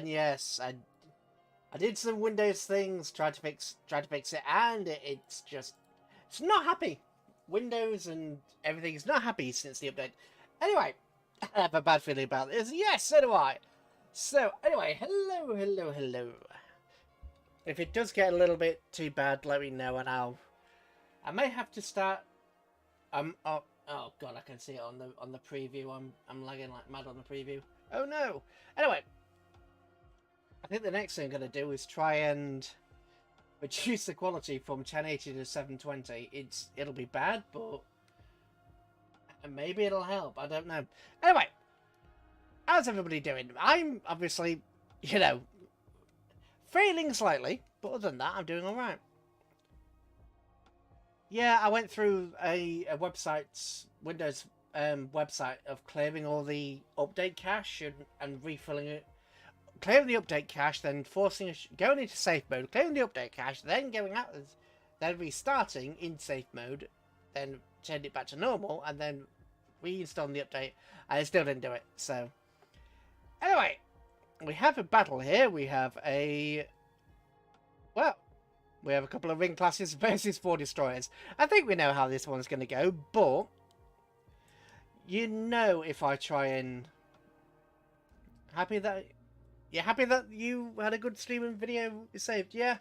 And yes, I did some Windows things, tried to fix it, and it's not happy. Windows and everything is not happy since the update. Anyway, I have a bad feeling about this. Yes, so do I. So anyway, hello. If it does get a little bit too bad, let me know, and I may have to start. Oh god, I can see it on the preview. I'm lagging like mad on the preview. Oh no. Anyway, I think the next thing I'm gonna do is try and reduce the quality from 1080 to 720. It'll be bad, but maybe it'll help. I don't know. Anyway, how's everybody doing? I'm obviously, failing slightly, but other than that, I'm doing all right. Yeah, I went through a Windows website of clearing all the update cache and refilling it. Clearing the update cache, then going into safe mode, clearing the update cache, then going out, then restarting in safe mode, then turning it back to normal, and then reinstalling the update, and I still didn't do it. So, anyway, we have a battle here. We have a couple of ring classes versus 4 destroyers. I think we know how this one's going to go, but if I try and happy that you had a good stream and video saved, yeah,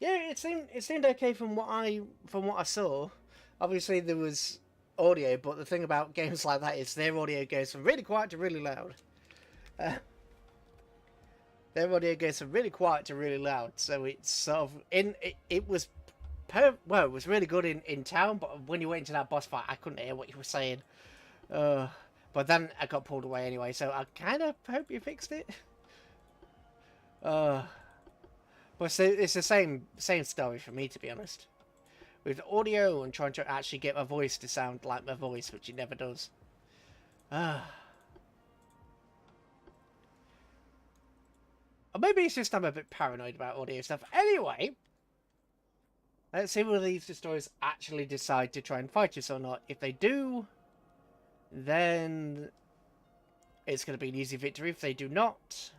it seemed okay from what I saw. Obviously there was audio, but the thing about games like that is their audio goes from really quiet to really loud. Their audio goes from really quiet to really loud, so it's sort of it was really good in town, but when you went into that boss fight, I couldn't hear what you were saying. But then I got pulled away anyway, so I kind of hope you fixed it. But so it's the same story for me, to be honest. With audio and trying to actually get my voice to sound like my voice, which it never does. Or maybe it's just I'm a bit paranoid about audio stuff. Anyway, let's see whether these destroyers actually decide to try and fight us or not. If they do, then it's going to be an easy victory. If they do not,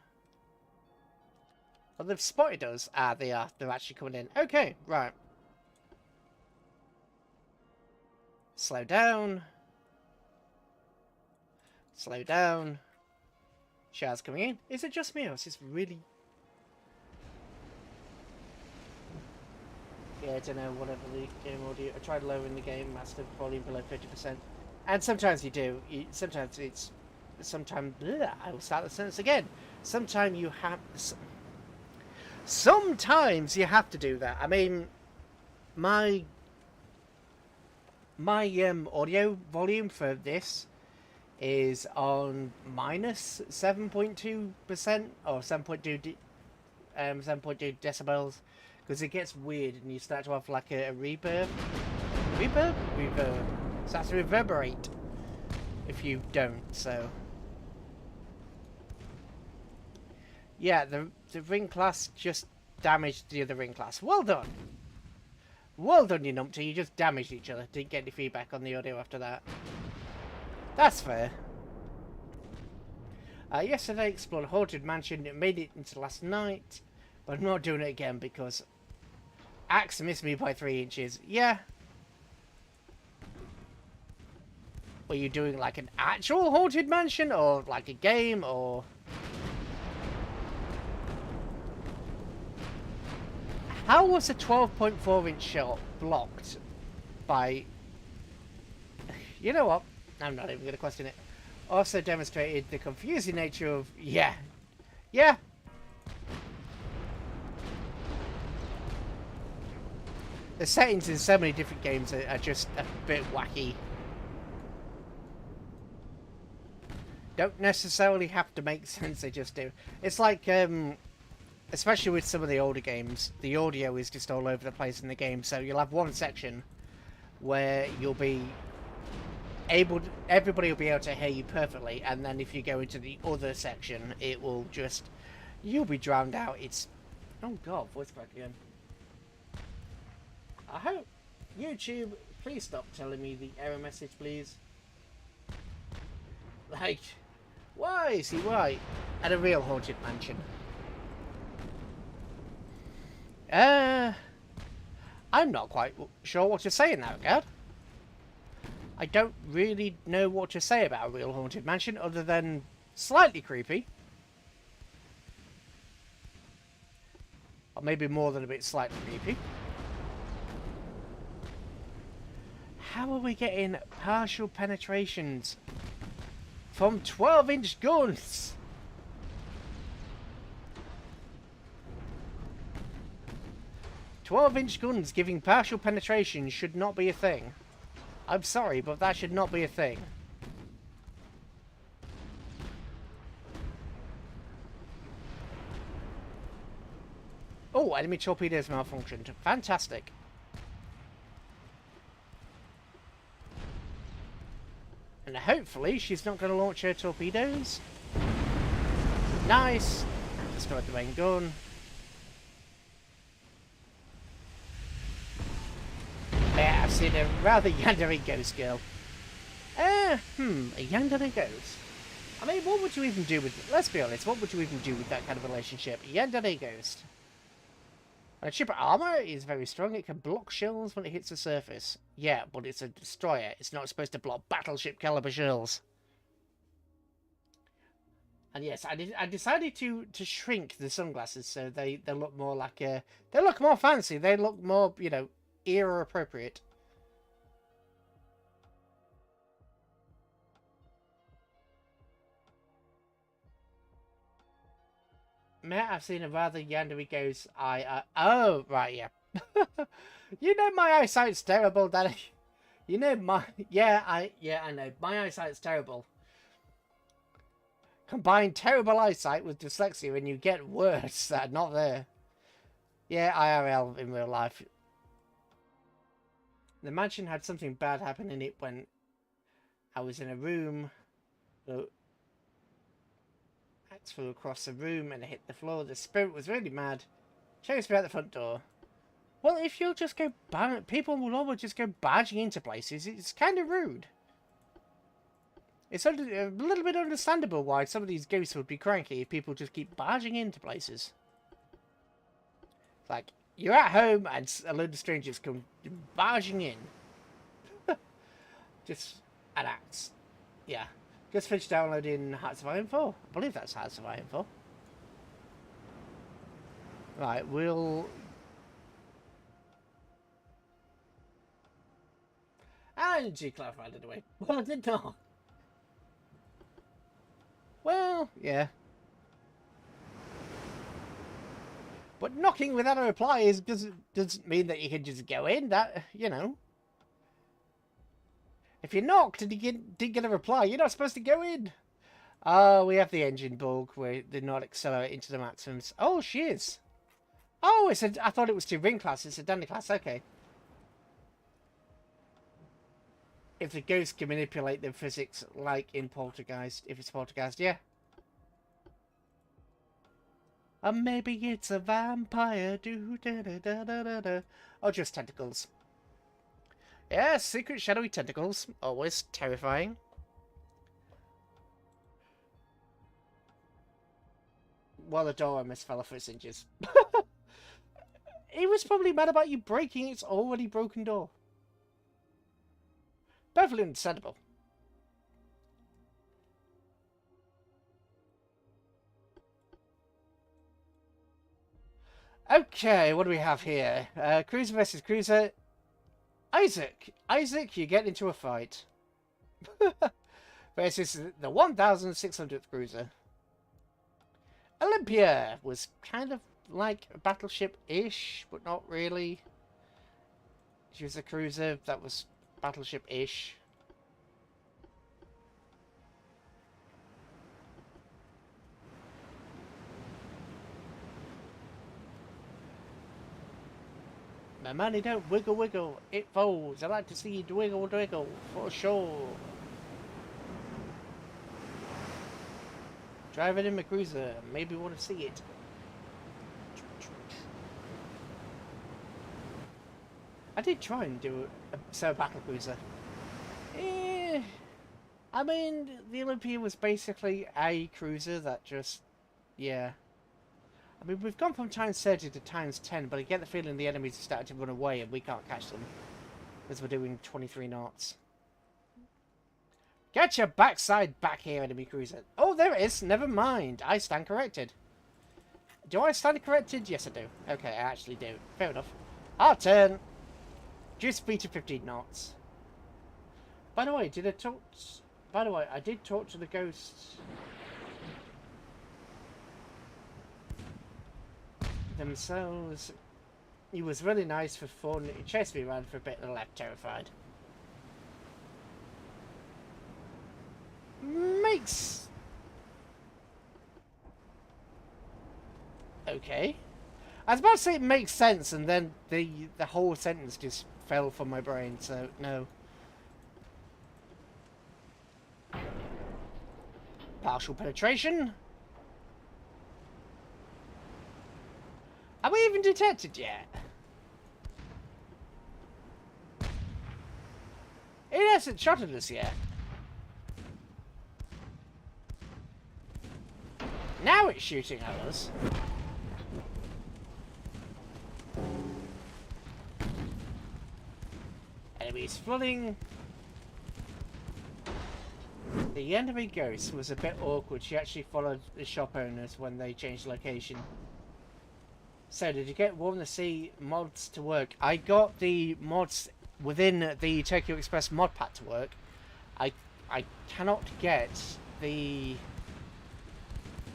well, they've spotted us. Ah, they are. They're actually coming in. Okay, right. Slow down. Slow down. Showers coming in. Is it just me or is this really... Yeah, I don't know, whatever the game audio... I tried lowering the game master volume below 50%. And sometimes you do. Sometimes it's... Sometimes... I will start the sentence again. Sometimes you have to do that. I mean, my audio volume for this is on minus 7.2% or 7.2 decibels, because it gets weird and you start to have like a reverb. Starts to reverberate if you don't. So yeah, the ring class just damaged the other ring class. Well done. Well done, you numpty. You just damaged each other. Didn't get any feedback on the audio after that. That's fair. Yesterday, explored a haunted mansion. It made it into last night, but I'm not doing it again because Axe missed me by 3 inches. Yeah. Were you doing like an actual haunted mansion or like a game or... How was a 12.4-inch shot blocked by... You know what? I'm not even going to question it. Also demonstrated the confusing nature of... Yeah. Yeah. The settings in so many different games are just a bit wacky. Don't necessarily have to make sense, they just do. It's like, especially with some of the older games, the audio is just all over the place in the game, so you'll have one section where you'll be able to, everybody will be able to hear you perfectly, and then if you go into the other section, it will just, you'll be drowned out. It's, oh god, voice crack again. I hope YouTube, please stop telling me the error message, please. Like, why? See, why? At a real haunted mansion. I'm not quite sure what to say in that regard. I don't really know what to say about a real haunted mansion other than slightly creepy. Or maybe more than a bit slightly creepy. How are we getting partial penetrations from 12-inch guns? "12-inch guns giving partial penetration should not be a thing. I'm sorry, but that should not be a thing." Oh, enemy torpedoes malfunctioned. Fantastic. And hopefully she's not going to launch her torpedoes. Nice. Destroyed the main gun. Yeah, I've seen a rather yandere ghost girl. A yandere ghost. I mean, what would you even do with... Let's be honest, what would you even do with that kind of relationship? Yandere ghost. A ship armor is very strong. It can block shells when it hits the surface. Yeah, but it's a destroyer. It's not supposed to block battleship caliber shells. And yes, I decided to shrink the sunglasses so they look more like a... They look more fancy. They look more, you know, era appropriate. Matt, I've seen a rather yandere ghost eye. Oh, right, yeah. You know my eyesight's terrible, Danny. You know my... Yeah, I know. My eyesight's terrible. Combine terrible eyesight with dyslexia and you get words that are not there. Yeah, IRL in real life. The mansion had something bad happen in it when I was in a room. Axe flew across the room and it hit the floor. The spirit was really mad. Chased me out the front door. Well, if you'll just go... People will always just go barging into places. It's kind of rude. It's a little bit understandable why some of these ghosts would be cranky if people just keep barging into places. It's like, you're at home and a load of strangers come barging in. Just an axe. Yeah. Just finished downloading Hearts of Iron 4. I believe that's Hearts of Iron 4. Right, we'll... Energy clarified it away. Well, I did not. Well, yeah. But knocking without a reply doesn't mean that you can just go in. That, you know. If you knocked and you didn't get a reply, you're not supposed to go in. Oh, we have the engine bug where they're not accelerating to the maximums. Oh, she is. Oh, I thought it was 2 ring class. It's a dandy class. Okay. If the ghost can manipulate the physics like in Poltergeist. If it's Poltergeist, yeah. Or maybe it's a vampire. Or just tentacles. Yeah, secret shadowy tentacles. Always terrifying. Well, the door almost fell off its hinges. He was probably mad about you breaking its already broken door. Perfectly understandable. Okay, what do we have here? Cruiser versus cruiser. Isaac, you get into a fight. Versus the 1,600th cruiser. Olympia was kind of like a battleship-ish, but not really. She was a cruiser that was battleship-ish. My money don't wiggle wiggle, it folds. I like to see you wiggle wiggle, for sure. Drive it in my cruiser, maybe want to see it. I did try and do a battle cruiser. I mean, the Olympia was basically a cruiser that just Yeah. I mean, we've gone from times 30 to times 10, but I get the feeling the enemies are starting to run away and we can't catch them. As we're doing 23 knots. Get your backside back here, enemy cruiser. Oh, there it is. Never mind. I stand corrected. Do I stand corrected? Yes, I do. Okay, I actually do. Fair enough. Our turn. Reduce speed to 15 knots. By the way, did I talk... By the way, I did talk to the ghosts themselves. He was really nice for fun. He chased me around for a bit and I left terrified. Makes... Okay. I was about to say it makes sense, and then the whole sentence just fell from my brain, so no. Partial penetration. Are we even detected yet? It hasn't shot at us yet. Now it's shooting at us. Enemies flooding. The enemy ghost was a bit awkward. She actually followed the shop owners when they changed location. So, did you get Warm the Sea mods to work? I got the mods within the Tokyo Express mod pack to work. I cannot get the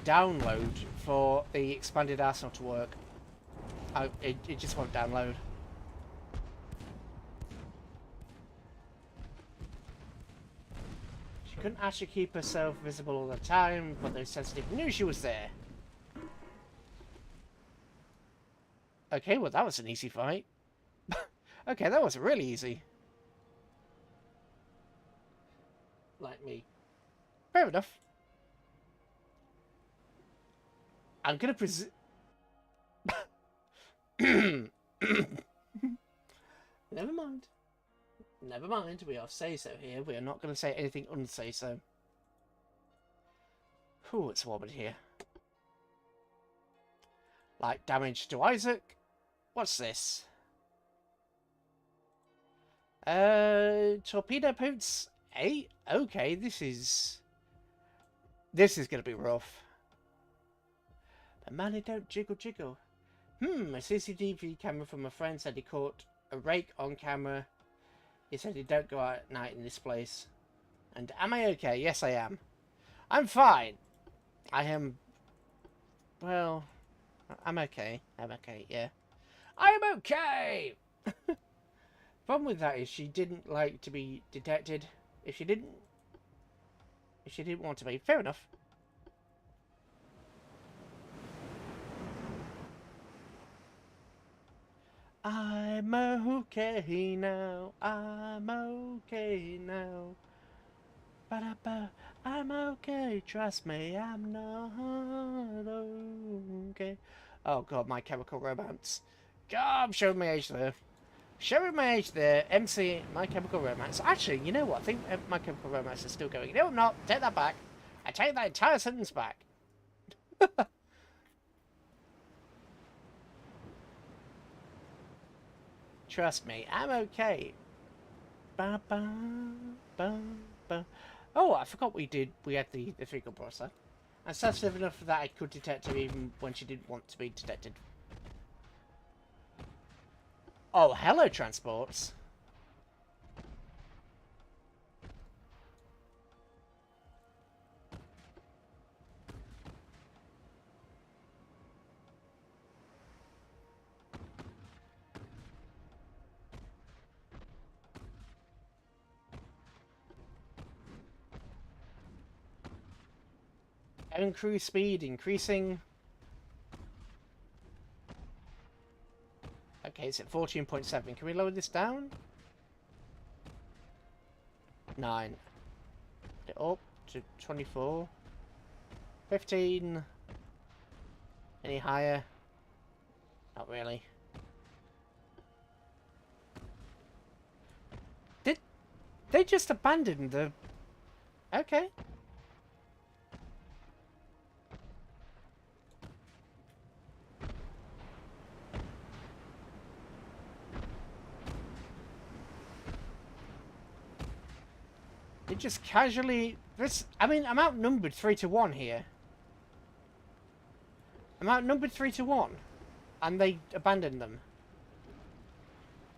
download for the expanded arsenal to work. It just won't download. She couldn't actually keep herself visible all the time, but those sensitive knew she was there. Okay, well that was an easy fight. Okay, that was really easy. Like me. Fair enough. I'm gonna Never mind. Never mind. We are say-so here. We are not going to say anything unsay-so. Ooh, it's warm in here. Like damage to Isaac. What's this? Torpedo boots 8? Okay, this is going to be rough. But man, it don't jiggle. A CCTV camera from a friend said he caught a rake on camera. He said he don't go out at night in this place. And am I okay? Yes, I am. I'm fine. I am... Well... I'm okay. I'm okay, yeah. I'm okay! Problem with that is she didn't like to be detected. If she didn't want to be, fair enough. I'm okay now. I'm okay now. Ba-da-ba. I'm okay. Trust me, I'm not okay. Oh god, My Chemical Romance. God, I'm showing my age there. Showing my age there. MC, My Chemical Romance. Actually, you know what? I think My Chemical Romance is still going. No, I'm not. Take that back. I take that entire sentence back. Trust me, I'm okay. Ba, ba, ba, ba. Oh, I forgot we had the three compressor. I'm sensitive enough that I could detect her even when she didn't want to be detected. Oh, hello, transports. And cruise speed increasing. Okay, it's at 14.7. Can we lower this down? 9. Put it up to 24. 15. Any higher? Not really. Did they just abandon the... Okay. They just casually... I mean, I'm outnumbered 3-1 here. I'm outnumbered 3-1. And they abandoned them.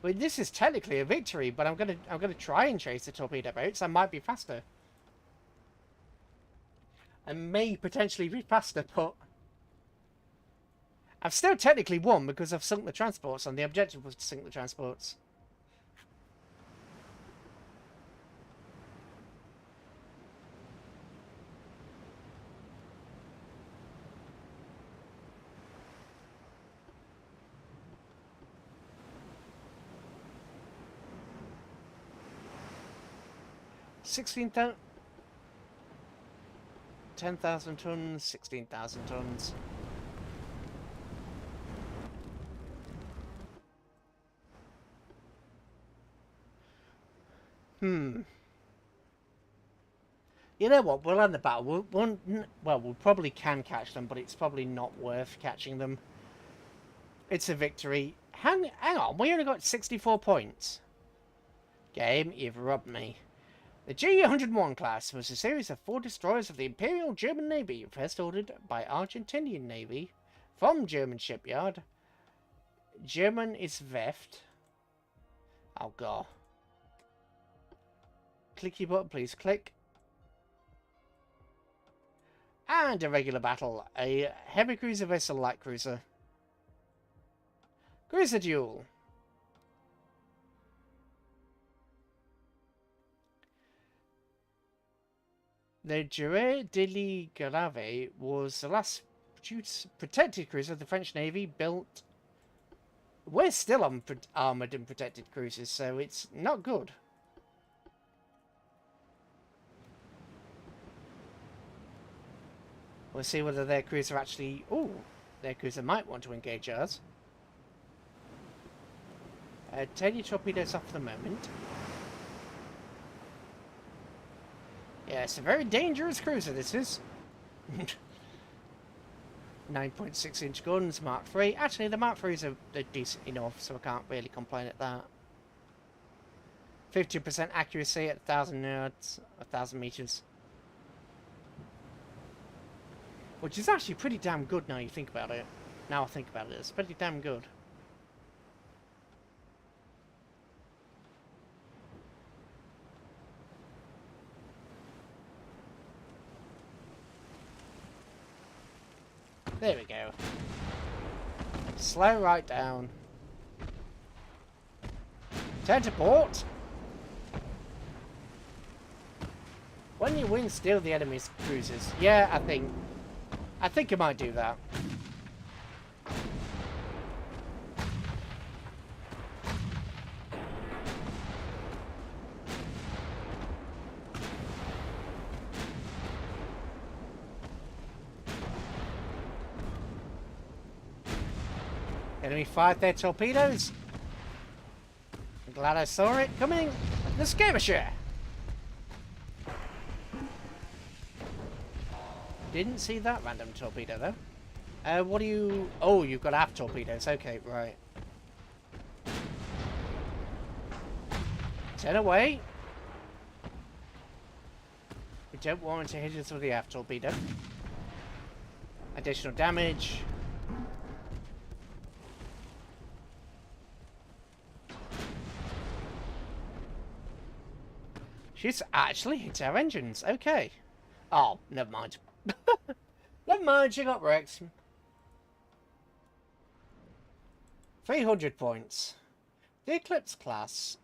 Well, this is technically a victory, but I'm gonna try and chase the torpedo boats. I might be faster. I may potentially be faster, but I've still technically won because I've sunk the transports, and the objective was to sink the transports. $16,000, 10,000 tons, 16,000 tons. You know what? We'll end the battle. We'll probably can catch them, but it's probably not worth catching them. It's a victory. Hang on, we only got 64 points. Game, you've robbed me. The G-101 class was a series of 4 destroyers of the Imperial German Navy, first ordered by Argentinian Navy from German shipyard. German is Werft. Oh god. Click your button, please. Click. And a regular battle. A heavy cruiser vessel light cruiser. Cruiser duel. The Jure de la Grave was the last protected cruiser the French Navy built. We're still on armoured and protected cruisers, so it's not good. We'll see whether their cruiser actually... Ooh, their cruiser might want to engage us. Turn your torpedoes off for the moment. Yeah, it's a very dangerous cruiser, this is. 9.6-inch guns, Mark III. Actually, the Mark III's are decent enough, so I can't really complain at that. 50% accuracy at 1,000 yards, 1,000 meters. Which is actually pretty damn good now you think about it. Now I think about it, it's pretty damn good. There we go. Slow right down. Turn to port. When you win, steal the enemy's cruisers. Yeah, I think I might do that. Enemy fired their torpedoes. I'm glad I saw it coming. The skirmisher. Didn't see that random torpedo though. What do you... Oh, you've got aft torpedoes. Okay, right. Turn away. We don't want to hit us with the aft torpedo. Additional damage. She's actually hit our engines. Okay. Oh, never mind. Never mind, she got wrecked. 300 points. The Eclipse class.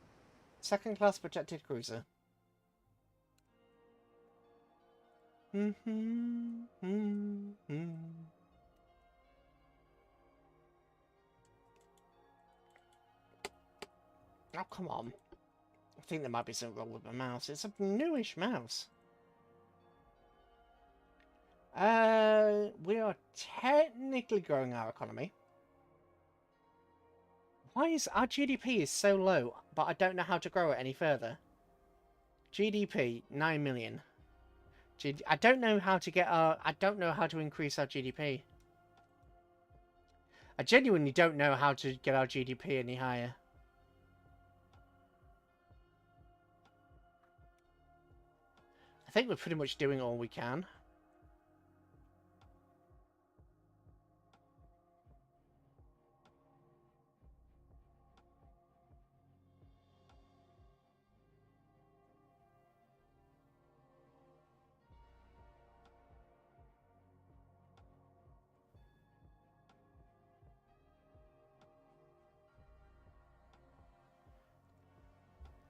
Second class protected cruiser. Oh, come on. I think there might be something wrong with my mouse. It's a newish mouse. We are technically growing our economy. Why is our GDP is so low, but I don't know how to grow it any further? GDP 9 million. I don't know how to get our. I don't know how to increase our GDP. I genuinely don't know how to get our GDP any higher. think we're pretty much doing all we can.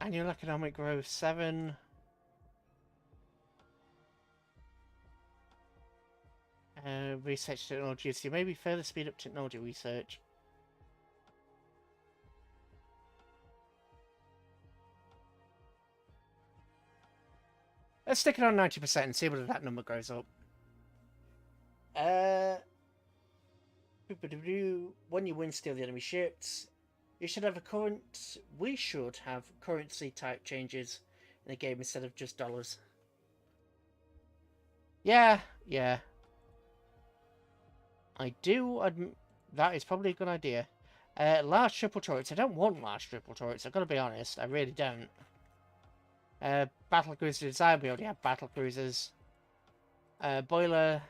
Annual economic growth 7. Research technology. So maybe further speed up technology research. Let's stick it on 90% and see whether that number goes up. When you win, steal the enemy ships. You should have we should have currency type changes in the game instead of just dollars. Yeah. I do admit that is probably a good idea. Large triple turrets. I don't want large triple turrets. I've got to be honest. I really don't. Battle cruiser design. We already have battle cruisers. Boiler.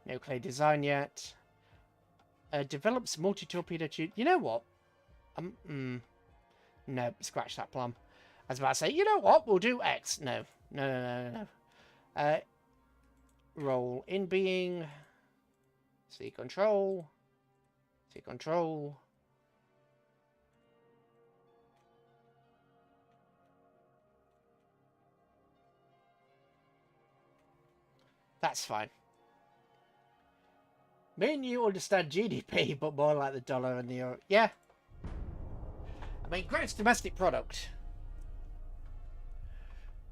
Nuclear design yet. Develops multi-torpedo tube. You know what? No, scratch that plum. I was about to say, you know what? We'll do X. No. Roll in being. C control. That's fine. Me and you understand GDP, but more like the dollar and the euro. Yeah. I mean, gross domestic product.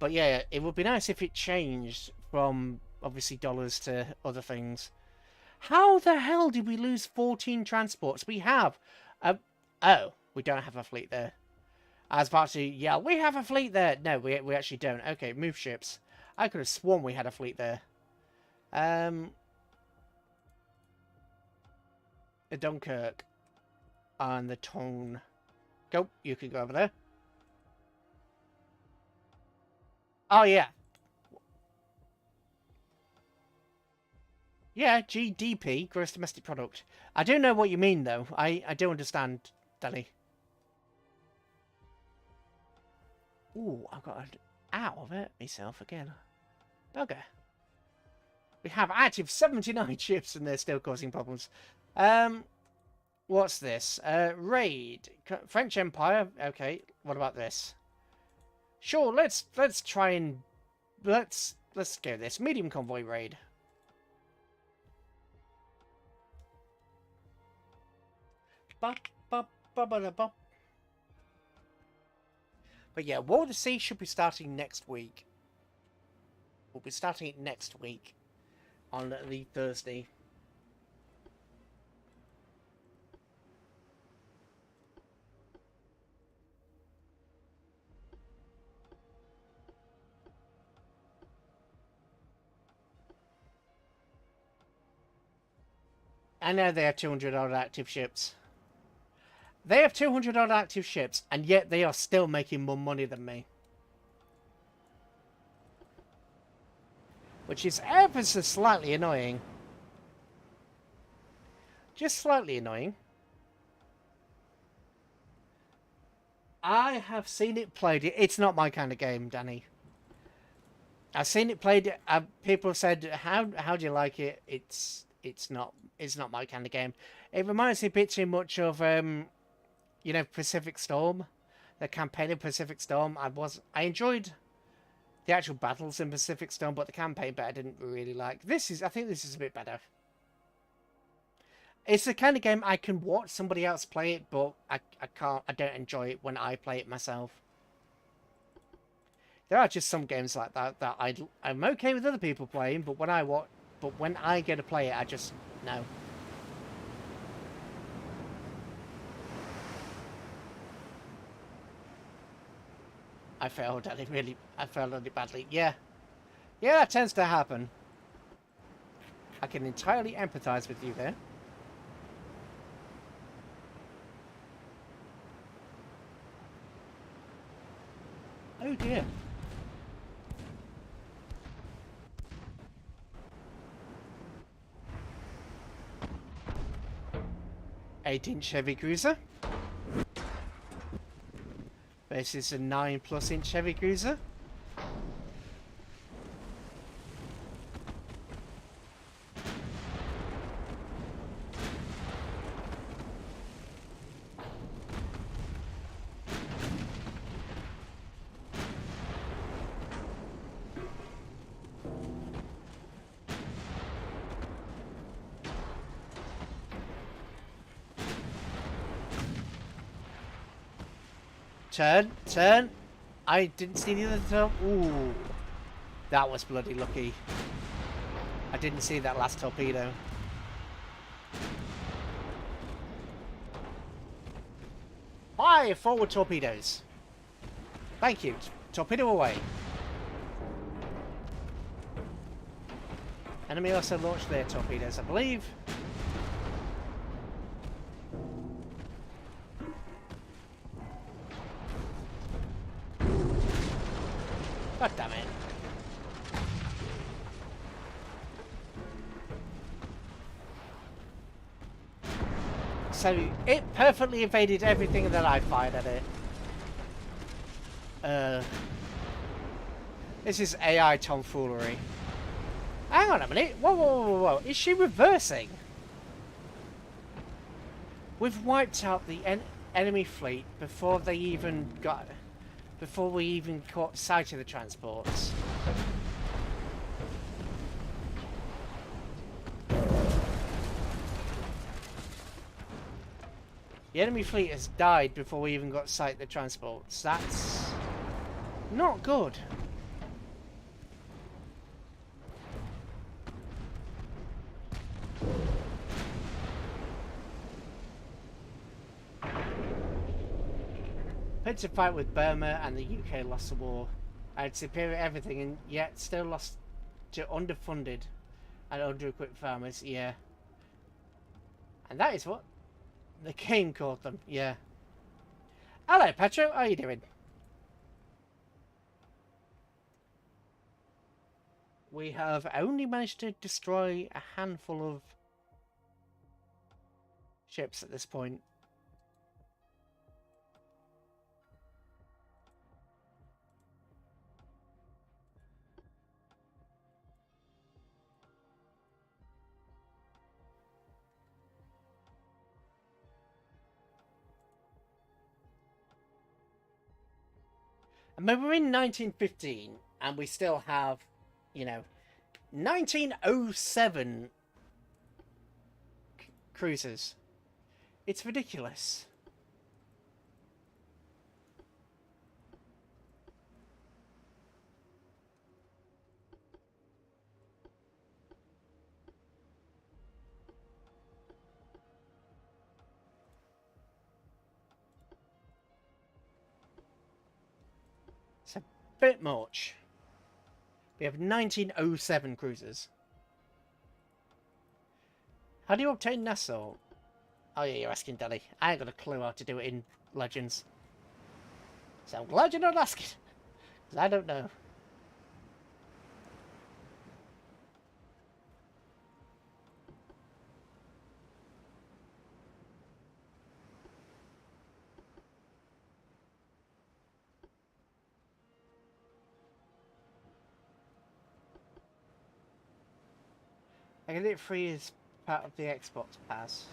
But yeah, it would be nice if it changed from, obviously, dollars to other things. How the hell did we lose 14 transports? We have... oh, we don't have a fleet there. I was about to yell, we have a fleet there. No, we actually don't. Okay, move ships. I could have sworn we had a fleet there. The Dunkirk and the Tone. Go, you can go over there. Oh, yeah. Yeah, GDP, gross domestic product. I do know what you mean, though. I do understand, Danny. Ooh, I've got an out of it myself again. Bugger. We have active 79 ships and they're still causing problems. What's this? Raid. French Empire. Okay, what about this? Sure, let's try and... Let's go this. Medium convoy raid. But yeah, War of the Sea should be starting next week. We'll be starting it next week on the Thursday. I know they have 200 odd active ships. They have 200 odd active ships, and yet they are still making more money than me. Which is ever so slightly annoying. Just slightly annoying. I have seen it played. It's not my kind of game, Danny. I've seen it played. People have said, "How do you like it?" It's not my kind of game. It reminds me a bit too much of you know, Pacific Storm, the campaign of Pacific Storm. I enjoyed the actual battles in Pacific Storm, but the campaign bit I didn't really like. I think this is a bit better. It's the kind of game I can watch somebody else play it, but I don't enjoy it when I play it myself. There are just some games like that I'm okay with other people playing, but when I get to play it, I just no. I failed at it I failed at it badly. Yeah, that tends to happen. I can entirely empathise with you there. Oh dear. 8-inch heavy cruiser versus a 9+ inch heavy cruiser. Turn. I didn't see the other top. Ooh, that was bloody lucky. I didn't see that last torpedo. Fire forward torpedoes. Thank you. Torpedo away. Enemy also launched their torpedoes, I believe. God damn it. So it perfectly evaded everything that I fired at it. This is AI tomfoolery. Hang on a minute. Whoa. Is she reversing? We've wiped out the enemy fleet before they even got... Before we even caught sight of the transports. The enemy fleet has died before we even got sight of the transports. That's not good. Picked a fight with Burma and the UK lost the war. I had superior everything and yet still lost to underfunded and under-equipped farmers, yeah. And that is what the game called them, yeah. Hello Petro, how are you doing? We have only managed to destroy a handful of ships at this point. I mean, we're in 1915, and we still have, you know, 1907 cruisers. It's ridiculous. It's a bit much. We have 1907 cruisers. How do you obtain Nassau? Oh yeah, you're asking Danny. I ain't got a clue how to do it in Legends. So I'm glad you're not asking. Because I don't know. I get it free as part of the Xbox Pass.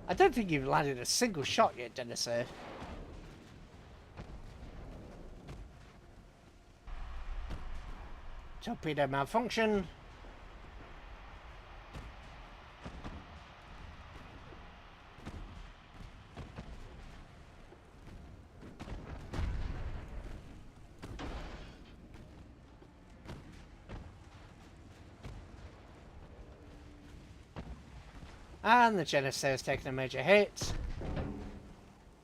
I don't think you've landed a single shot yet, Dennis. Torpedo malfunction. And the Genesair has taken a major hit.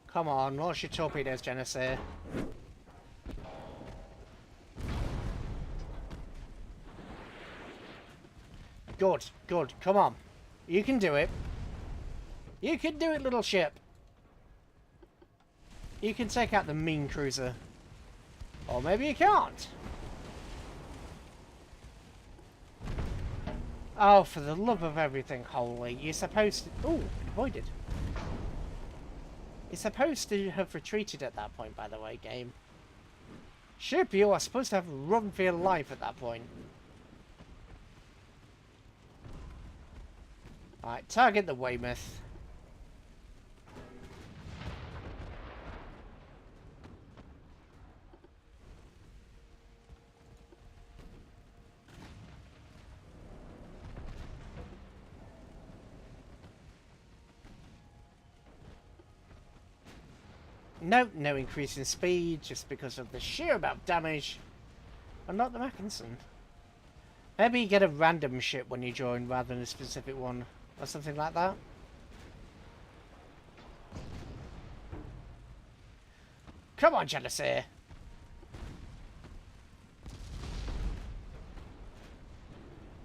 Come on, launch your torpedoes, Genesair. Good, good, come on. You can do it. You can do it, little ship. You can take out the mean cruiser. Or maybe you can't. Oh, for the love of everything holy. You're supposed to... Oh, avoided. You're supposed to have retreated at that point, by the way, game. Ship, you are supposed to have run for your life at that point. Alright, target the Weymouth. No, no increase in speed, just because of the sheer amount of damage. But not the Mackinson. Maybe you get a random ship when you join rather than a specific one. Or something like that. Come on, Genesee.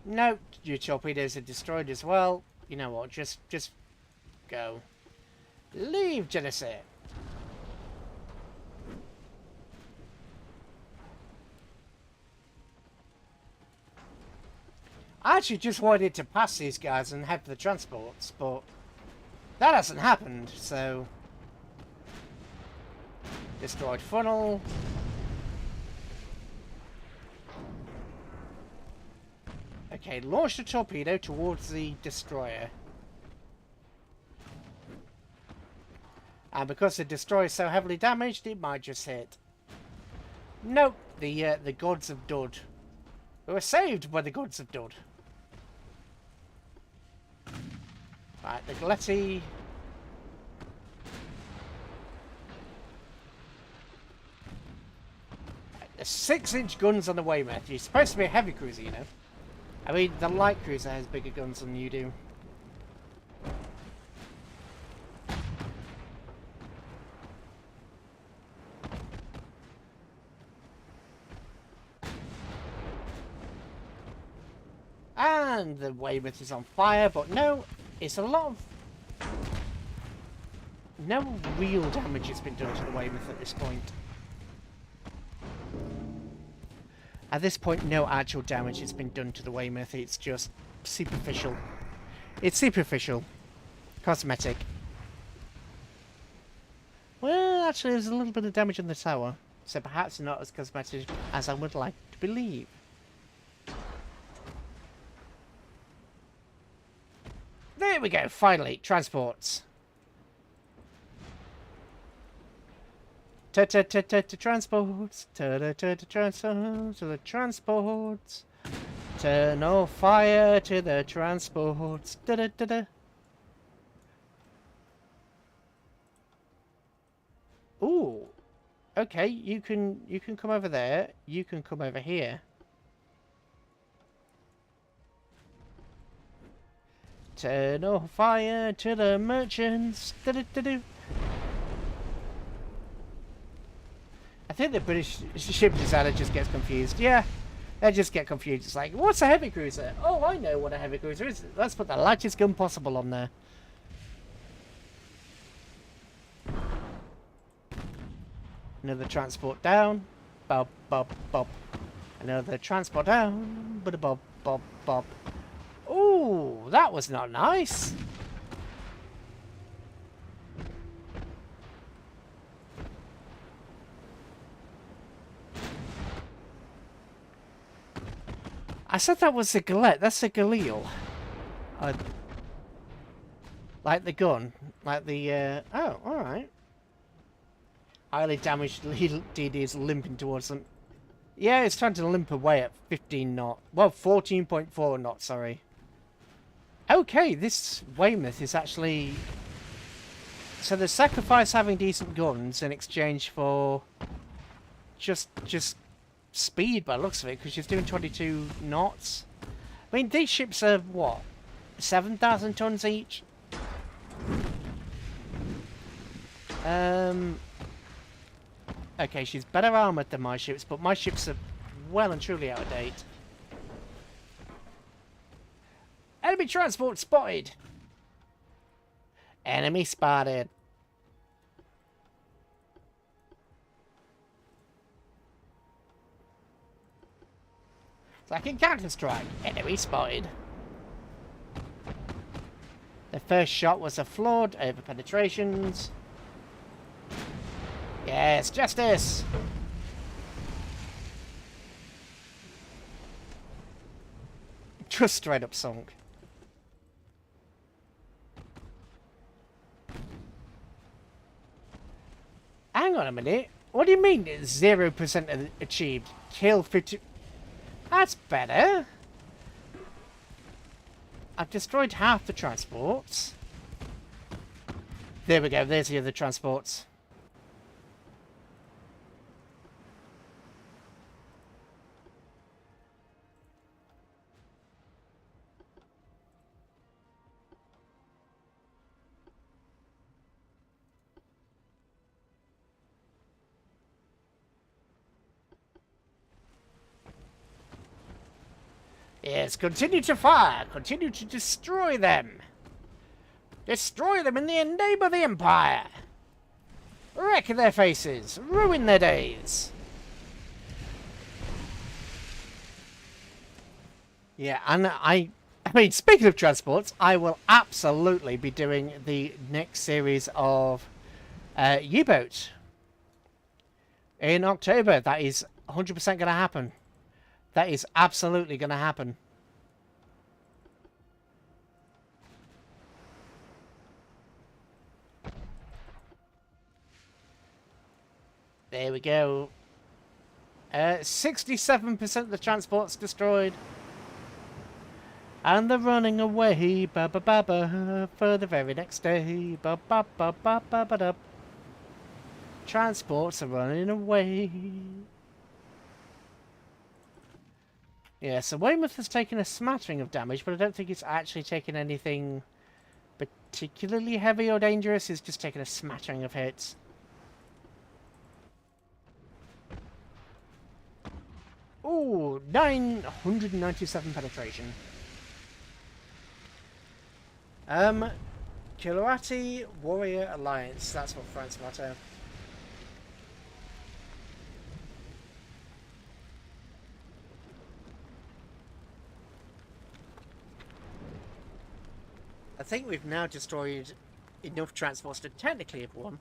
No, your torpedoes are destroyed as well. You know what, just go. Leave, Genesee. I actually just wanted to pass these guys and head for the transports, but that hasn't happened, so... Destroyed funnel. Okay, launch the torpedo towards the destroyer. And because the destroyer is so heavily damaged, it might just hit. Nope, the gods of Dud. We were saved by the gods of Dud. Right, the Galetti. The 6-inch guns on the Weymouth. You're supposed to be a heavy cruiser, you know. I mean, the light cruiser has bigger guns than you do. And the Weymouth is on fire, but no, it's a lot of... No real damage has been done to the Weymouth at this point. At this point, no actual damage has been done to the Weymouth, it's just superficial. It's superficial. Cosmetic. Well, actually, there's a little bit of damage on the tower, so perhaps not as cosmetic as I would like to believe. There we go, finally, transports. Transports. To the transports. Turn off fire to the transports. Ooh. Okay, you can come over there. You can come over here. Turn off fire to the merchants. I think the British ship designer just gets confused. Yeah, they just get confused. It's like, what's a heavy cruiser? Oh, I know what a heavy cruiser is. Let's put the lightest gun possible on there. Another transport down. Bob, bob, bob. Another transport down. Bob, bob, bob, bob. Ooh, that was not nice. I said that was a galette. That's a galil. Like the gun. Like the, oh, alright. Highly damaged DD is limping towards them. Yeah, it's trying to limp away at 15 knot. Well, 14.4 knots, sorry. Okay, this Weymouth is actually... So they sacrifice having decent guns in exchange for just speed by the looks of it, because she's doing 22 knots. I mean, these ships are, what, 7,000 tons each? Okay, she's better armoured than my ships, but my ships are well and truly out of date. Enemy transport spotted. Enemy spotted. It's like in Counter-Strike. Enemy spotted. The first shot was a flawed over penetrations. Yes, justice! Just straight up sunk. Hang on a minute. What do you mean 0% achieved? Kill 50... That's better. I've destroyed half the transports. There we go. There's the other transports. Yes, continue to fire. Continue to destroy them. Destroy them in the name of the Empire. Wreck their faces. Ruin their days. Yeah, and I mean, speaking of transports, I will absolutely be doing the next series of U-boat in October. That is 100% going to happen. That is absolutely going to happen. There we go. 67% of the transport's destroyed. And they're running away, ba ba ba ba, for the very next day, ba ba ba ba ba ba da. Transports are running away. Yeah, so Weymouth has taken a smattering of damage, but I don't think it's actually taken anything particularly heavy or dangerous. It's just taken a smattering of hits. Ooh, 997 penetration. Kilorati Warrior Alliance. That's what France motto. I think we've now destroyed enough transports to technically have won.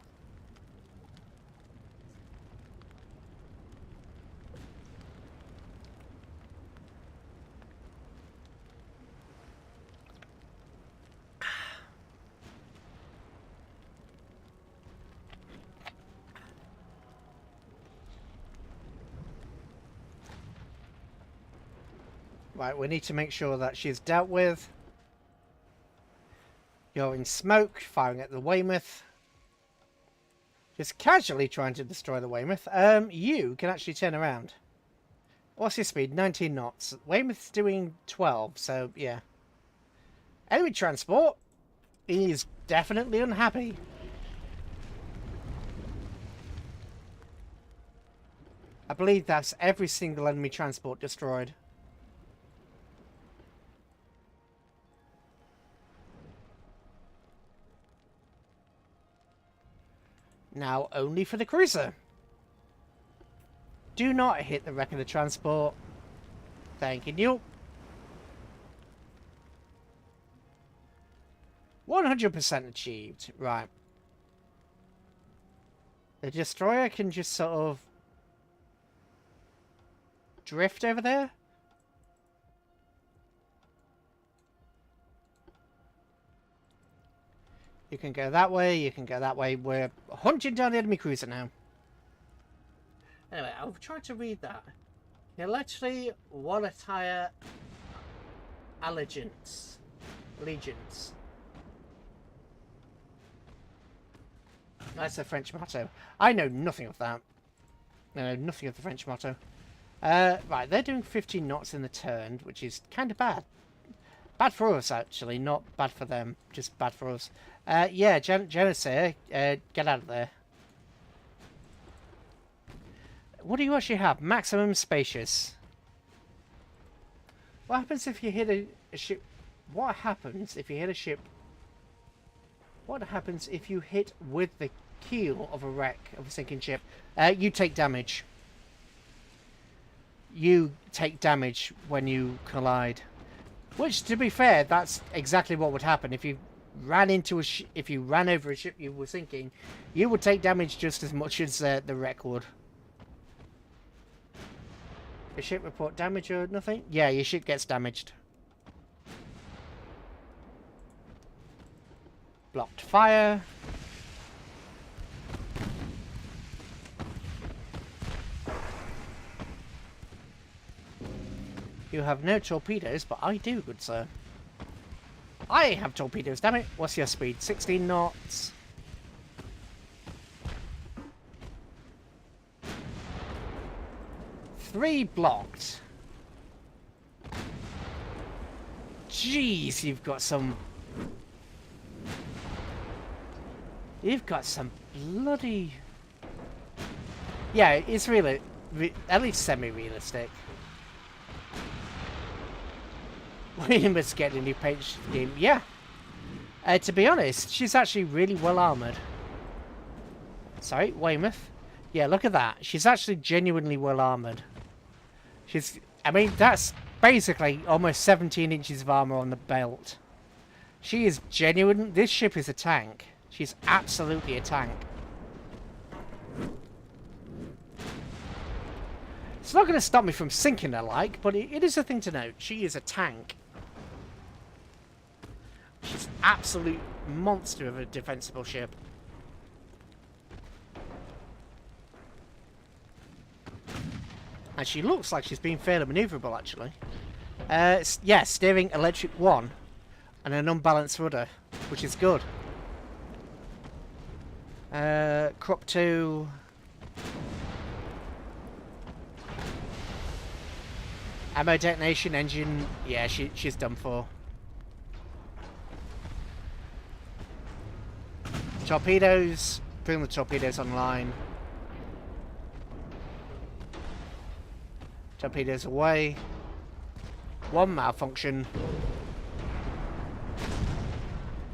Right, we need to make sure that she's dealt with. You're in smoke, firing at the Weymouth. Just casually trying to destroy the Weymouth. You can actually turn around. What's your speed? 19 knots. Weymouth's doing 12, so yeah. Enemy transport is definitely unhappy. I believe that's every single enemy transport destroyed. Now only for the cruiser. Do not hit the wreck of the transport. Thanking you. 100% achieved. Right. The destroyer can just sort of drift over there. You can go that way, you can go that way. We're hunting down the enemy cruiser now. Anyway, I'll try to read that. Literally, one attire allegiance. Allegiance. That's a French motto. I know nothing of that. No, nothing of the French motto. Right, they're doing 15 knots in the turn, which is kind of bad. Bad for us, actually. Not bad for them. Just bad for us. Yeah, Genesis, get out of there. What do you actually have? Maximum spacious. What happens if you hit a ship what happens if you hit a ship? What happens if you hit with the keel of a wreck, of a sinking ship? You take damage. You take damage when you collide. Which, to be fair, that's exactly what would happen if you ran into a if you ran over a ship you were sinking. You would take damage just as much as the wreck would. Your ship report damage or nothing? Yeah, your ship gets damaged. Blocked fire. You have no torpedoes, but I do, good sir. I have torpedoes, damn it. What's your speed? 16 knots. Three blocked. Jeez, you've got some... You've got some bloody... Yeah, it's really... at least semi-realistic. We must get a new paint scheme. Yeah. To be honest, she's actually really well armoured. Sorry, Weymouth. Yeah, look at that. She's actually genuinely well armoured. She's... I mean, that's basically almost 17 inches of armour on the belt. She is genuine. This ship is a tank. She's absolutely a tank. It's not going to stop me from sinking her, like, but it is a thing to note. She is a tank. She's an absolute monster of a defensible ship. And she looks like she's been fairly manoeuvrable, actually. Yeah, steering electric 1 and an unbalanced rudder, which is good. Crop 2. Ammo detonation engine. Yeah, she's done for. Torpedoes. Bring the torpedoes online. Torpedoes away. One malfunction.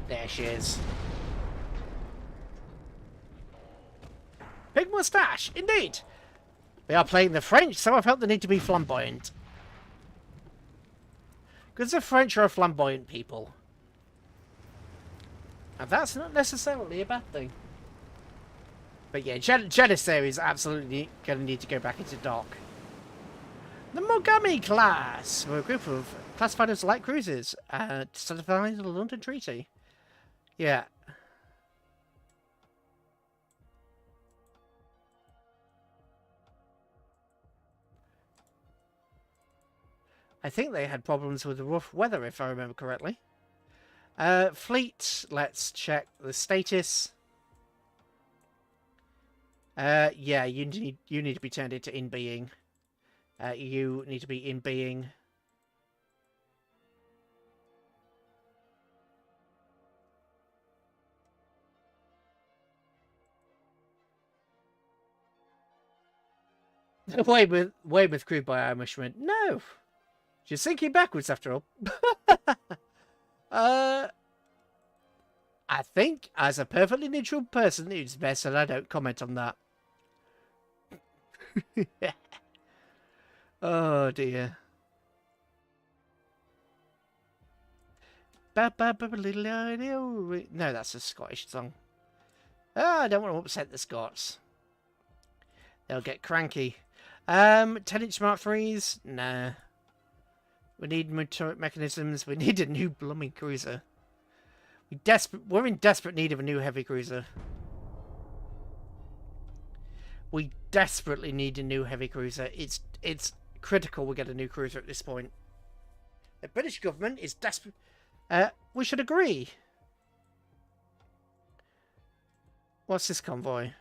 There she is. Big moustache, indeed. We are playing the French, so I felt the need to be flamboyant. Because the French are a flamboyant people. And that's not necessarily a bad thing. But yeah, Genesair is absolutely going to need to go back into dock. The Mogami class were a group of classified as light cruisers certified in the London Treaty. Yeah. I think they had problems with the rough weather, if I remember correctly. Fleet, let's check the status. Yeah, you need to be turned into in being. You need to be in being. Weymouth crewed by Irishman. No, she's sinking backwards after all. I think, as a perfectly neutral person, it's best that I don't comment on that. Oh dear. No, that's a Scottish song. Oh, I don't want to upset the Scots. They'll get cranky. 10-inch Mark 3s? Nah. We need more turret mechanisms. We need a new blooming cruiser. We're in desperate need of a new heavy cruiser. We desperately need a new heavy cruiser. It's critical we get a new cruiser at this point. The British government is desperate. We should agree. What's this convoy?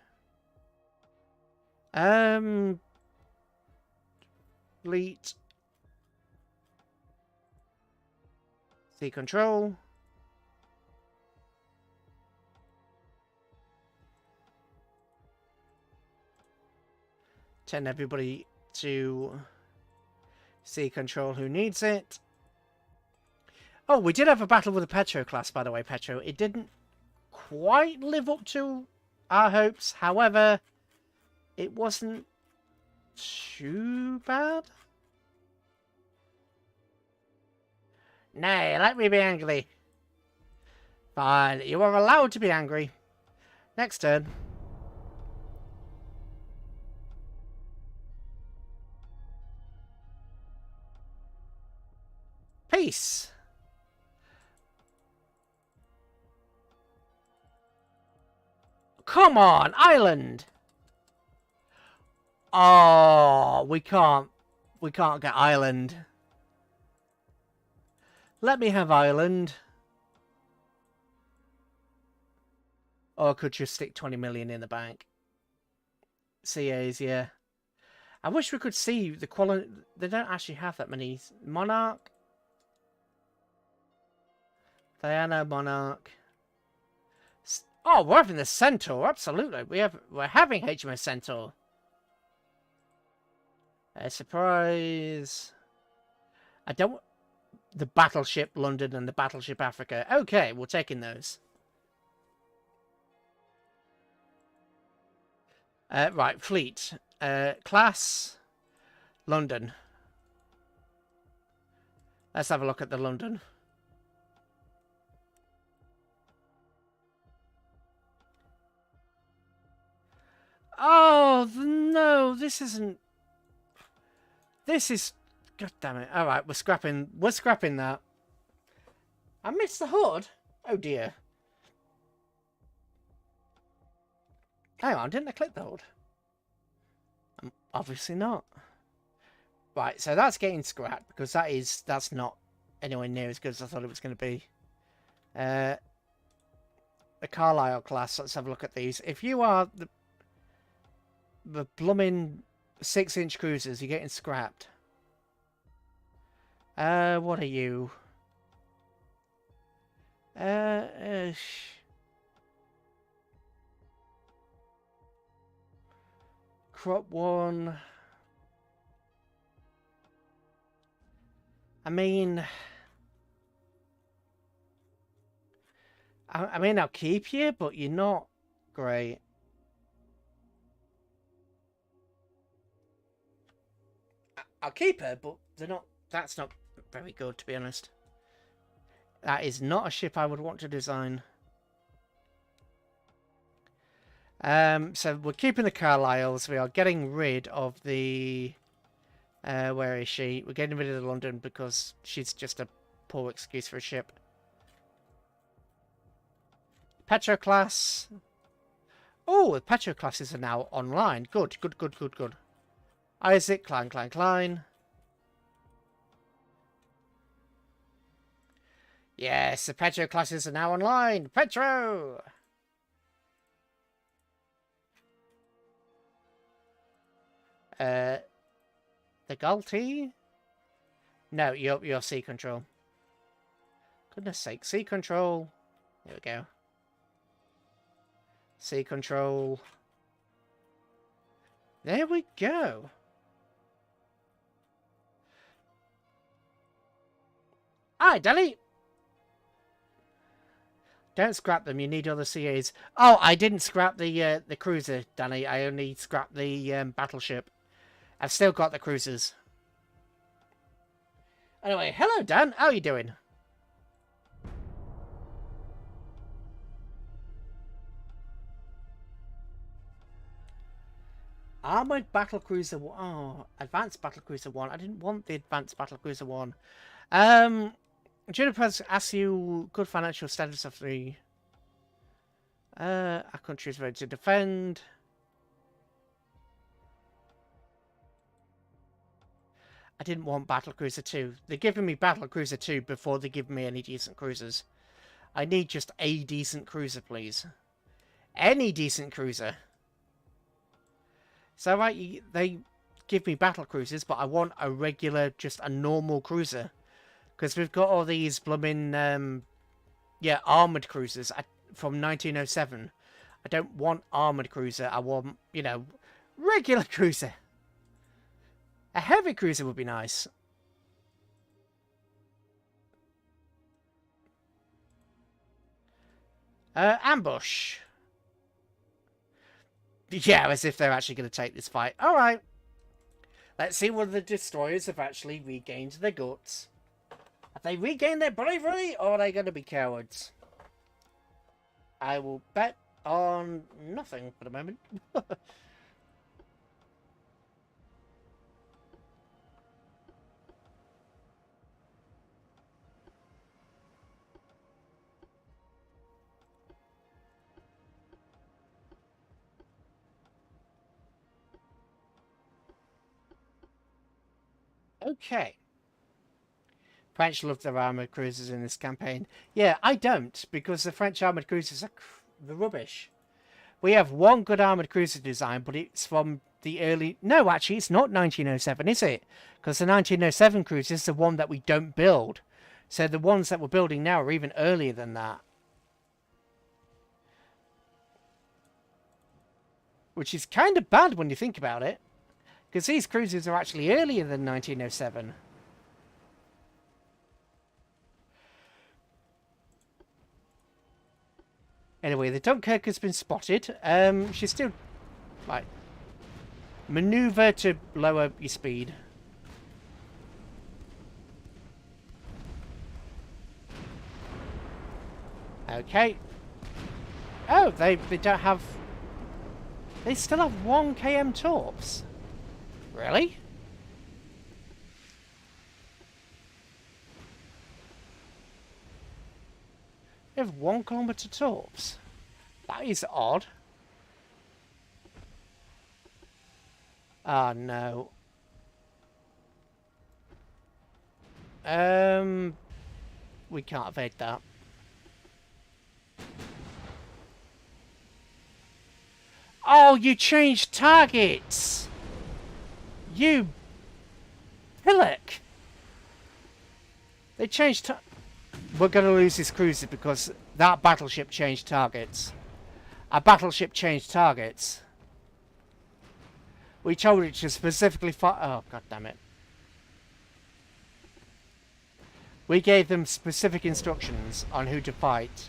Fleet. Sea control. Send everybody to sea control who needs it. Oh, we did have a battle with the Petro class, by the way, Petro. It didn't quite live up to our hopes. However, it wasn't too bad. Nay, let me be angry. Fine, you are allowed to be angry. Next turn. Peace. Come on, island. Oh, we can't get island. Let me have island. Or could just stick 20 million in the bank. CAs, yeah. I wish we could see the quality. They don't actually have that many. Monarch. Diana, Monarch. Oh, we're having the Centaur. Absolutely, we're having HMS Centaur. Surprise. I don't. The Battleship London and the Battleship Africa. Okay, we're taking those. Right, fleet. Class. London. Let's have a look at the London. Oh, no, this isn't... This is... God damn it. Alright, we're scrapping that. I missed the hood? Oh, dear. Hang on, didn't I click the hood? Obviously not. Right, so that's getting scrapped, because that's not anywhere near as good as I thought it was going to be. The Carlisle class, let's have a look at these. If you are the blooming 6-inch cruisers, you're getting scrapped. What are you? Crop 1. I mean, I'll keep you, but you're not great. I'll keep her, but they're not. That's not very good, to be honest. That is not a ship I would want to design. So we're keeping the Carlisles. We are getting rid of the... where is she? We're getting rid of the London because she's just a poor excuse for a ship. Petro class. Oh, the Petro classes are now online. Good. Isaac, Klein. Yes, the Petro classes are now online. Petro! The Galti? No, you're sea control. Goodness sake, sea control. There we go. Sea control. There we go. Hi, Delhi. Don't scrap them. You need other CAs. Oh, I didn't scrap the cruiser, Danny. I only scrapped the battleship. I've still got the cruisers. Anyway, hello, Dan. How are you doing? Armored Battlecruiser 1. Oh, Advanced Battlecruiser 1. I didn't want the Advanced Battlecruiser 1. Juniper asks you good financial status of the... our country is ready to defend. I didn't want Battlecruiser 2. They're giving me Battlecruiser 2 before they give me any decent cruisers. I need just a decent cruiser, please. Any decent cruiser. So, right, they give me Battlecruisers, but I want a regular, just a normal cruiser. Because we've got all these blooming, armoured cruisers from 1907. I don't want armoured cruiser. I want, regular cruiser. A heavy cruiser would be nice. Ambush. Yeah, as if they're actually going to take this fight. Alright. Let's see whether the destroyers have actually regained their guts. Have they regained their bravery, or are they going to be cowards? I will bet on nothing for the moment. Okay. French love their armoured cruisers in this campaign. Yeah, I don't, because the French armoured cruisers are the rubbish. We have one good armoured cruiser design, but it's from the early... No, actually, it's not 1907, is it? Because the 1907 cruiser is the one that we don't build. So the ones that we're building now are even earlier than that. Which is kind of bad when you think about it. Because these cruisers are actually earlier than 1907. Anyway, the Dunkirk has been spotted. She's still... Like... Maneuver to lower your speed. Okay. Oh, they don't have... They still have 1 km torps. Really? They have 1 kilometer torps. That is odd. Ah, no. We can't evade that. Oh, you changed targets! You pillock! They changed We're going to lose this cruiser because that battleship changed targets. A battleship changed targets. We told it to specifically fight... Oh, god damn it. We gave them specific instructions on who to fight.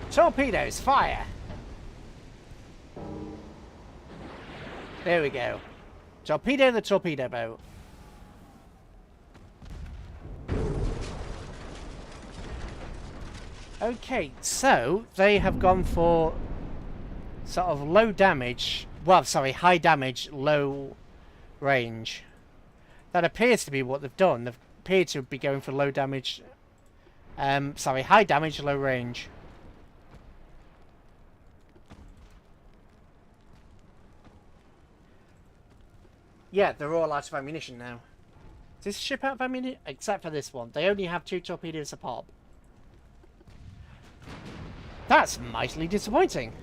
Torpedoes, fire! There we go. Torpedo the torpedo boat. Okay, so they have gone for sort of low damage. Well, sorry, high damage, low range. That appears to be what they've done. They've appeared to be going for low damage. Sorry, high damage, low range. Yeah, they're all out of ammunition now. Is this ship out of ammunition? Except for this one. They only have 2 torpedoes a pop. That's mightily disappointing.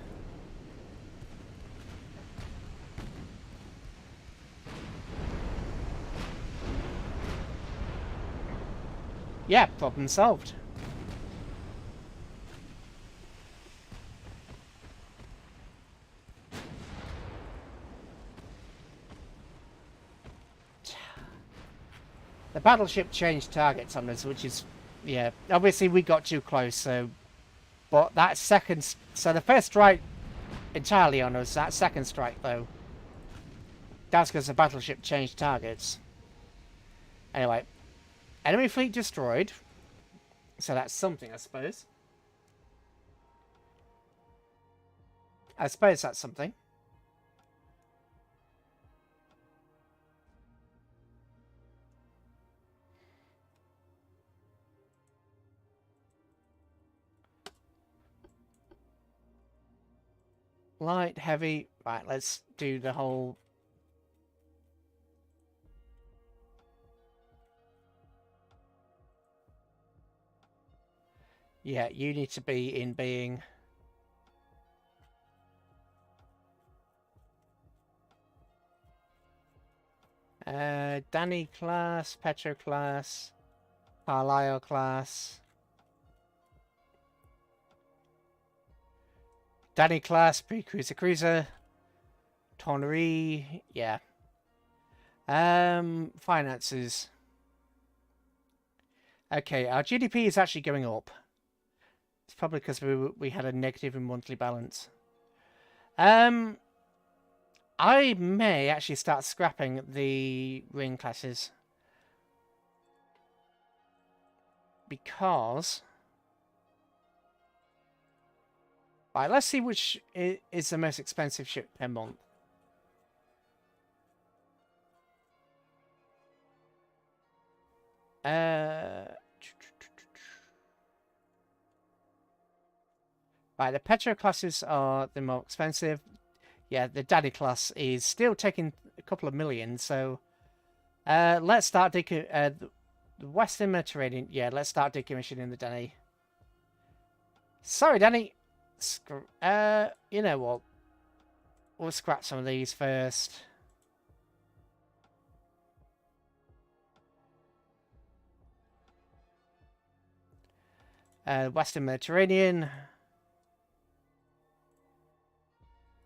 Yeah, problem solved. The battleship changed targets on us, which is, yeah, obviously we got too close, so, but that second, so the first strike entirely on us, that second strike though, that's because the battleship changed targets. Anyway, enemy fleet destroyed, so that's something, I suppose. I suppose that's something. Light, heavy. Right, let's do the whole... Yeah, you need to be in being. Danny class, Petro class, Carlisle class. Danny class, pre-cruiser cruiser. Tonnery, yeah. Finances. Okay, our GDP is actually going up. It's probably because we had a negative in monthly balance. I may actually start scrapping the ring classes. Because... Right, let's see which is the most expensive ship per month. Right, the Petro classes are the more expensive. Yeah, the Daddy class is still taking a couple of million, so... let's start the Western Mediterranean. Yeah, let's start decommissioning the Danny. Sorry, Danny. You know what? We'll scrap some of these first. Western Mediterranean.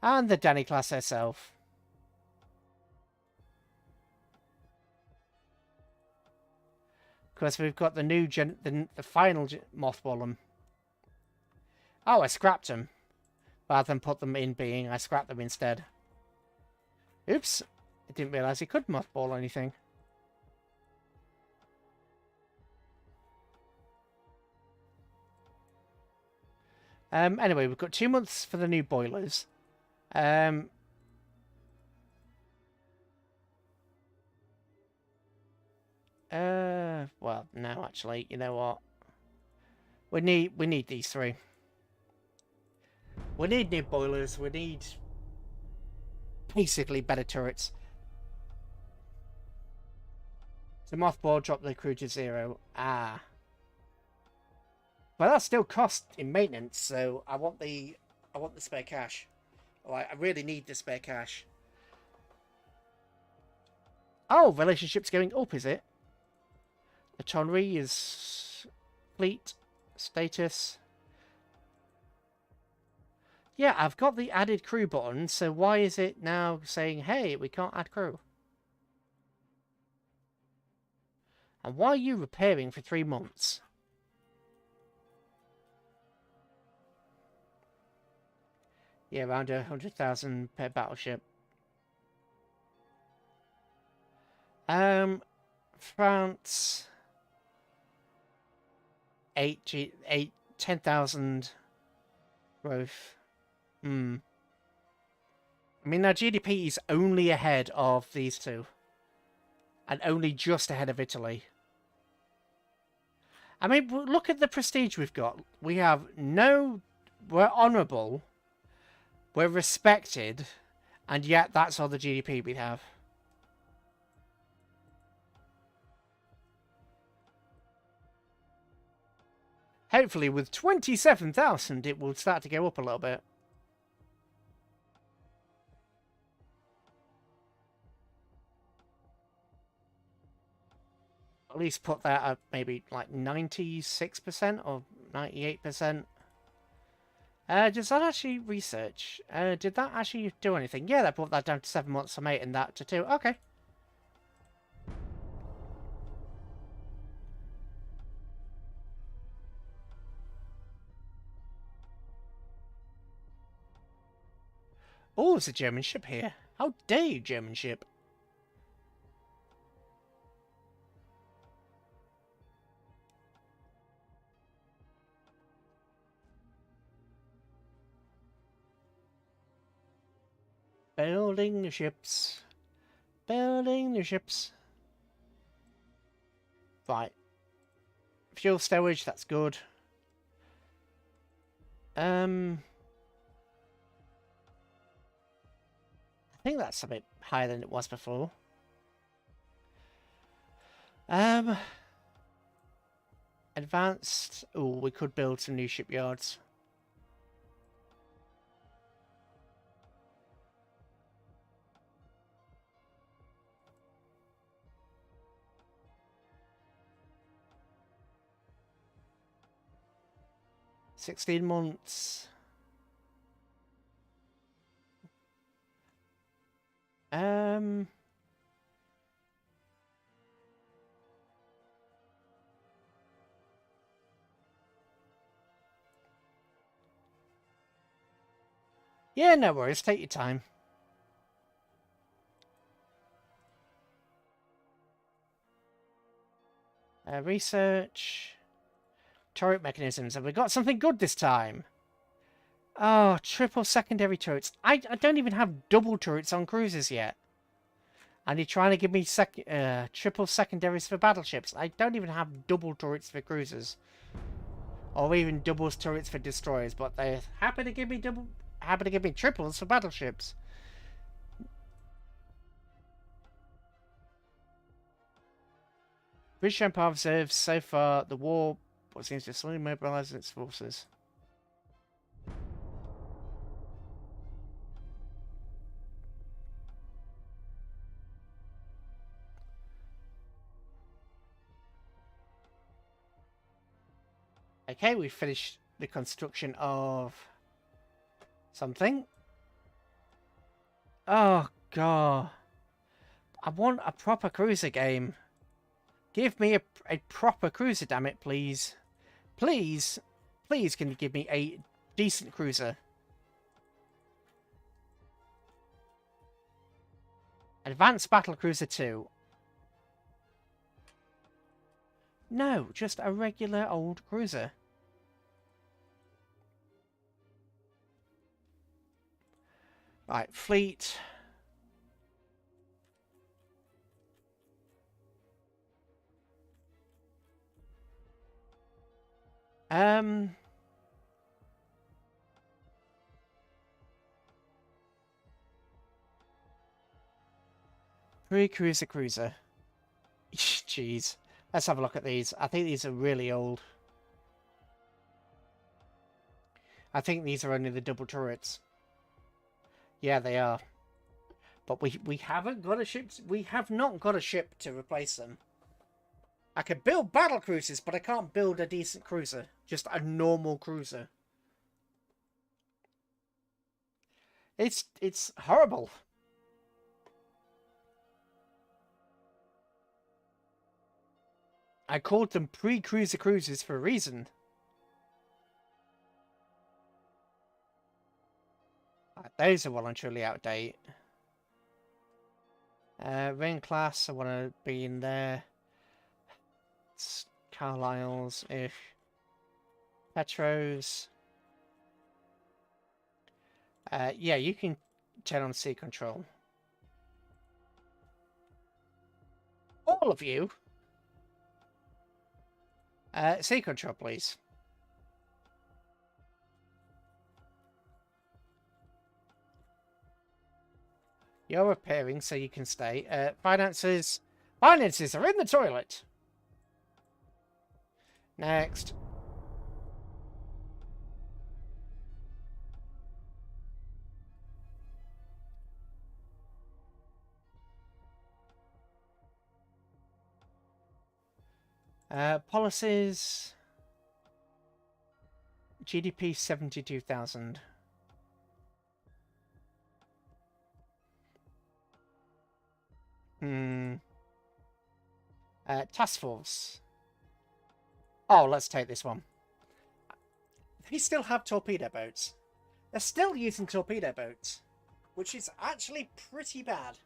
And the Danny class herself. Of course, we've got the new the final mothball them. Oh, I scrapped them. Rather than put them in being, I scrapped them instead. Oops. I didn't realise he could mothball anything. Anyway, we've got 2 months for the new boilers. Well, no, actually, you know what? We need these three. We need new boilers. We need basically better turrets. The mothball dropped the crew to 0. Ah. But that still cost in maintenance, so I want the spare cash. I really need the spare cash. Oh, relationship's going up, is it? The Tonry is fleet status. Yeah, I've got the added crew button, so why is it now saying, hey, we can't add crew? And why are you repairing for 3 months? Yeah, around 100,000 per battleship. France... 10,000 growth. I mean, our GDP is only ahead of these two. And only just ahead of Italy. I mean, look at the prestige we've got. We have no... We're honourable. We're respected. And yet, that's all the GDP we have. Hopefully, with 27,000, it will start to go up a little bit. At least put that at maybe like 96% or 98%. Does that actually research? Did that actually do anything? Yeah, that brought that down to 7 months from 8 and that to 2. Okay. Oh, there's a German ship here. How dare you, German ship? Building the ships. Building the ships. Right. Fuel stowage, that's good. I think that's a bit higher than it was before. Advanced. Oh, we could build some new shipyards. $16 months. Yeah, no worries. Take your time. Research. Turret mechanisms. Have we got something good this time? Oh, triple secondary turrets. I don't even have double turrets on cruisers yet. And you're trying to give me triple secondaries for battleships. I don't even have double turrets for cruisers. Or even doubles turrets for destroyers. But they're happy to give me triples for battleships. British Empire observes so far the war what seems to slowly mobilise its forces. Okay, we've finished the construction of something. Oh, God. I want a proper cruiser game. Give me a proper cruiser, damn it, please. Please, please can you give me a decent cruiser? Advanced Battle Cruiser 2. No, just a regular old cruiser. Right, fleet. Pre-cruiser cruiser. Jeez. Let's have a look at these. I think these are really old. I think these are only the double turrets. Yeah, they are. But we haven't got a ship. We have not got a ship to replace them. I can build battle cruisers, but I can't build a decent cruiser. Just a normal cruiser. It's horrible. I called them pre-cruiser cruisers for a reason. Those are well and truly out of date. Ring class, I want to be in there. It's Carlisle's, if Petros. Yeah, you can turn on sea control. All of you. Sea control, please. You're repairing, so you can stay. Finances. Finances are in the toilet. Next. Policies. GDP 72,000. Task force. Oh, let's take this one. They still have torpedo boats. They're still using torpedo boats, which is actually pretty bad.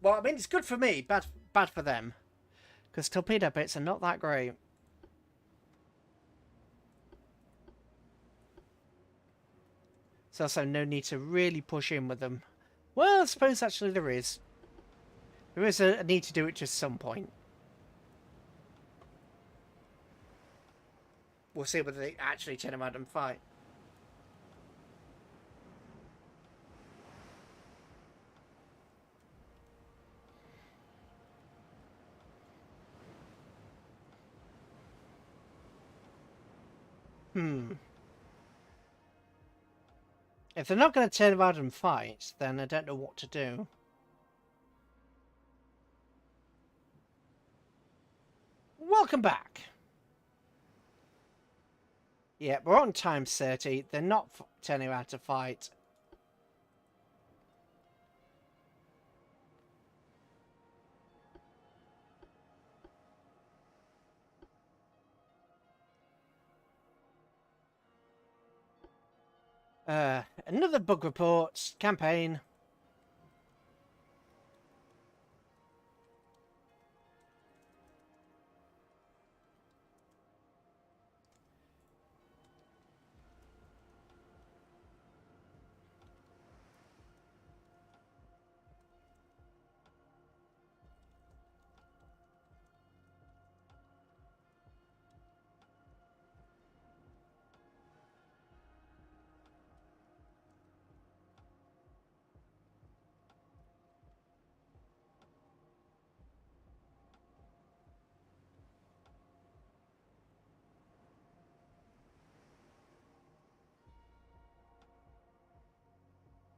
Well, I mean, it's good for me, bad for them. Because torpedo boats are not that great. There's also no need to really push in with them. Well, I suppose actually there is. There is a need to do it to some point. We'll see whether they actually turn around and fight. If they're not going to turn around and fight, then I don't know what to do. Welcome back. Yeah, we're on times 30. They're not turning around to fight. Another bug report campaign.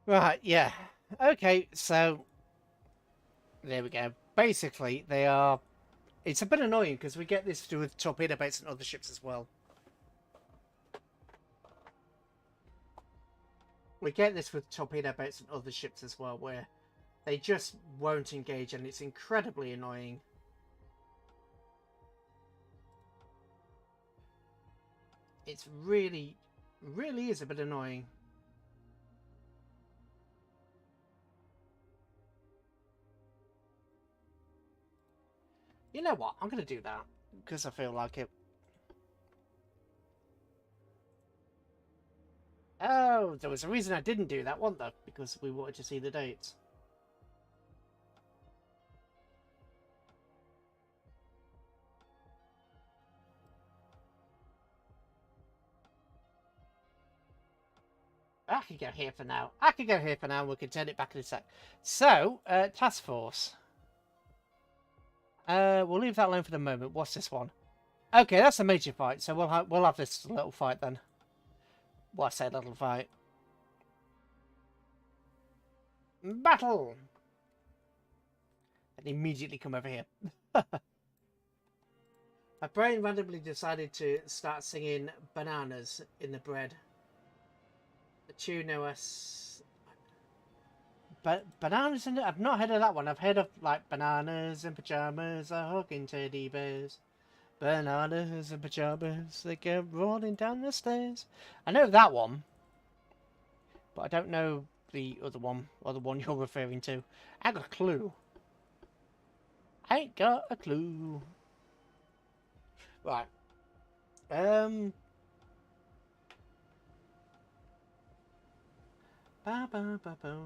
Right, yeah. Okay, so there we go. Basically, they are... It's a bit annoying because we get this to do with torpedo boats and other ships as well. We get this with torpedo boats and other ships as well, where they just won't engage, and it's incredibly annoying. It's really is a bit annoying. You know what? I'm going to do that because I feel like it. Oh, there was a reason I didn't do that, wasn't there? Because we wanted to see the dates. I could go here for now. I could go here for now. We can turn it back in a sec. So, task force. We'll leave that alone for the moment. What's this one? Okay, that's a major fight. So we'll have this little fight then. Well, I say little fight. Battle. And immediately come over here. My brain randomly decided to start singing Bananas in the Bread. The tune was... But bananas in it? I've not heard of that one. I've heard of like bananas and pajamas are hugging teddy bears. Bananas and pajamas, they go rolling down the stairs. I know that one, but I don't know the other one, or the one you're referring to. I ain't got a clue. I ain't got a clue. Right. Ba ba ba ba.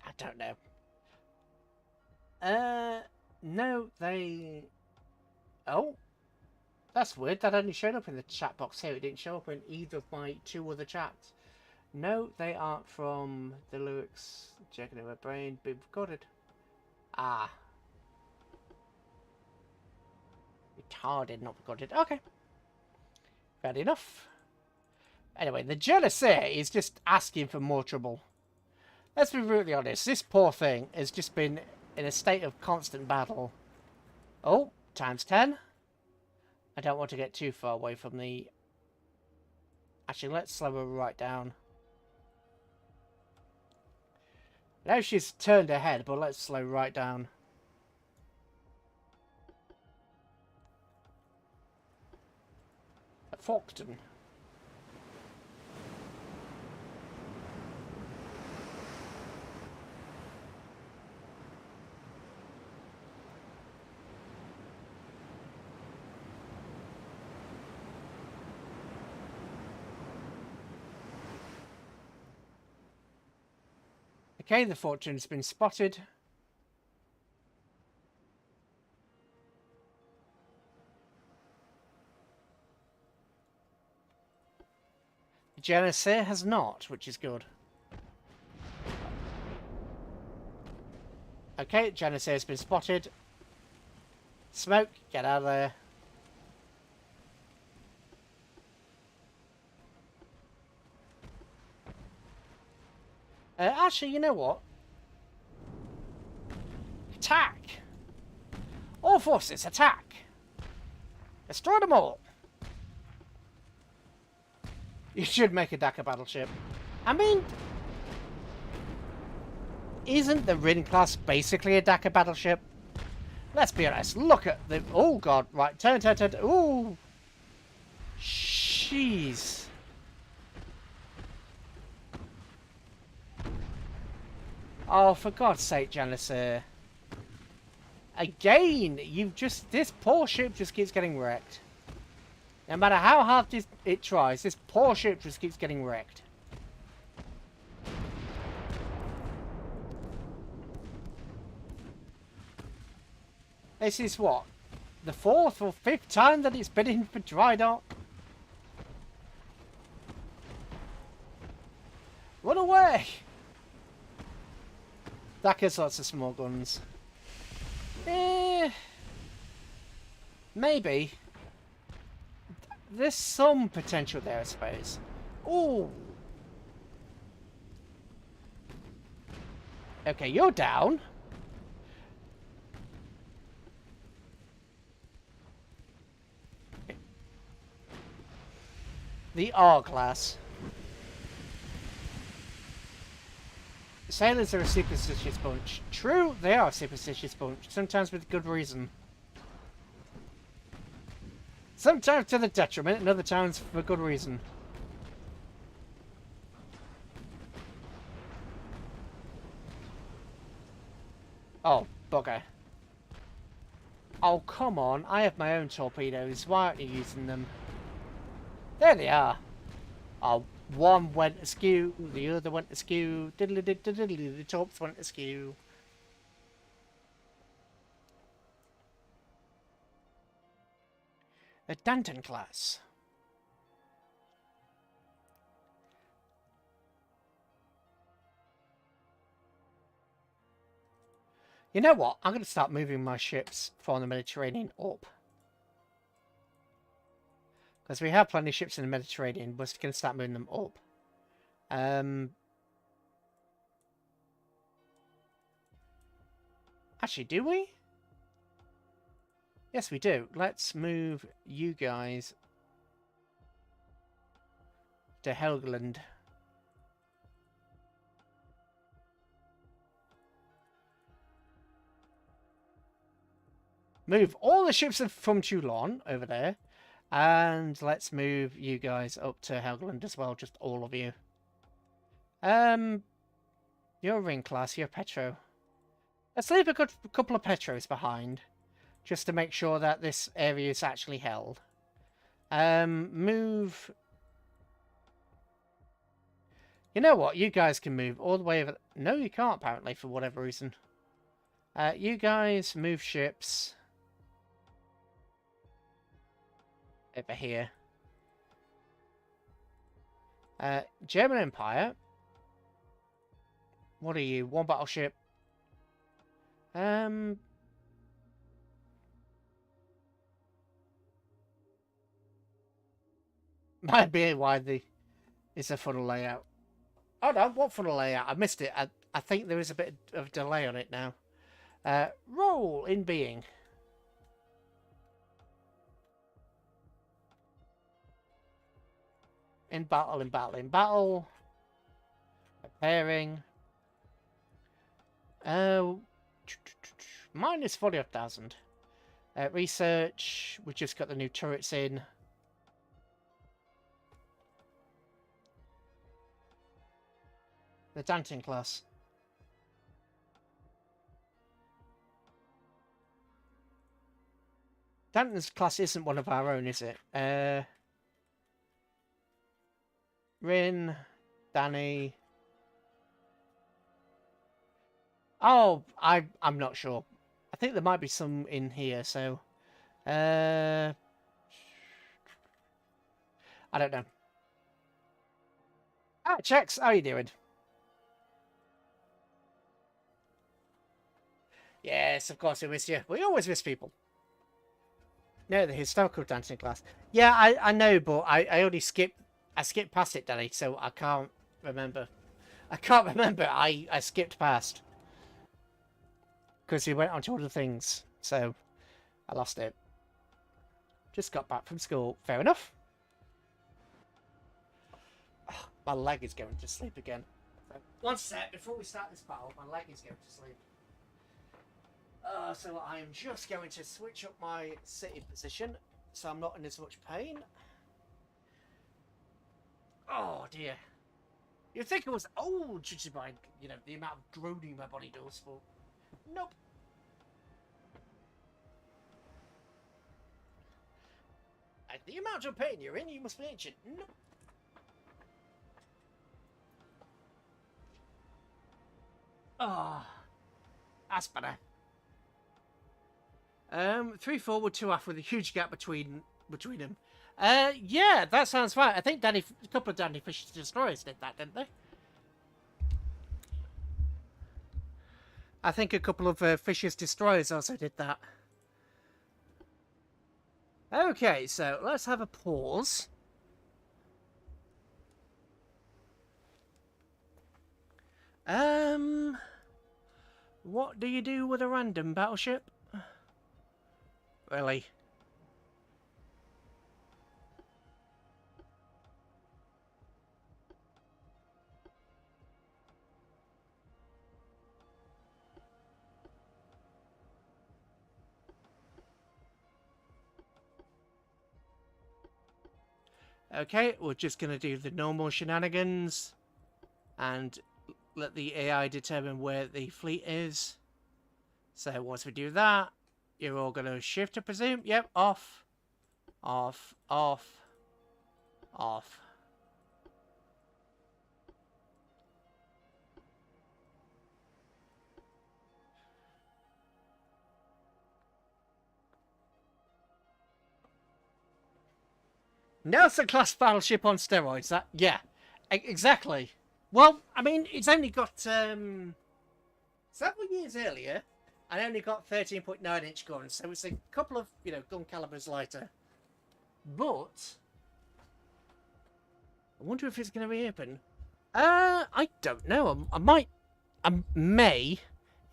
I don't know. No, they... Oh, that's weird. That only showed up in the chat box here. It didn't show up in either of my two other chats. No, they aren't from the lyrics. Checking in my brain. Been recorded. Ah. Retarded, not recorded. Okay. Fair enough. Anyway, the Jealousy is just asking for more trouble. Let's be brutally honest. This poor thing has just been in a state of constant battle. Oh, times 10. I don't want to get too far away from the... Actually, let's slow her right down. Now she's turned her head, but let's slow right down. At Falkton. Okay, the fortune's been spotted. The Janissary has not, which is good. Okay, Janissary has been spotted. Smoke, get out of there. Actually, you know what? Attack! All forces, attack! Destroy them all! You should make a Dakar battleship. I mean, isn't the Rin class basically a Dakar battleship? Let's be honest, look at the... Oh god, right, turn. Ooh! Jeez. Oh, for God's sake, Janissary. Again, this poor ship just keeps getting wrecked. No matter how hard it tries, this poor ship just keeps getting wrecked. This is what? The 4th or 5th time that it's been in for dry dock? Run away! That gets lots of small guns. Maybe. There's some potential there, I suppose. Ooh. Okay, you're down. The R class. Sailors are a superstitious bunch. True, they are a superstitious bunch. Sometimes with good reason. Sometimes to the detriment, and other times for good reason. Oh, bugger. Oh, come on. I have my own torpedoes. Why aren't you using them? There they are. Oh, one went askew, the other went askew. Diddly-diddly-diddly, the torps went askew. The Danton class. You know what? I'm going to start moving my ships from the Mediterranean up. Because we have plenty of ships in the Mediterranean, we're going to start moving them up. Actually, do we? Yes, we do. Let's move you guys to Helgoland. Move all the ships from Toulon over there. And let's move you guys up to Helgoland as well, just all of you. You're Ring class, you're Petro. Let's leave a good couple of Petros behind, just to make sure that this area is actually held. Move... You know what, you guys can move all the way over... No, you can't, apparently, for whatever reason. You guys move ships... over here. German Empire. What are you? One battleship. Might be why it's a funnel layout. Oh no, what funnel layout? I missed it. I think there is a bit of delay on it now. Roll in being. In battle. Preparing. Minus 40,000. Research. We just got the new turrets in. The Danton class. Danton's class isn't one of our own, is it? Rin, Danny. Oh, I'm not sure. I think there might be some in here, so I don't know. Ah, Chex, how you doing? Yes, of course we miss you. We always miss people. No, the historical dancing class. Yeah, I know, but I only skipped. I skipped past it, Danny, so I can't remember. I can't remember. I skipped past because we went on to other things, so I lost it. Just got back from school. Fair enough. Oh, my leg is going to sleep again. One sec, before we start this battle, my leg is going to sleep. So I'm just going to switch up my sitting position so I'm not in as much pain. Oh dear. You'd think it was old, judging by, you know, the amount of groaning my body does, but nope. And the amount of pain you're in, you must be ancient. Nope. Ah, oh, that's better. 3 forward, 2 off with a huge gap between them. Yeah, that sounds fine. I think a couple of Danny Fisher's destroyers did that, didn't they? I think a couple of Fisher's destroyers also did that. Okay, so let's have a pause. What do you do with a random battleship? Really? Okay, we're just going to do the normal shenanigans and let the AI determine where the fleet is. So once we do that, you're all going to shift, I presume. Yep, off, off, off, off. Nelson class battleship on steroids. That, yeah, exactly. Well, I mean, it's only got several years earlier, and only got 13.9-inch guns, so it's a couple of gun calibers lighter. But I wonder if it's going to reopen. I don't know. I may,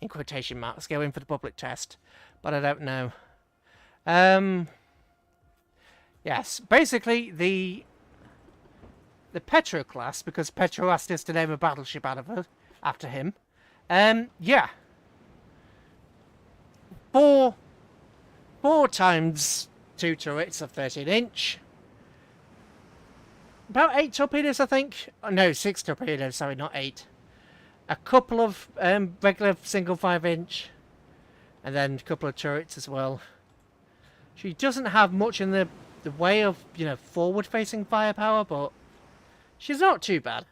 in quotation marks, go in for the public test, but I don't know. Yes, basically the Petro class, because Petro asked us to name a battleship after him. Yeah. 4 times 2 turrets of 13-inch. About 8 torpedoes, I think. Oh, no, 6 torpedoes, sorry, not 8. A couple of regular single 5-inch. And then a couple of turrets as well. She doesn't have much in the way of, forward-facing firepower, but she's not too bad.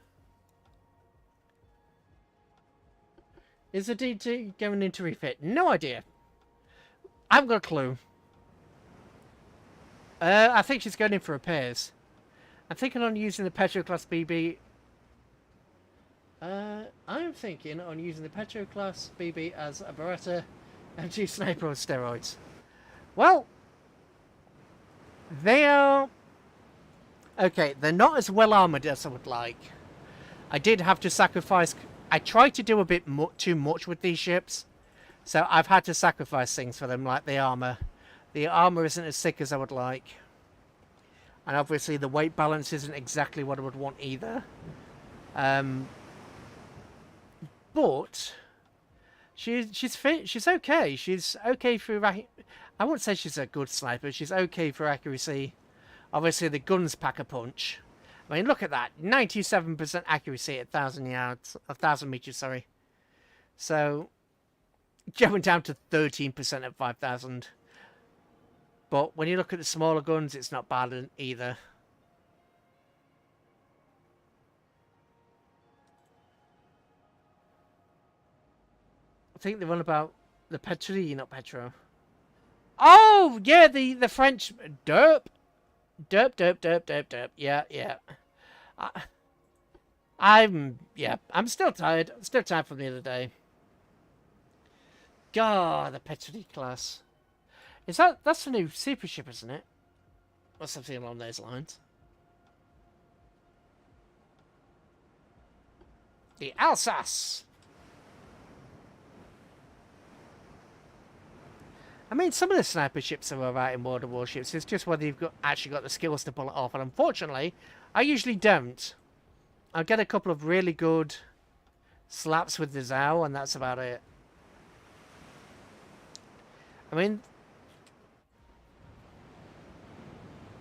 Is the DT going into refit? No idea. I haven't got a clue. I think she's going in for repairs. I'm thinking on using the Petro class BB. I'm thinking on using the Petro class BB as a Beretta MG sniper on steroids. Well, they are okay. They're not as well armored as I would like. I did have to sacrifice. I tried to do a bit too much with these ships, so I've had to sacrifice things for them, like the armor. The armor isn't as thick as I would like, and obviously the weight balance isn't exactly what I would want either. But she's okay. She's okay for. I wouldn't say she's a good sniper. She's okay for accuracy. Obviously, the guns pack a punch. I mean, look at that. 97% accuracy at 1,000 yards. 1,000 meters, sorry. So, going down to 13% at 5,000. But when you look at the smaller guns, it's not bad either. I think they're on about the Petri, not Petro. Oh, yeah, the French... Derp. Derp. Yeah. I'm still tired. I'm still tired from the other day. God, the Petri class. That's a new super ship, isn't it? Or something along those lines. The Alsace. I mean, some of the sniper ships are alright in World of Warships. It's just whether you've actually got the skills to pull it off. And unfortunately, I usually don't. I'll get a couple of really good slaps with the Zhao, and that's about it. I mean,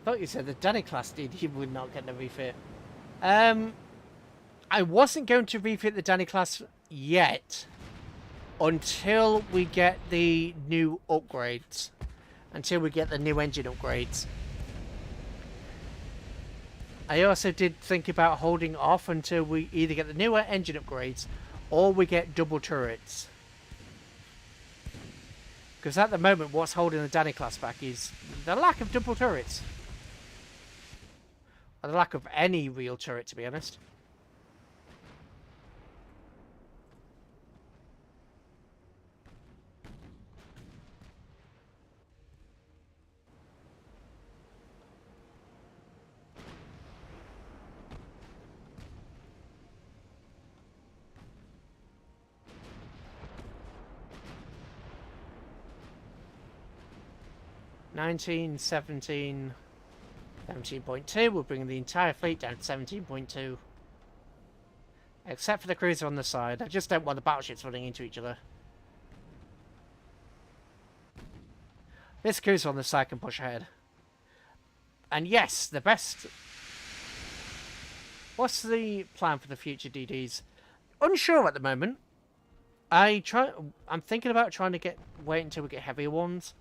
I thought you said the Danny class DD would not get the refit. I wasn't going to refit the Danny class yet until we get the new upgrades. Until we get the new engine upgrades. I also did think about holding off until we either get the newer engine upgrades or we get double turrets. Because at the moment, what's holding the Danny class back is the lack of double turrets. Or the lack of any real turret, to be honest. (19, 17, 17.2). We're bringing the entire fleet down to 17.2. Except for the cruiser on the side. I just don't want the battleships running into each other. This cruiser on the side can push ahead. And yes, the best... What's the plan for the future DDs? Unsure at the moment. I'm thinking about trying to wait until we get heavier ones.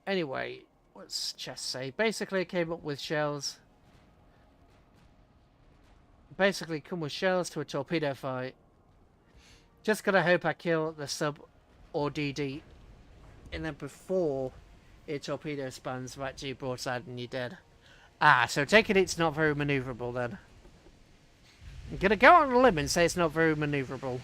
Anyway, what's chest say? Basically, I came up with shells. Basically, come with shells to a torpedo fight. Just gotta hope I kill the sub or DD. And then before it torpedo spans right to your broadside and you're dead. Ah, so taking it's not very maneuverable then. I'm gonna go on a limb and say it's not very maneuverable.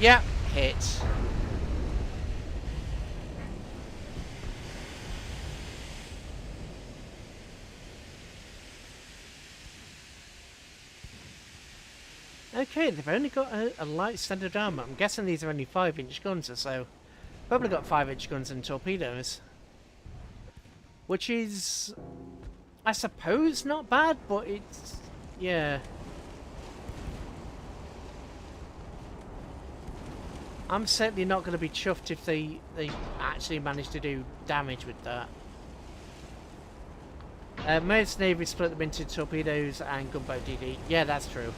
Yeah, hit. Okay, they've only got a light standard armor. I'm guessing these are only 5-inch guns or so. Probably got 5-inch guns and torpedoes. Which is, I suppose, not bad, but it's, yeah. I'm certainly not going to be chuffed if they actually manage to do damage with that. Most navies split them into torpedoes and gunboat DD. Yeah, that's true.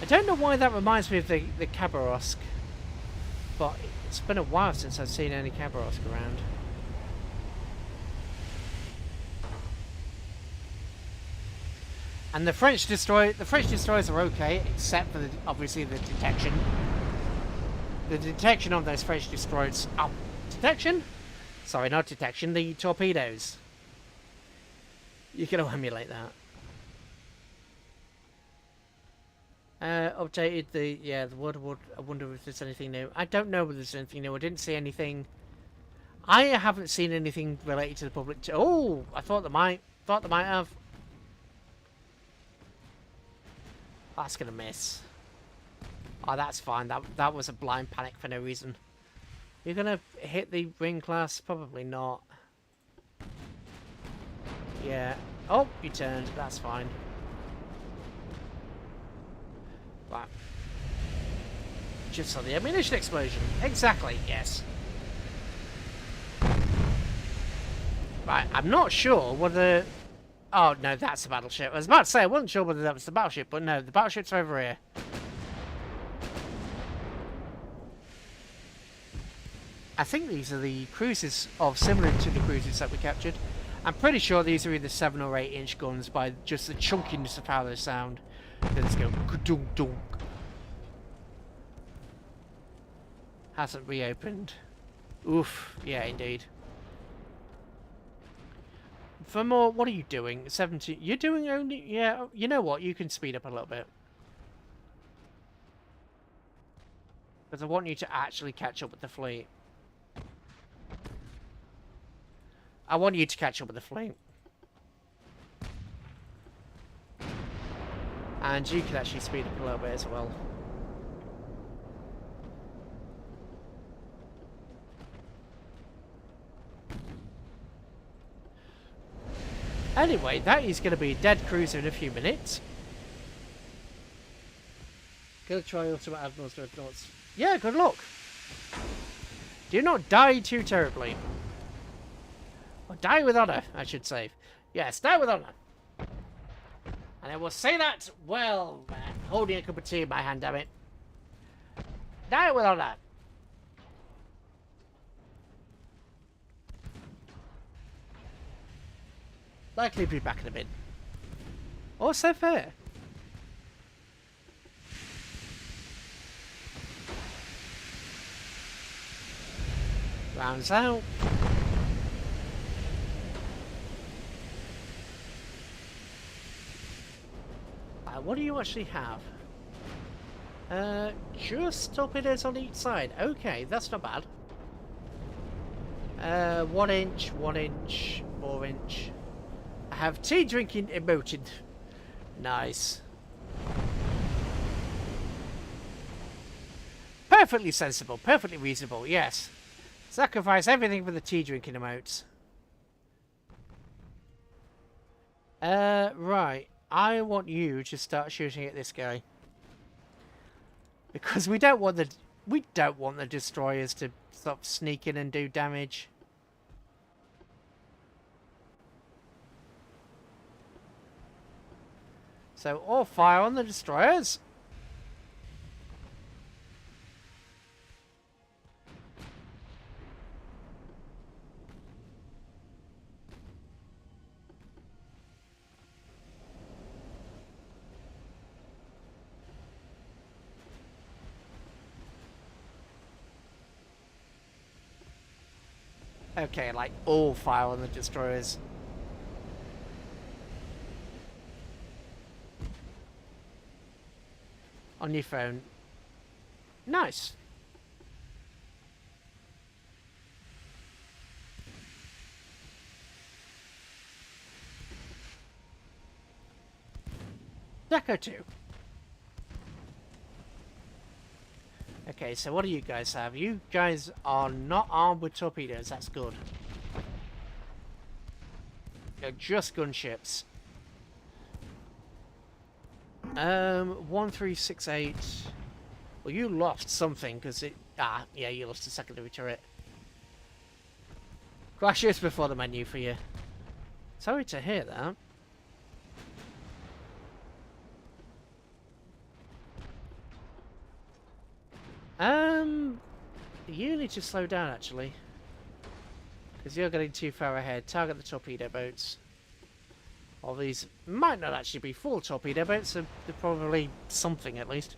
I don't know why that reminds me of the Khabarovsk, but it's been a while since I've seen any Khabarovsk around. And the French destroyers are okay, except for obviously the detection. The detection on those French destroyers. Oh, detection? Sorry, not detection. The torpedoes. You can emulate that. Updated the World War. I wonder if there's anything new. I don't know if there's anything new. I didn't see anything. I haven't seen anything related to the public. Oh, I thought they might. Thought they might have. That's gonna miss. Oh, that's fine. That was a blind panic for no reason. You're gonna hit the ring class? Probably not. Yeah. Oh, you turned. That's fine. Right. Just saw the ammunition explosion. Exactly. Yes. Right. I'm not sure whether. Oh, no, that's the battleship. I was about to say, I wasn't sure whether that was the battleship, but no, the battleships are over here. I think these are the cruisers of similar to the cruisers that we captured. I'm pretty sure these are either 7 or 8 inch guns by just the chunkiness of how they sound. Let's go. Dunk dunk. Hasn't reopened. Oof. Yeah, indeed. For more, what are you doing? 17. You're doing only. Yeah. You know what? You can speed up a little bit. Because I want you to actually catch up with the fleet. I want you to catch up with the fleet. And you can actually speed up a little bit as well. Anyway, that is going to be a dead cruiser in a few minutes. Gonna try ultimate admirals, dreadnoughts. Yeah, good luck. Do not die too terribly. Or die with honor, I should say. Yes, die with honor. And I will say that, well, holding a cup of tea in my hand, damn it. Die with honor. Likely be back in a bit. Also fair. Rounds out. What do you actually have? Just torpedoes on each side. Okay, that's not bad. 1 inch, 1 inch, 4 inch. I have tea drinking emoted. Nice. Perfectly sensible, perfectly reasonable, yes. Sacrifice everything for the tea drinking emotes. Right. I want you to start shooting at this guy. Because we don't want the destroyers to stop sneaking and do damage. So all fire on the destroyers. Okay, like all fire on the destroyers. On your phone. Nice. Deco 2. Okay, so what do you guys have? You guys are not armed with torpedoes, that's good. You're just gunships. 1368. Well, you lost something, because it... Ah, yeah, you lost a secondary turret. Crashes before the menu for you. Sorry to hear that. You need to slow down, actually. Because you're getting too far ahead. Target the torpedo boats. Or these might not actually be full torpedo boats, so they're probably something at least.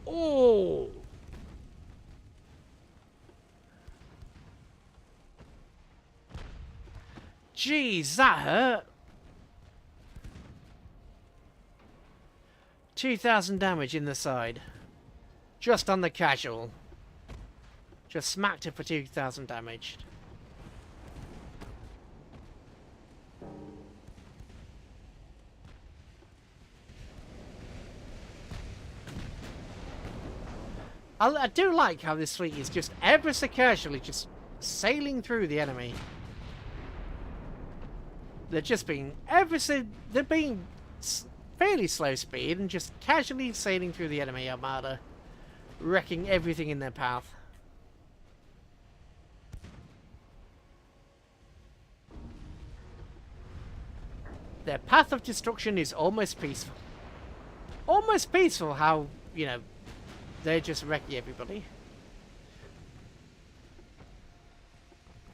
Oh! Jeez, that hurt! 2,000 damage in the side. Just on the casual. Just smacked it for 2,000 damage. I do like how this fleet is just ever so casually just sailing through the enemy. They're just being they're being fairly slow speed and just casually sailing through the enemy armada, wrecking everything in their path. Their path of destruction is almost peaceful. almost peaceful how, you know, they're just wrecking everybody.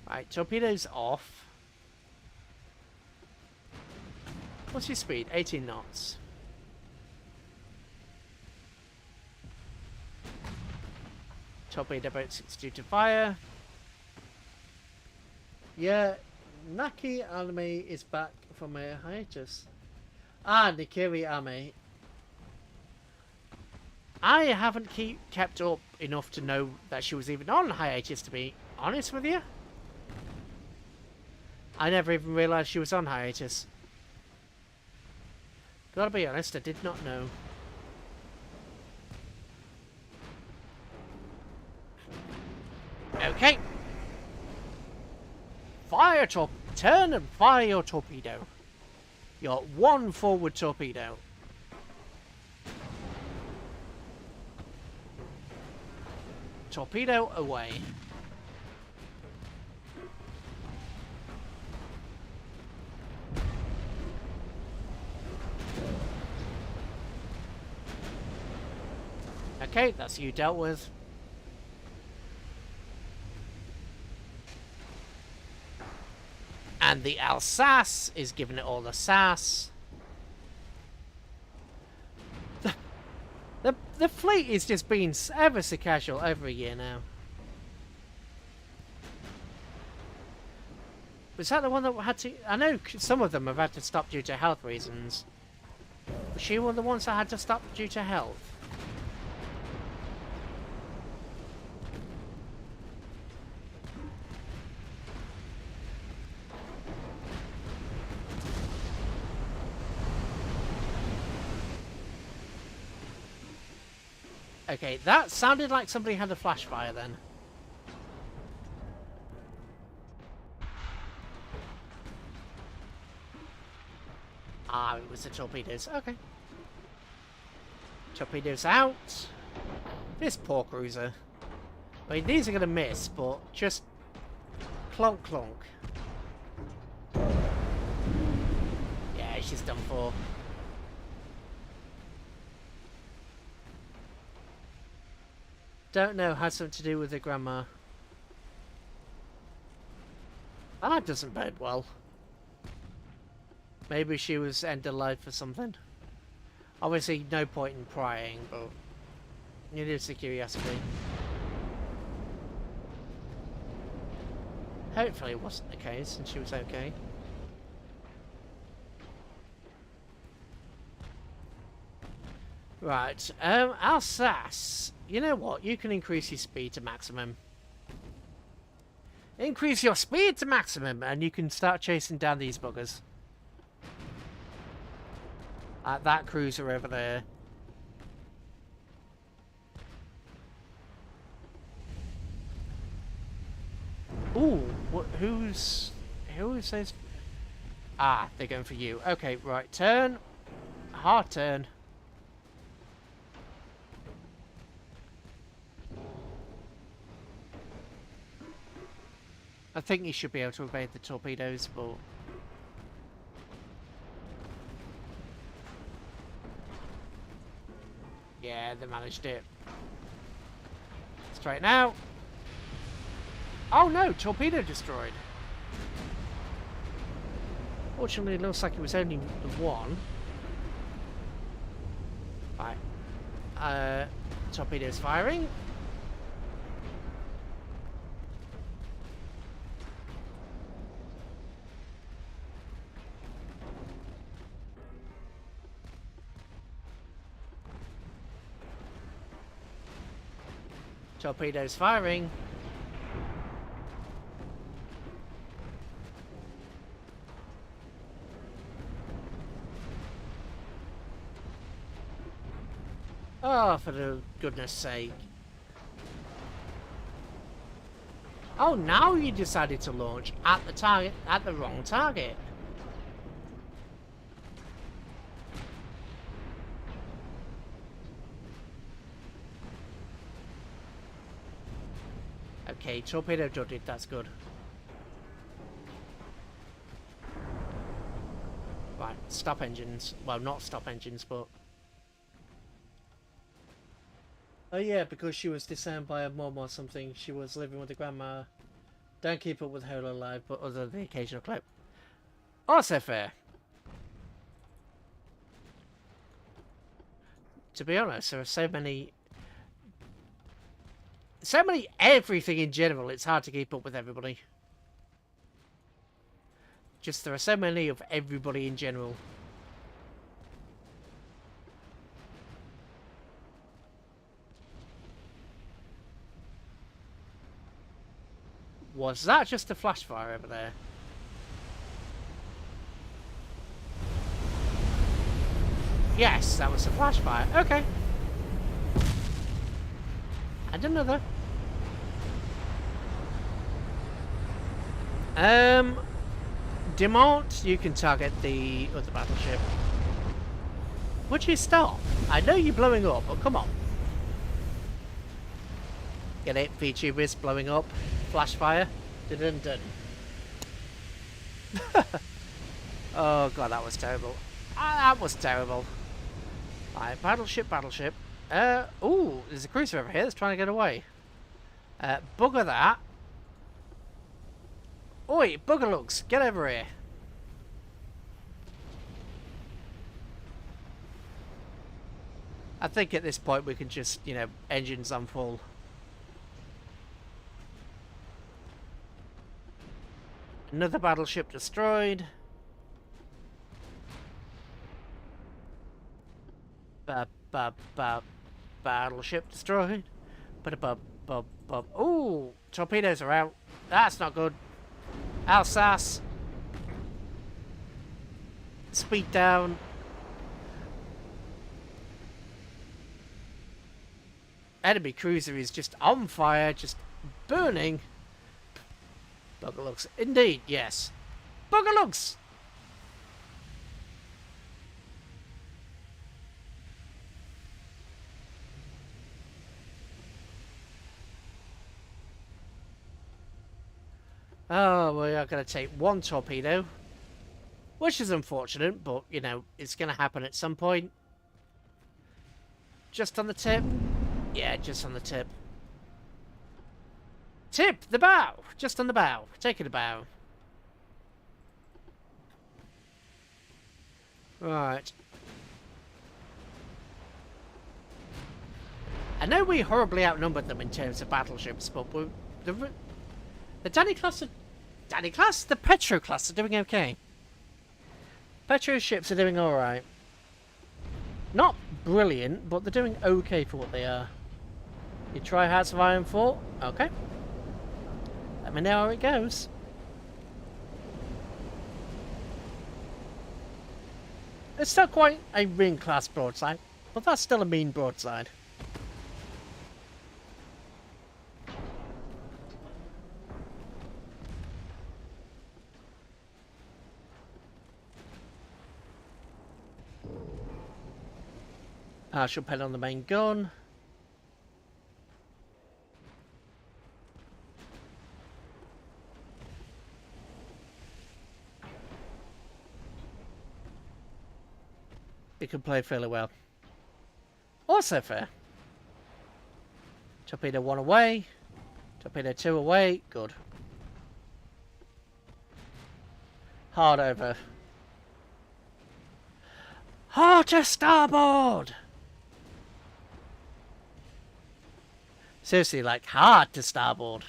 Right, torpedoes off. What's your speed? 18 knots. Torpedo boat 62 to fire. Yeah, Naki anime is back from a hiatus. Ah, Nikiri Ame. I haven't kept up enough to know that she was even on hiatus, to be honest with you. I never even realised she was on hiatus. Gotta be honest, I did not know. Okay. Fire turn and fire your torpedo. Your one forward torpedo. Torpedo away. Okay, that's you dealt with. And the Alsace is giving it all the sass. The fleet is just being ever so casual every year now. Was that the one that had to... I know some of them have had to stop due to health reasons. Was she one of the ones that had to stop due to health? Okay, that sounded like somebody had a flash fire then. Ah, it was the torpedoes. Okay. Torpedoes out. This poor cruiser. I mean, these are going to miss, but just clonk clonk. Yeah, she's done for. Don't know, has something to do with her grandma. That doesn't bode well. Maybe she was end of life or something. Obviously, no point in prying, but it is a curiosity. Hopefully, it wasn't the case, and she was okay. Right, Alsace. You know what? You can increase your speed to maximum. Increase your speed to maximum, and you can start chasing down these buggers. That cruiser over there. Ooh, who is this? Ah, they're going for you. Okay, right, turn. Hard turn. I think you should be able to evade the torpedoes, but... yeah, they managed it. Straight now. Oh no, torpedo destroyed. Fortunately, it looks like it was only the one. Right. Torpedoes firing. Torpedoes firing. Oh, for the goodness sake. Oh, now you decided to launch at the target, at the wrong target. Okay, torpedo dotted, that's good. Right, stop engines. Well, not stop engines, but... Oh yeah, because she was disowned by her mum or something. She was living with the grandma. Don't keep up with her alive, but other than the occasional clip. Also fair. To be honest, there are so many everything in general, it's hard to keep up with everybody. Just there are so many of everybody in general. Was that just a flash fire over there? Yes, that was a flash fire. Okay. And another. Demont, you can target the other battleship. Would you stop? I know you're blowing up, but come on. Get it? VTubers blowing up. Flash fire. Dun dun. Oh god, that was terrible. That was terrible. Alright, battleship. Ooh, there's a cruiser over here that's trying to get away. Bugger that. Oi, bugger looks, get over here. I think at this point we can just, you know, engines on full. Another battleship destroyed. Battleship destroyed. Ooh, torpedoes are out. That's not good. Alsace. Speed down. Enemy cruiser is just on fire, just burning. Bugger looks. Indeed, yes. Bugger looks! Oh, we are going to take one torpedo. Which is unfortunate, but, you know, it's going to happen at some point. Just on the tip. Yeah, just on the tip. Tip! The bow! Just on the bow. Taking the bow. Right. I know we horribly outnumbered them in terms of battleships, but the Danny class the Petro class are doing okay. Petro ships are doing alright. Not brilliant, but they're doing okay for what they are. You try Hearts of Iron 4? Okay. Let me know how it goes. It's not quite a ring class broadside, but that's still a mean broadside. Partial pen on the main gun. It can play fairly well. Also fair. Torpedo 1 away. Torpedo 2 away. Good. Hard over. Hard to starboard! Seriously, like, hard to starboard.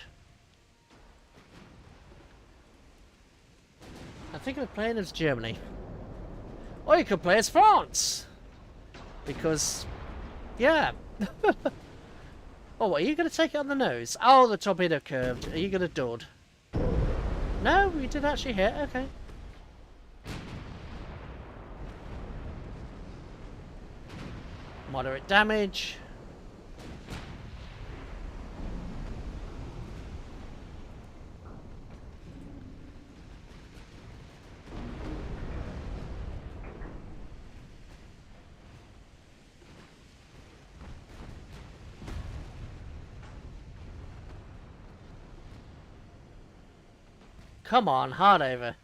I think I'm playing as Germany. Or you could play as France! Because, yeah. Oh, what, are you going to take it on the nose? Oh, the torpedo curved. Are you going to dud? No, you did actually hit. Okay. Moderate damage. Come on, hard over.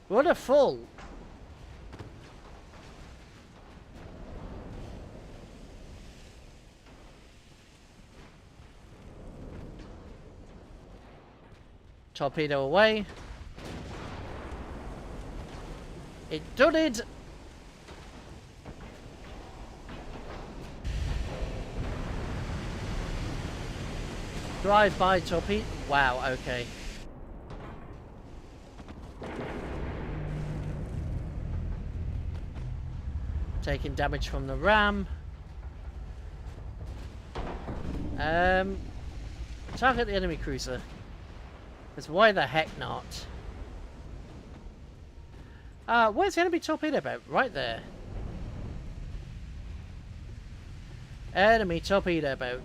What a full. Torpedo away. It done it. Drive-by torpedo. Wow, okay. Taking damage from the ram. Target the enemy cruiser. Because why the heck not? Where's the enemy torpedo boat? Right there. Enemy torpedo boat.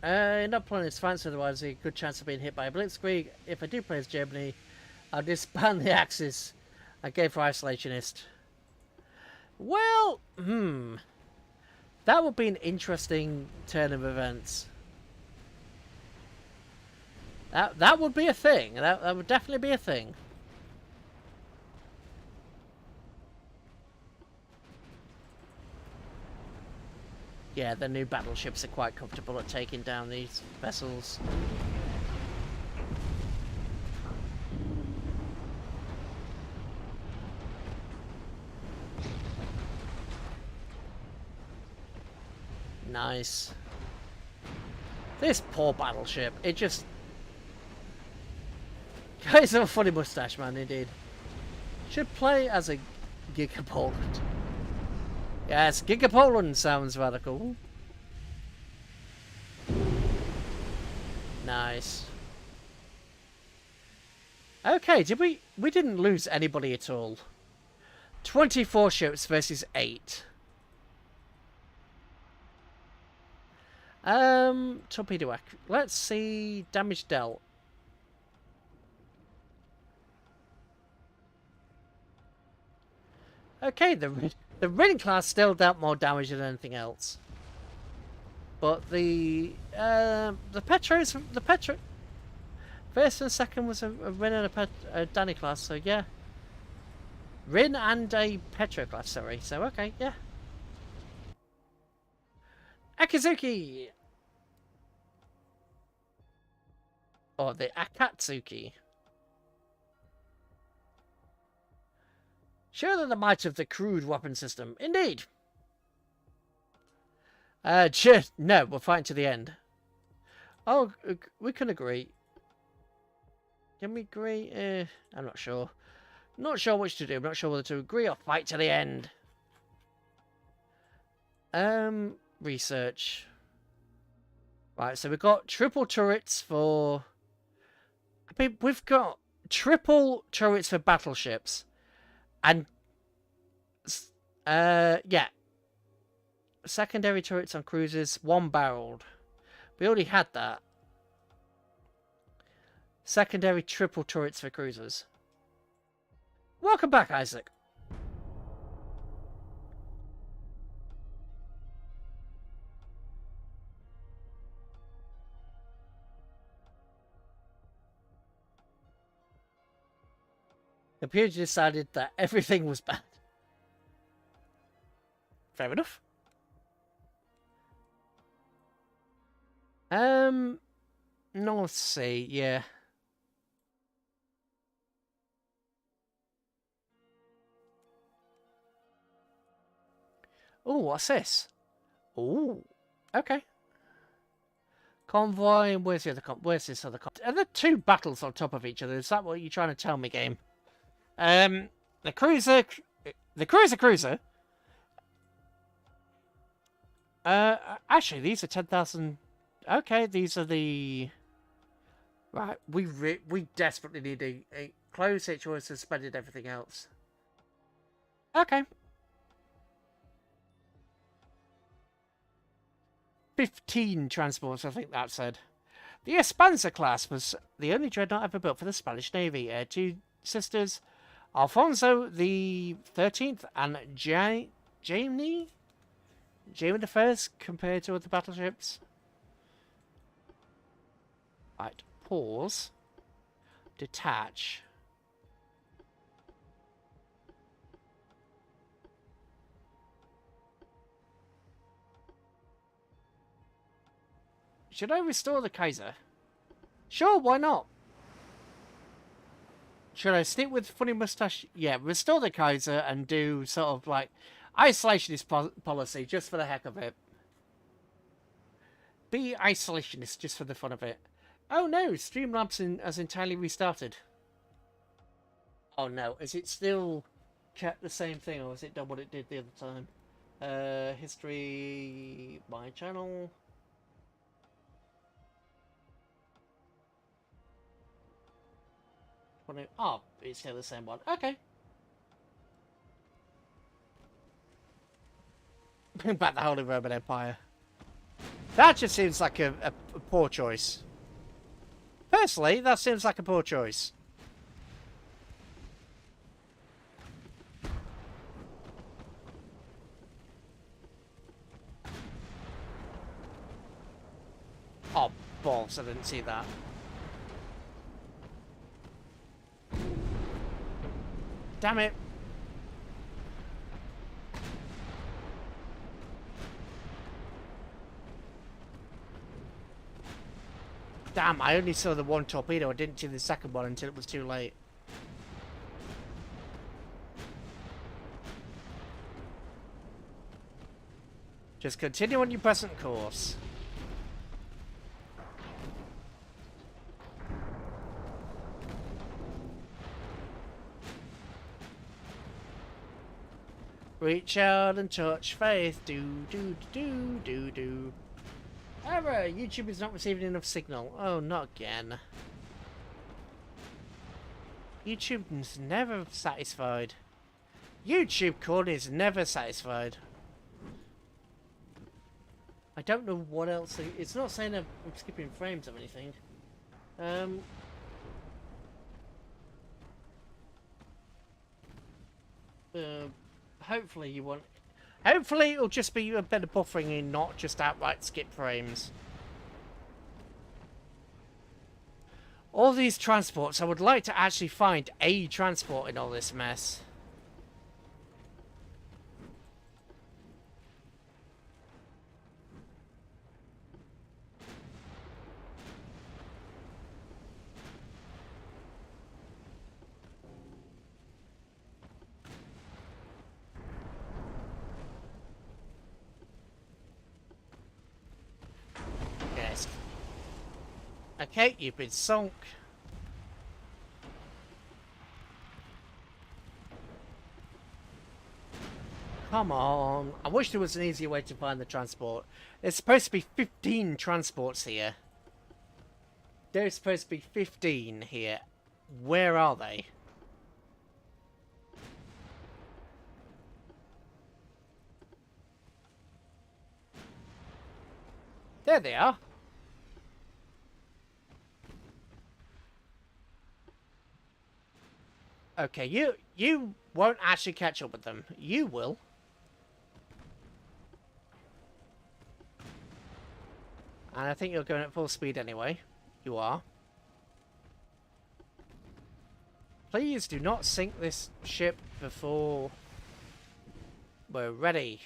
Not playing as France, otherwise there's a good chance of being hit by a blitzkrieg. If I do play as Germany, I'll disband the Axis and go for isolationist. Well, that would be an interesting turn of events. That would be a thing. That would definitely be a thing. Yeah, the new battleships are quite comfortable at taking down these vessels. Nice. This poor battleship, it just... Guys have a funny mustache, man, indeed. Should play as a Giga Poland. Yes, Giga Poland sounds rather cool. Nice. Okay, we didn't lose anybody at all. 24 ships versus 8. Torpedo whack. Let's see damage dealt. Okay, the Rin class still dealt more damage than anything else. But the Petro first and second was a Rin and a Danny class, so yeah. Rin and a Petro class, sorry. So okay, yeah. Akizuki! Or the Akatsuki. Show them the might of the crude weapon system. Indeed! No, we'll fight to the end. Oh, we can agree. Can we agree? I'm not sure. Not sure which to do. I'm not sure whether to agree or fight to the end. Research. Right, so we've got triple turrets for... I mean, we've got triple turrets for battleships. And... yeah. Secondary turrets on cruisers, 1-barreled. We already had that. Secondary triple turrets for cruisers. Welcome back, Isaac. The computer decided that everything was bad. Fair enough. North Sea, yeah. Oh, what's this? Oh, okay. Convoy, where's the other where's this other convoy? Are there two battles on top of each other? Is that what you're trying to tell me, game? The cruiser. Actually, these are 10,000. Okay, these are the. Right, we desperately need a closed situation, suspended everything else. Okay. 15 transports, I think that said. The Esperanza class was the only dreadnought ever built for the Spanish Navy. Two sisters, Alfonso the 13th and Jamie the First, compared to other battleships. Right, pause. Detach. Should I restore the Kaiser? Sure, why not? Should I stick with funny mustache? Yeah, restore the Kaiser and do sort of like isolationist policy just for the heck of it. Be isolationist just for the fun of it. Oh no, Streamlabs has entirely restarted. Oh no, is it still kept the same thing or has it done what it did the other time? History, my channel. Oh, it's still the same one. Okay. Bring back the Holy Roman Empire. That just seems like a poor choice. Personally, that seems like a poor choice. Oh, balls, I didn't see that. Damn it. Damn, I only saw the one torpedo. I didn't see the second one until it was too late. Just continue on your present course. Reach out and touch faith. Do, do, do, do, do. Error! YouTube is not receiving enough signal. Oh, not again. YouTube is never satisfied. YouTube code is never satisfied. I don't know what else. It's not saying I'm skipping frames or anything. Hopefully you want. Hopefully it'll just be a bit of buffering and not just outright skip frames. All these transports, I would like to actually find a transport in all this mess. Yes. Okay, you've been sunk. Come on. I wish there was an easier way to find the transport. There's supposed to be 15 transports here. There's supposed to be 15 here. Where are they? There they are. Okay, you won't actually catch up with them. You will. And I think you're going at full speed anyway. You are. Please do not sink this ship before we're ready.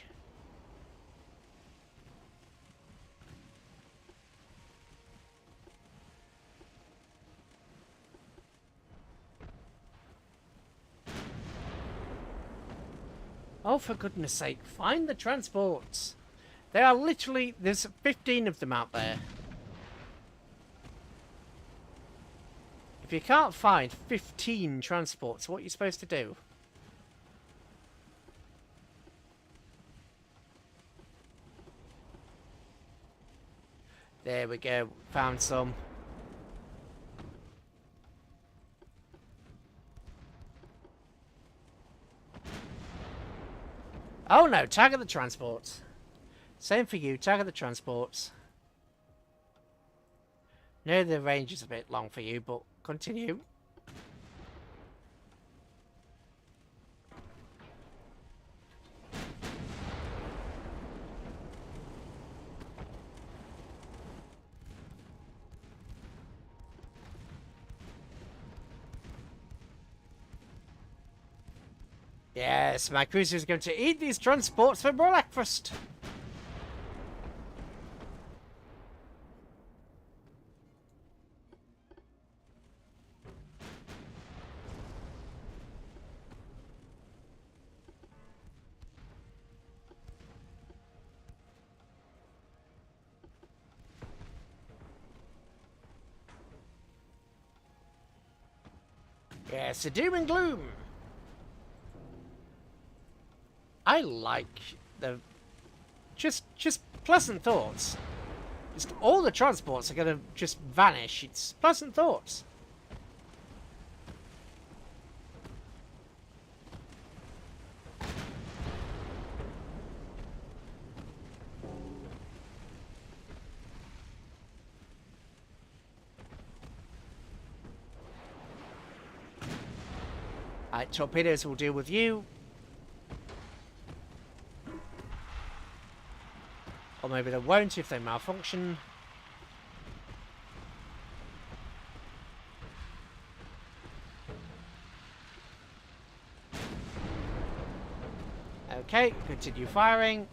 Oh, for goodness sake, find the transports. There are literally, there's 15 of them out there. If you can't find 15 transports, what are you supposed to do? There we go, found some. Oh no, target the transports. Same for you, target the transports. No, the range is a bit long for you, but continue. Yes, my cruiser is going to eat these transports for breakfast. Yes, the doom and gloom. I like the just pleasant thoughts. Just all the transports are gonna just vanish. It's pleasant thoughts. Alright, torpedoes will deal with you. Or maybe they won't if they malfunction. Okay, continue firing.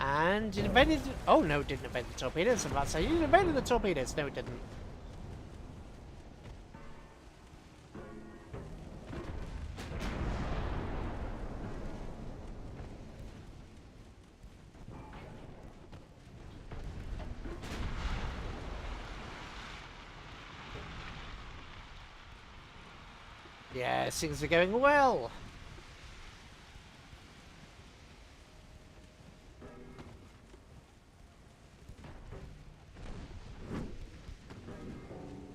And it invaded... Oh, no, it didn't invade the torpedoes. I'm about to say, you invaded the torpedoes. No, it didn't. Yes, things are going well.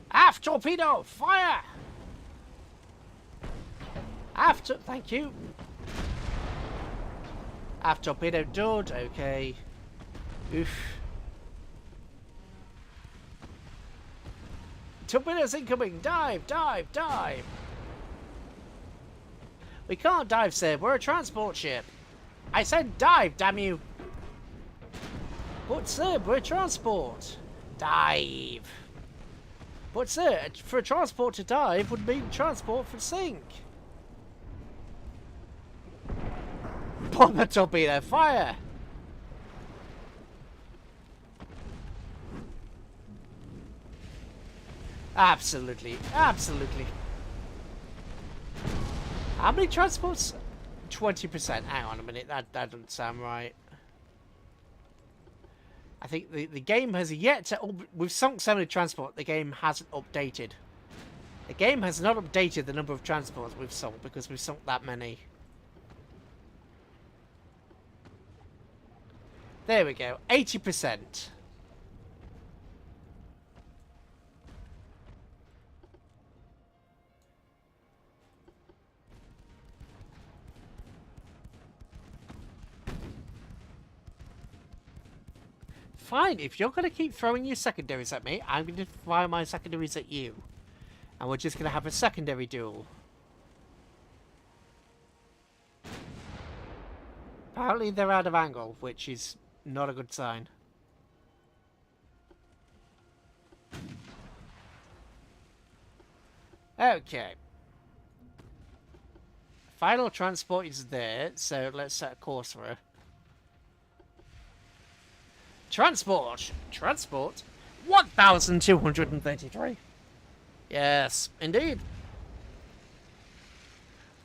Aft torpedo, fire! Aft, thank you. Aft torpedo dud, okay. Oof. Torpedoes incoming, dive, dive, dive! We can't dive, sir, we're a transport ship. I said dive, damn you! But sir, we're transport. Dive. But sir, for a transport to dive would mean transport for sink. Bomber torpedo, fire! Absolutely, absolutely. How many transports? 20%. Hang on a minute, that doesn't sound right. I think the game has yet to... We've sunk so many transport, the game hasn't updated. The game has not updated the number of transports we've sunk because we've sunk that many. There we go, 80%. Fine, if you're going to keep throwing your secondaries at me, I'm going to fire my secondaries at you. And we're just going to have a secondary duel. Apparently they're out of angle, which is not a good sign. Okay. Final transport is there, so let's set a course for her. Transport! Transport? 1,233. Yes, indeed.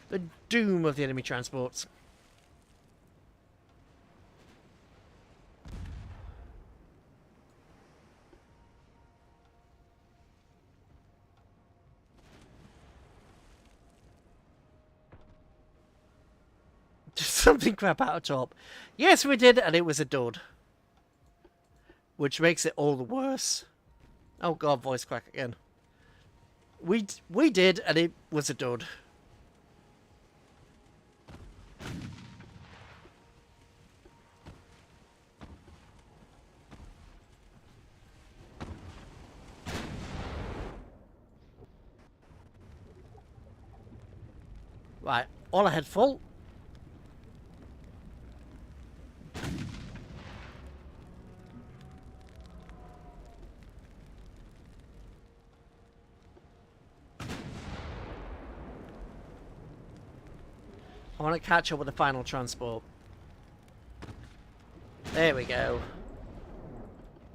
The doom of the enemy transports. Something crap out of top. Yes, we did, and it was a dud. Which makes it all the worse. Oh god, voice crack again. We did, and it was a dud. Right, all ahead full. I want to catch up with the final transport. There we go.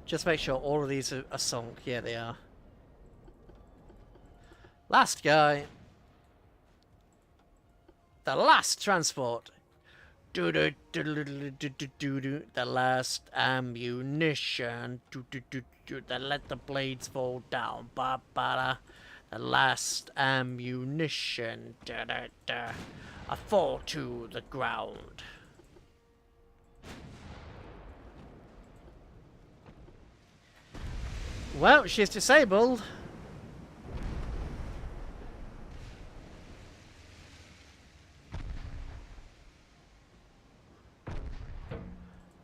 Just make sure all of these are sunk. Yeah, they are. Last guy. The last transport. The last ammunition. Then let the blades fall down. The last ammunition. I fall to the ground. Well, she's disabled.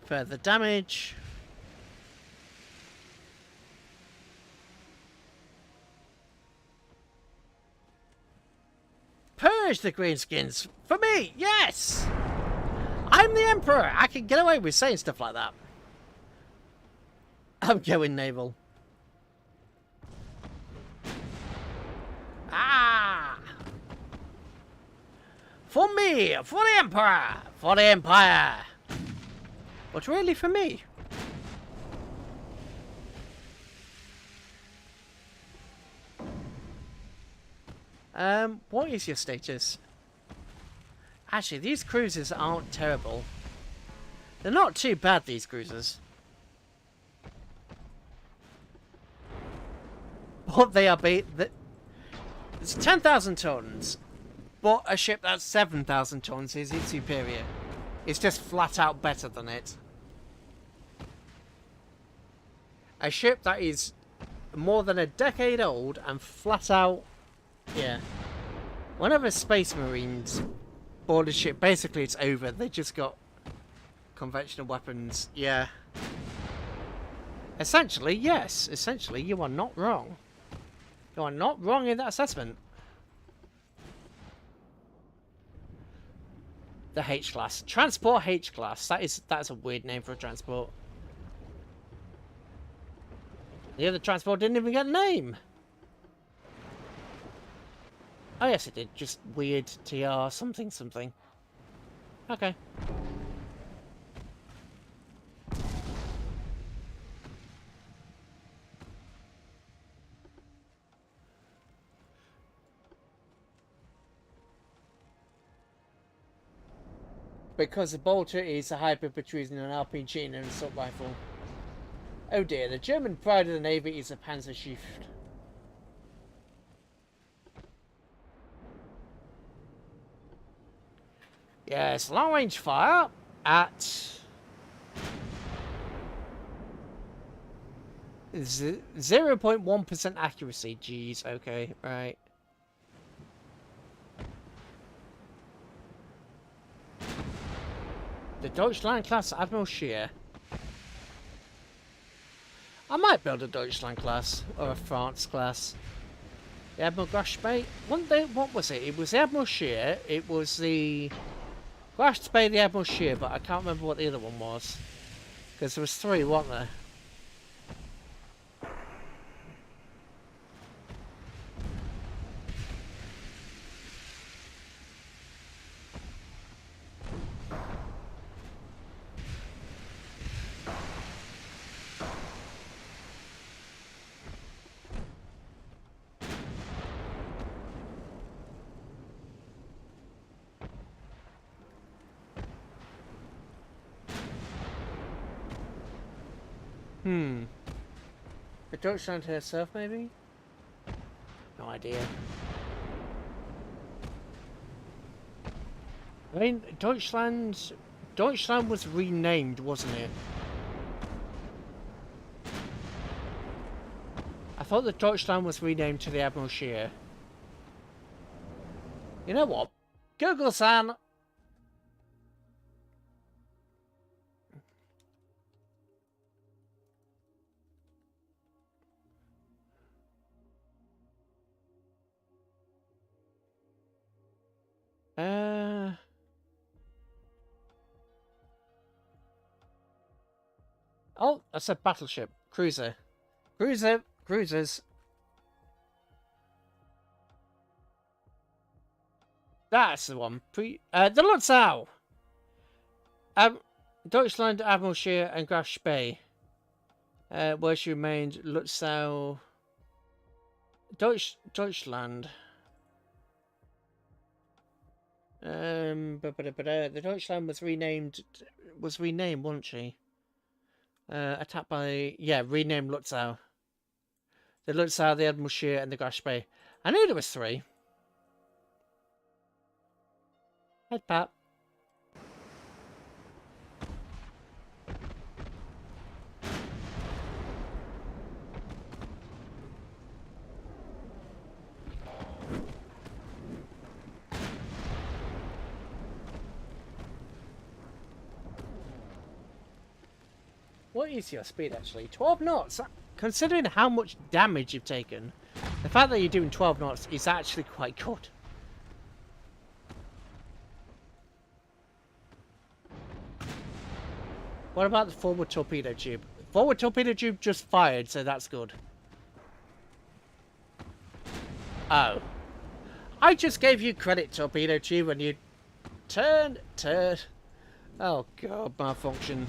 Further damage. Purge the greenskins for me, yes! I'm the Emperor. I can get away with saying stuff like that. I'm going naval. Ah! For me, for the Emperor, for the Empire. But really for me. What is your status? Actually, these cruisers aren't terrible. They're not too bad, these cruisers. But they are it's 10,000 tons, but a ship that's 7,000 tons is its superior. It's just flat out better than it. A ship that is more than a decade old and flat out, yeah. Whenever Space Marines board a ship, basically it's over. They just got conventional weapons, yeah. Essentially, yes. Essentially, you are not wrong. You are not wrong in that assessment. The H-class. Transport H-class. That's a weird name for a transport. The other transport didn't even get a name. Oh yes it did. Just weird TR something something. Okay. Because the bolter is a hybrid between an RPG and an assault rifle. Oh dear, the German pride of the Navy is a Panzerschiff. Yes, long range fire at 0.1% accuracy. Jeez, okay, right. The Deutschland class Admiral Scheer. I might build a Deutschland class or a France class. The Admiral Grashbay. What was it? It was the Admiral Scheer. It was the Grashbay, the Admiral Scheer, but I can't remember what the other one was because there was three, weren't there? The Deutschland herself, maybe? No idea. I mean, Deutschland was renamed, wasn't it? I thought that Deutschland was renamed to the Admiral Scheer. You know what? Google-san! Oh, that's a battleship. Cruiser. Cruisers. That's the one. The Lutzow! Deutschland, Admiral Scheer, and Grashbay. Where she remained, Lutzow. Deutschland. The Deutschland was renamed, wasn't she? Attacked by, yeah, renamed Lutzow. The Lutzow, the Admiral, and the Grash Bay. I knew there was 3. Head pat. What is your speed, actually? 12 knots? Considering how much damage you've taken, the fact that you're doing 12 knots is actually quite good. What about the forward torpedo tube? Forward torpedo tube just fired, so that's good. Oh. I just gave you credit, torpedo tube, and you turned. Oh, God, malfunction.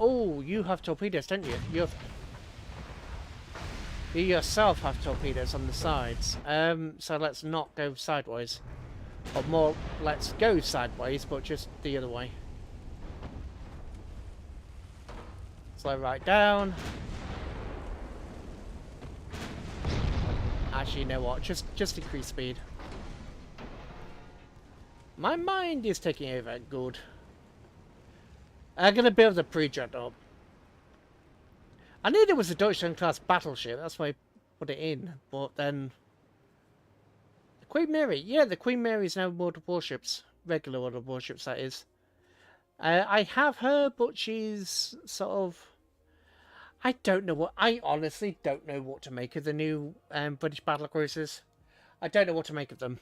Oh, you have torpedoes, don't you? You yourself have torpedoes on the sides. So let's not go sideways. Or more, let's go sideways, but just the other way. Slow right down. Actually, you know what? Just increase speed. My mind is taking over. Good. I'm going to build a pre-dreadnought. I knew there was a Deutschland class battleship. That's why I put it in. But then... The Queen Mary. Yeah, the Queen Mary is now mortal warships. Regular mortal warships, that is. I have her, but she's sort of... I don't know what... I honestly don't know what to make of the new British battlecruisers. I don't know what to make of them.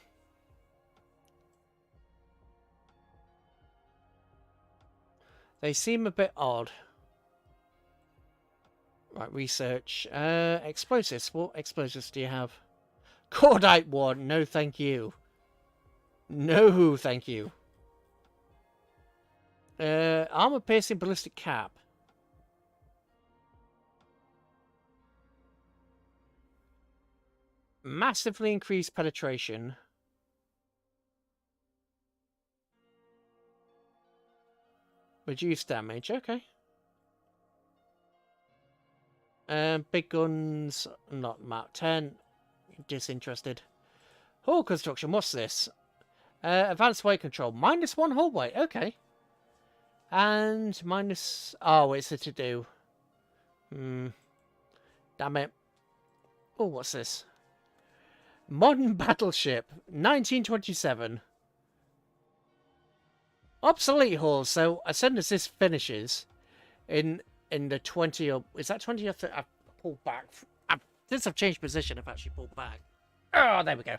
They seem a bit odd. Right, research. Explosives. What explosives do you have? Cordite 1. No, thank you. No, thank you. Armor-piercing ballistic cap. Massively increased penetration. Reduced damage. Okay. Big guns. Not Mark 10. Disinterested. Hull construction. What's this? Advanced weight control. -1 hull weight. Okay. And minus... Oh, it's a to-do. Damn it. Oh, what's this? Modern battleship. 1927. Obsolete hull. So as soon as this finishes, in the 20 or is that 20 or 30? I've pulled back. Since I've changed position, I've actually pulled back. Oh, there we go.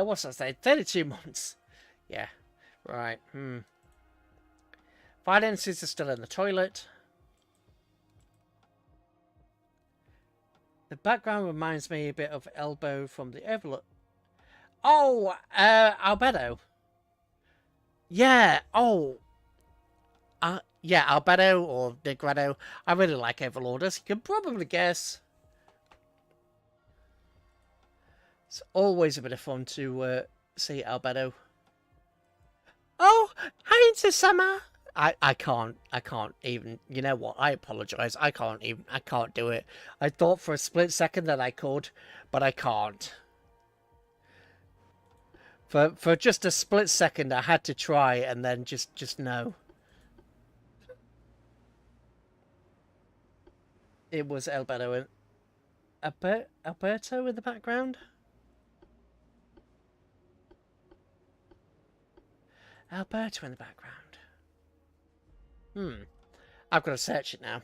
What's that say? 32 months. Yeah. Right. Finances are still in the toilet. The background reminds me a bit of Elbow from the Overlook. Oh, Albedo. Yeah. Oh. Yeah, Albedo or Negredo. I really like Overlorders. You can probably guess. It's always a bit of fun to see Albedo. Oh, hi, into summer. I can't even, you know what, I apologise. I can't do it. I thought for a split second that I could, but I can't. For just a split second I had to try and then just no. It was Alberto in Alberto in the background? Alberto in the background. I've got to search it now.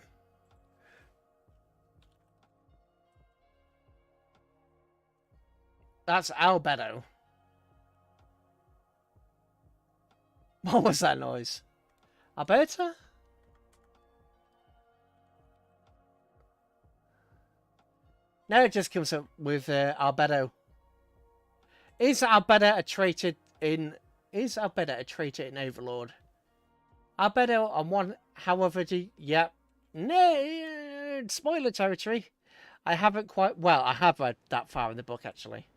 That's Albedo. What was that noise? Alberta? No, it just comes up with Albedo. Is Albedo a traitor in Overlord? Albedo on one, however, yep, No, spoiler territory. I haven't quite. Well, I have read that far in the book actually.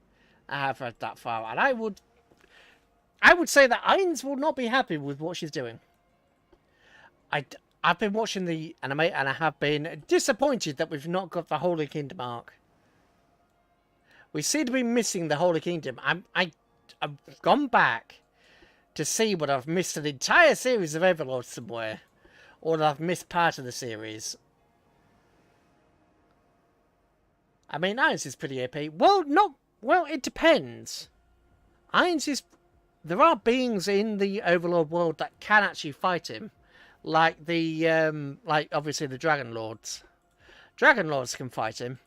I have read that far, and I would say that Ainz will not be happy with what she's doing. I've been watching the anime, and I have been disappointed that we've not got the Holy Kingdom arc. We seem to be missing the Holy Kingdom. I've gone back to see whether I've missed an entire series of Overlord somewhere, or that I've missed part of the series. I mean, Ainz is pretty AP. Well, it depends. Ainz is... There are beings in the Overlord world that can actually fight him. Like obviously the Dragon Lords. Dragon Lords can fight him.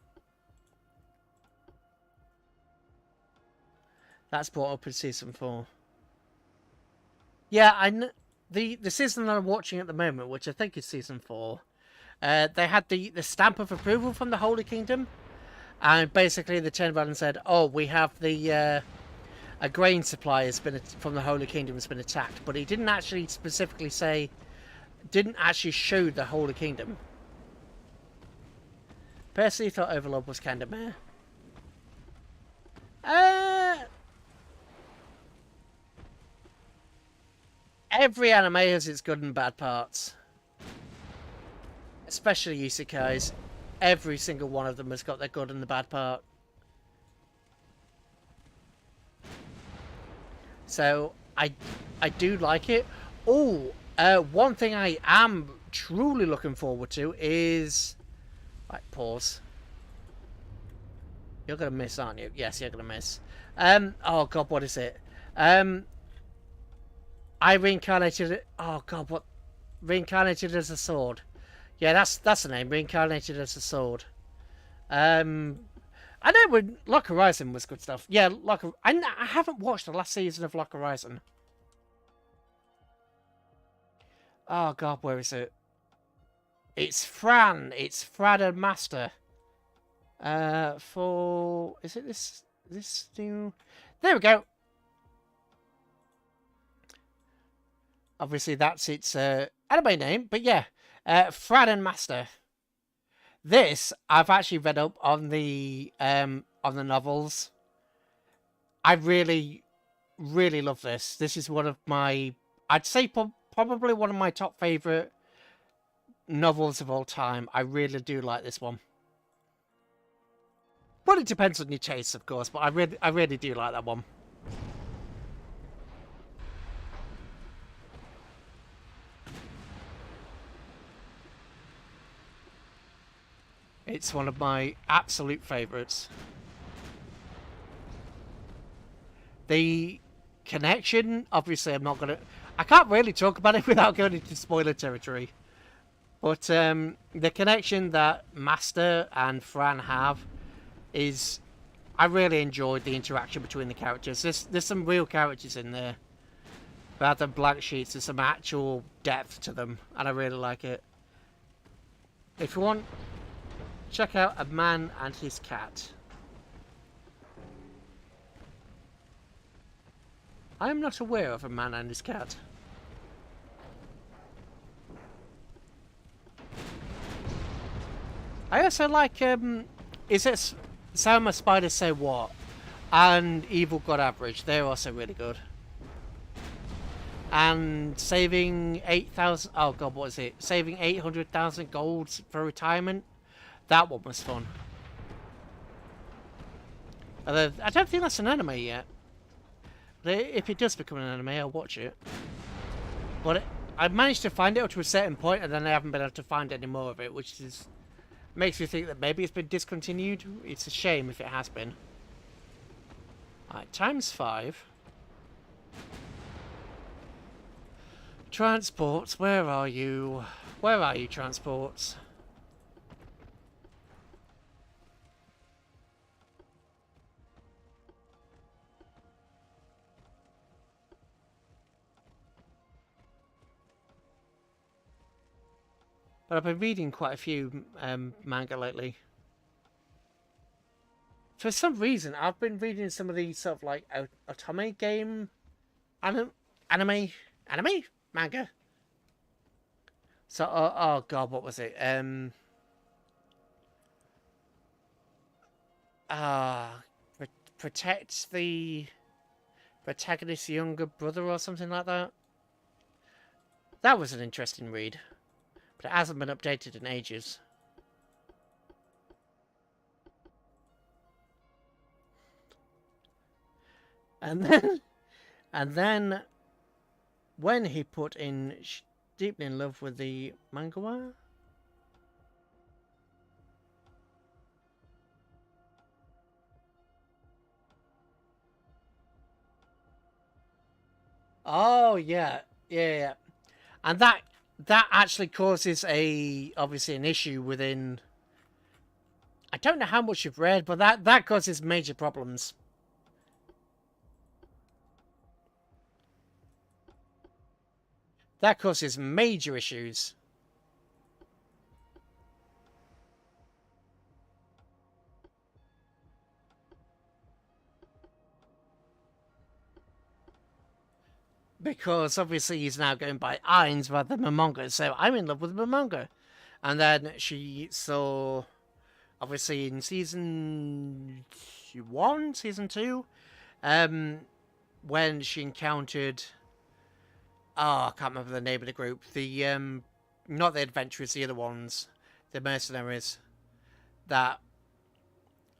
That's brought up in Season 4. Yeah, the season that I'm watching at the moment, which I think is Season 4, they had the stamp of approval from the Holy Kingdom. And basically they turned around and said, oh, we have the... a grain supply from the Holy Kingdom has been attacked. But he didn't actually specifically say... Didn't actually show the Holy Kingdom. Personally thought Overlord was kind of meh. Every anime has its good and bad parts. Especially isekais. Every single one of them has got their good and the bad part. So, I do like it. Oh, one thing I am truly looking forward to is... Right, pause. You're going to miss, aren't you? Yes, you're going to miss. Oh, God, what is it? I reincarnated... Oh, God, what... Reincarnated as a sword. Yeah, that's the name. Reincarnated as a sword. I know when Lock Horizon was good stuff. Yeah, I haven't watched the last season of Lock Horizon. Oh God, where is it? It's Fran. It's Frad and Master. Is it this new? There we go. Obviously, that's its anime name, but yeah, Frad and Master. This I've actually read up on the novels. I really, really love this. This is one of my, I'd say probably one of my top favorite novels of all time. I really do like this one. But it depends on your taste, of course. But I really do like that one. It's one of my absolute favourites. The connection, obviously I'm not going to... I can't really talk about it without going into spoiler territory. But the connection that Master and Fran have is... I really enjoyed the interaction between the characters. There's some real characters in there. Rather than blank sheets, there's some actual depth to them. And I really like it. If you want... check out A Man and His Cat. I am not aware of A Man and His Cat. I also like, is it Sama Spiders Say What? And Evil God Average. They're also really good. And saving 8,000... Oh god, what is it? Saving 800,000 golds for retirement. That one was fun. Although, I don't think that's an anime yet. But if it does become an anime, I'll watch it. But I managed to find it up to a certain point, and then I haven't been able to find any more of it, which is makes me think that maybe it's been discontinued. It's a shame if it has been. Alright, ×5. Transports, where are you? Where are you, transports? But I've been reading quite a few manga lately. For some reason, I've been reading some of these sort of like otome game anime manga. So, oh god, what was it? Ah, protect the protagonist's younger brother or something like that. That was an interesting read, but it hasn't been updated in ages. And then, when he put in deeply in love with the mangawa. Oh yeah, yeah. And that actually causes obviously an issue within. I don't know how much you've read, but that causes major problems. That causes major issues. Because obviously he's now going by Ainz rather than Momonga, so I'm in love with Momonga. And then she saw, obviously in season 1, season 2, when she encountered, I can't remember the name of the group, the, not the adventurers, the other ones, the mercenaries, that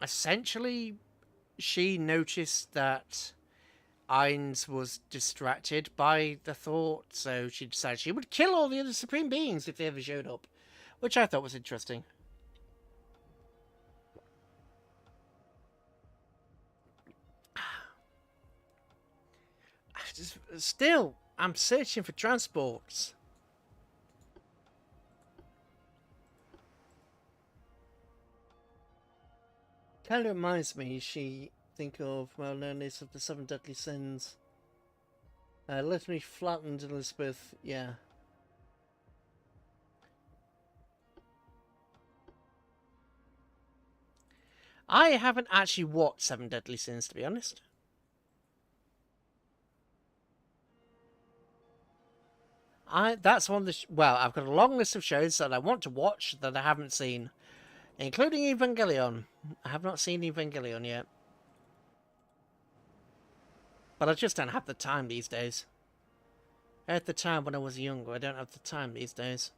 essentially she noticed that Ainz was distracted by the thought, so she decided she would kill all the other supreme beings if they ever showed up, which I thought was interesting. Still, I'm searching for transports. Kind of reminds me, she think of well-known list of the 7 deadly sins. Literally flattened Elizabeth, yeah. I haven't actually watched 7 Deadly Sins, to be honest. That's one of the... well, I've got a long list of shows that I want to watch that I haven't seen. Including Evangelion. I have not seen Evangelion yet. But I just don't have the time these days. I had the time when I was younger. I don't have the time these days.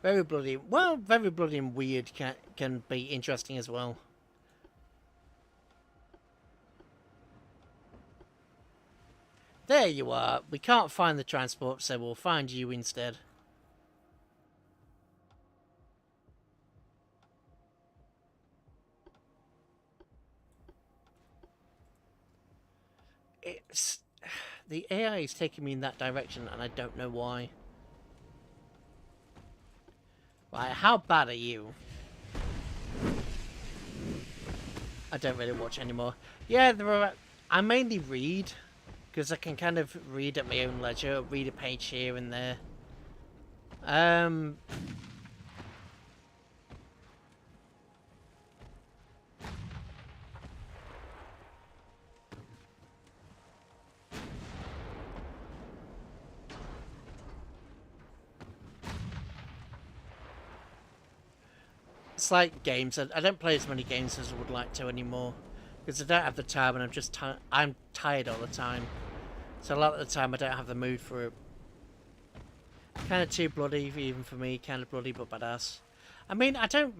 Very bloody... well, very bloody and weird can be interesting as well. There you are. We can't find the transport, so we'll find you instead. It's... the AI is taking me in that direction, and I don't know why. Right, how bad are you? I don't really watch anymore. Yeah, there are... I mainly read, because I can kind of read at my own leisure, read a page here and there. It's like games. I don't play as many games as I would like to anymore. Because I don't have the time and I'm tired all the time. So a lot of the time I don't have the mood for it. Kind of too bloody even for me. Kind of bloody but badass. I mean, I don't...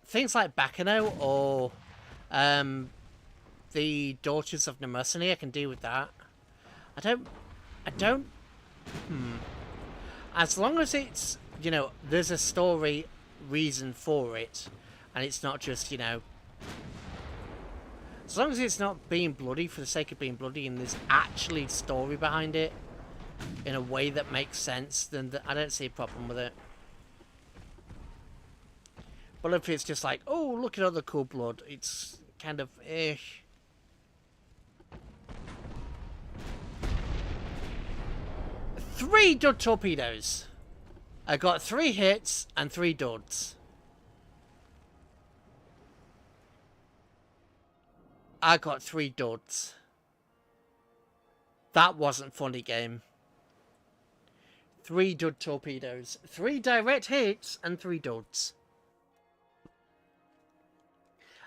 things like Bacano or the Daughters of Nemersony, I can deal with that. I don't... As long as it's, you know, there's a story reason for it, and it's not just, you know, as long as it's not being bloody for the sake of being bloody and there's actually story behind it in a way that makes sense, then I don't see a problem with it. But if it's just like, oh, look at all the cool blood, it's kind of ish. Three torpedoes. I got 3 hits and 3 duds. I got 3 duds. That wasn't funny, game. 3 dud torpedoes. 3 direct hits and 3 duds.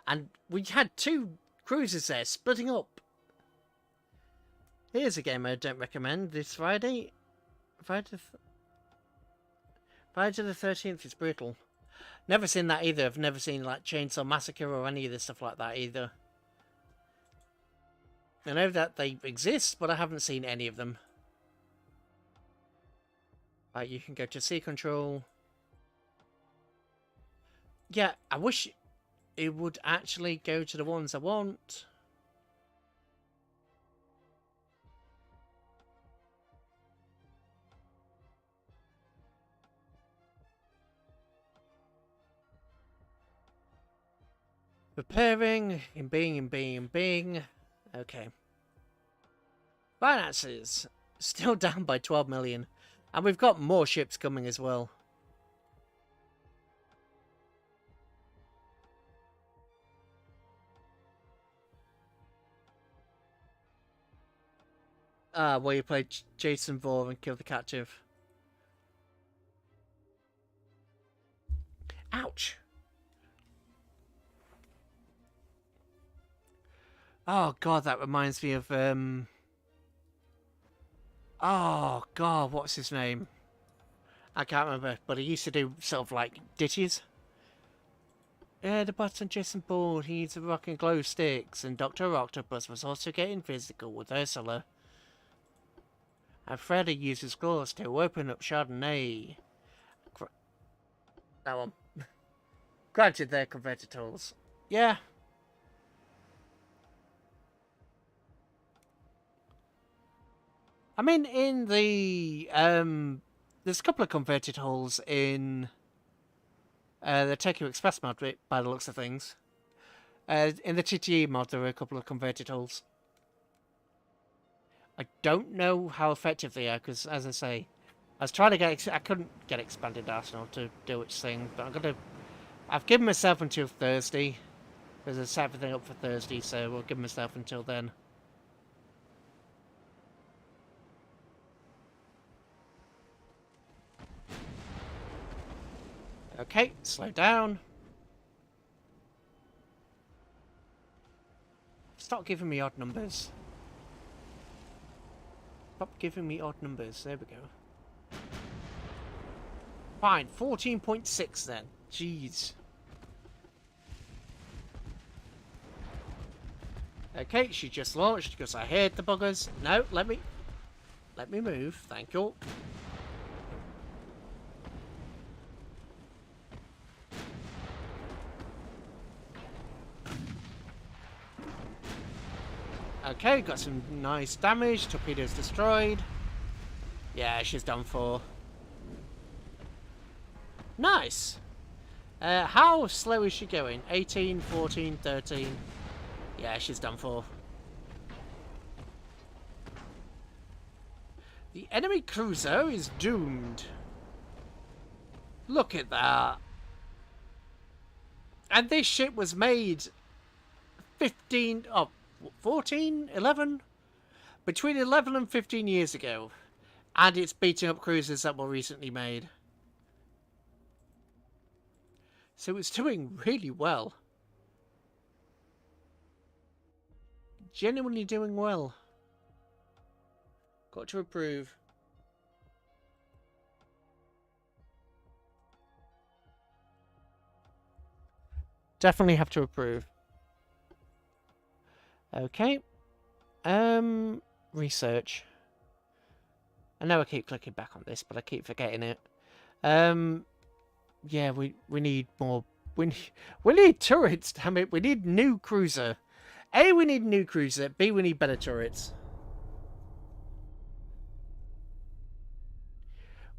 And we had 2 cruisers there, splitting up. Here's a game I don't recommend this Friday. Friday the 13th is brutal. Never seen that either. I've never seen like Chainsaw Massacre or any of this stuff like that either. I know that they exist, but I haven't seen any of them. Right, you can go to Sea Control. Yeah, I wish it would actually go to the ones I want. Preparing, in being. Okay. Finances. Still down by 12 million. And we've got more ships coming as well. Where you play Jason Bourne and kill the captive. Ouch. Oh god, that reminds me of oh god, what's his name? I can't remember, but he used to do sort of like ditches. Yeah, the button Jason Bourne, he needs a rock and glow sticks, and Dr. Octopus was also getting physical with Ursula. And Freddy uses claws to open up Chardonnay. That one. Granted, they're converter tools. Yeah. I mean, in the there's a couple of converted hulls in the Tokyo Express mod, by the looks of things. In the TTE mod, there are a couple of converted hulls. I don't know how effective they are, because, as I say, I was trying to get... I couldn't get Expanded Arsenal to do its thing, but I've given myself until Thursday, because I set everything up for Thursday, so we'll give myself until then. Okay, slow down. Stop giving me odd numbers. Stop giving me odd numbers. There we go. Fine, 14.6 then. Jeez. Okay, she just launched because I heard the buggers. No, let me move. Thank you. Okay, got some nice damage. Torpedoes destroyed. Yeah, she's done for. Nice. How slow is she going? 18, 14, 13. Yeah, she's done for. The enemy cruiser is doomed. Look at that. And this ship was made 14, 11? Between 11 and 15 years ago. And it's beating up cruisers that were recently made. So it's doing really well. Genuinely doing well. Got to approve. Definitely have to approve. Okay. Research. I know I keep clicking back on this, but I keep forgetting it. Yeah, we need more. We need turrets, damn it. We need new cruiser. A, we need new cruiser. B, we need better turrets.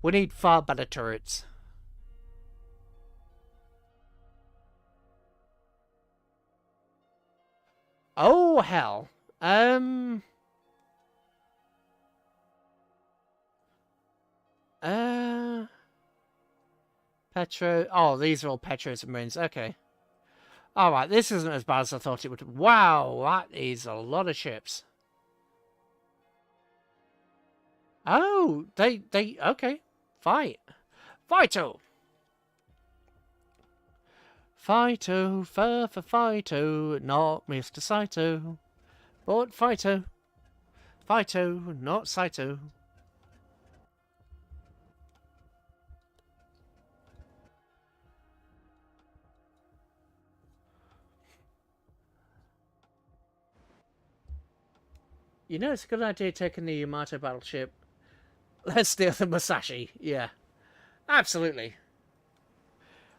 We need far better turrets. Oh, hell. Petro. Oh, these are all Petro submarines. Okay. Alright, this isn't as bad as I thought it would. Wow, that is a lot of ships. Oh, they, okay. Fight. Fighto! Fighto, Fighto, not Mr. Saito, but Fighto. Fighto, not Saito. You know, it's a good idea taking the Yamato battleship. Let's steal the Musashi. Yeah, absolutely.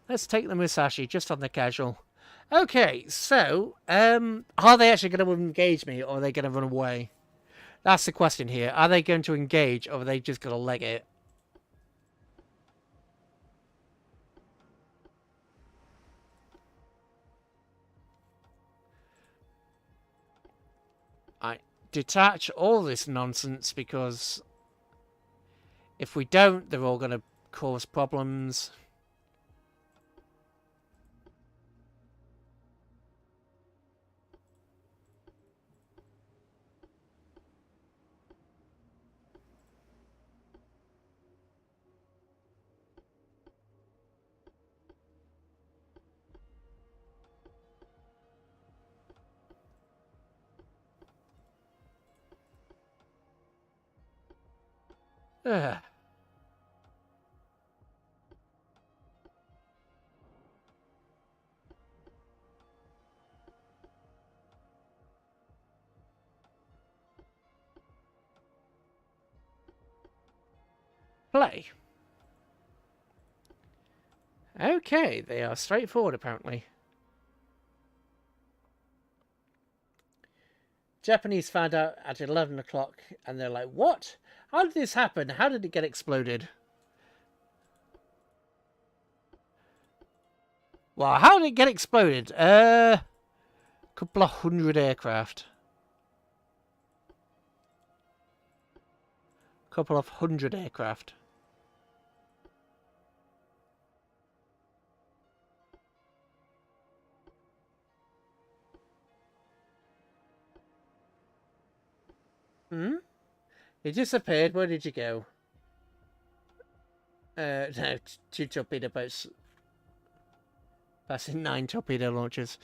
Let's take the Musashi just on the casual. Okay, so, are they actually going to engage me, or are they going to run away? That's the question here. Are they going to engage, or are they just going to leg it? I detach all this nonsense, because if we don't, they're all going to cause problems. Ugh. Play. Okay, they are straightforward apparently. Japanese found out at 11 o'clock and they're like, what? How did this happen? How did it get exploded? Well, how did it get exploded? Couple of 100 aircraft. Couple of 100 aircraft. Hmm? It disappeared. Where did you go? No, 2 torpedo boats. Passing 9 torpedo launchers.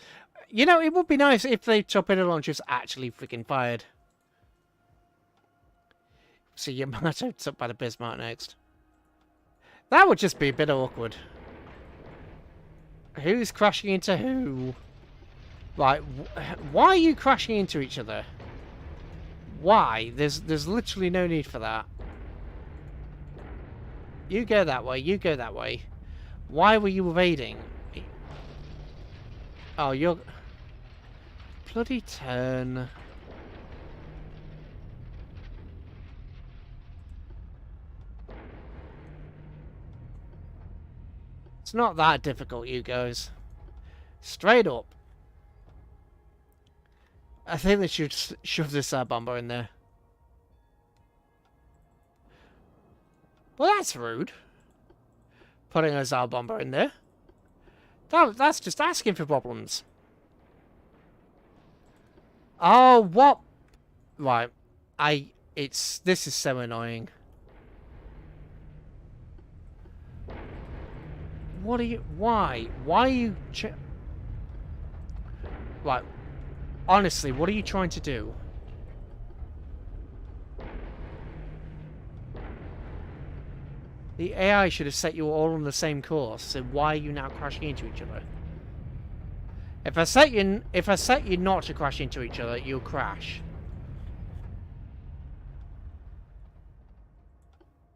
You know, it would be nice if the torpedo launchers actually freaking fired. So Yamato took by the Bismarck next. That would just be a bit awkward. Who's crashing into who? Right, why are you crashing into each other? Why? There's literally no need for that. You go that way, you go that way. Why were you evading? Oh, you're... Bloody turn. It's not that difficult, you guys. Straight up. I think they should shove this bomber in there. Well, that's rude. Putting a Tsar bomber in there. That's just asking for problems. Oh, what? Right. This is so annoying. What are you... Why? Why are you... Right. Honestly, what are you trying to do? The AI should have set you all on the same course, so why are you now crashing into each other? If I set you not to crash into each other, you'll crash.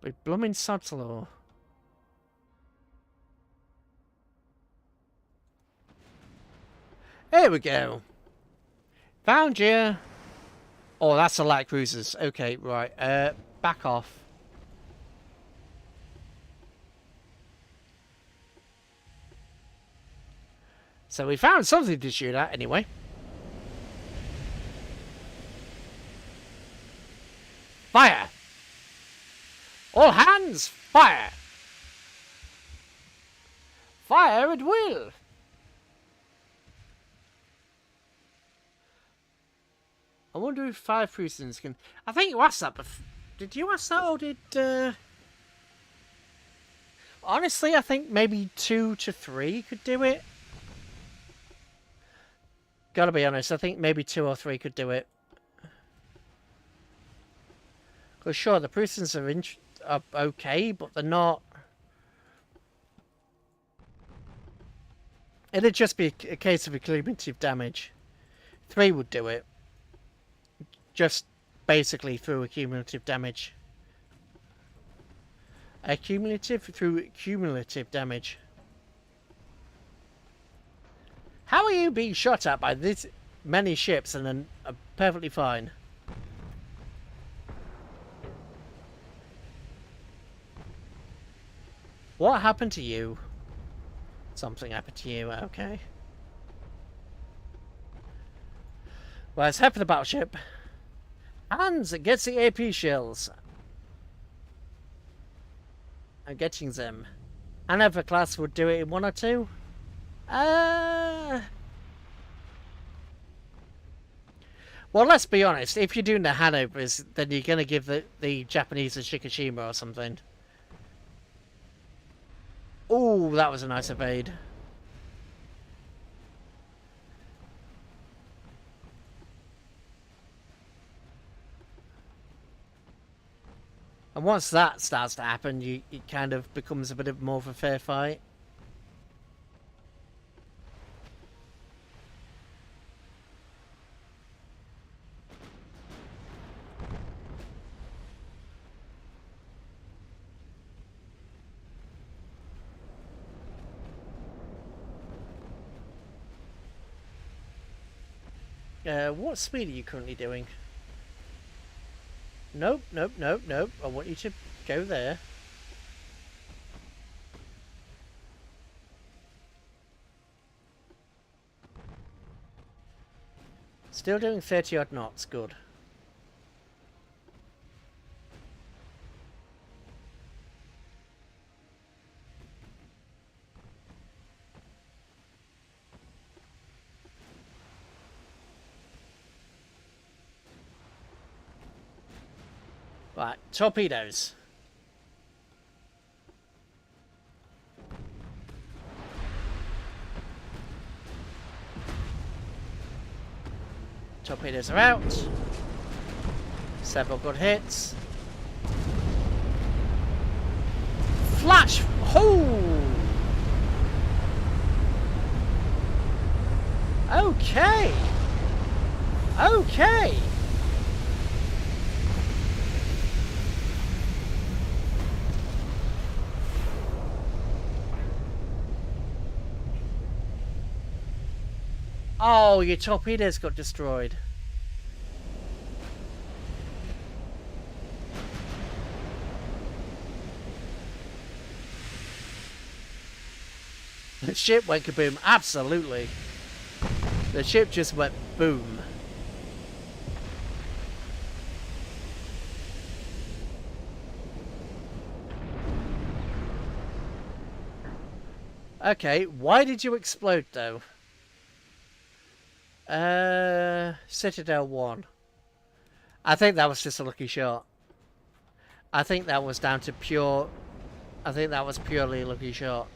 But blooming sod's law. There we go. Found you. Oh, that's a light cruisers. Okay, right. Back off. So we found something to shoot at anyway. Fire! All hands, fire! Fire at will! I wonder if 5 prisoners can... I think you asked that before. Did you ask that, or did... Honestly, I think maybe 2 to 3 could do it. Gotta be honest, I think maybe 2 or 3 could do it. Because sure, the prisoners are okay, but they're not... It'd just be a case of accumulative damage. 3 would do it. Just basically through accumulative damage. Through cumulative damage. How are you being shot at by this many ships and then are perfectly fine? What happened to you? Something happened to you, okay. Well, let's head for the battleship. Hands, it gets the AP shells. I'm getting them. Hanover class would do it in 1 or 2. Well, let's be honest. If you're doing the Hanovers, then you're going to give the Japanese a Shikishima or something. Oh, that was a nice evade. And once that starts to happen, it kind of becomes a bit of more of a fair fight. What speed are you currently doing? Nope, nope, nope, nope. I want you to go there. Still doing 30 odd knots, good. Right, torpedoes. Torpedoes are out. Several good hits. Flash! Oh! Okay. Okay. Oh, your torpedoes got destroyed. The ship went kaboom. Absolutely. The ship just went boom. Okay, why did you explode though? Citadel 1. I think that was just a lucky shot. I think that was down to pure... I think that was purely a lucky shot.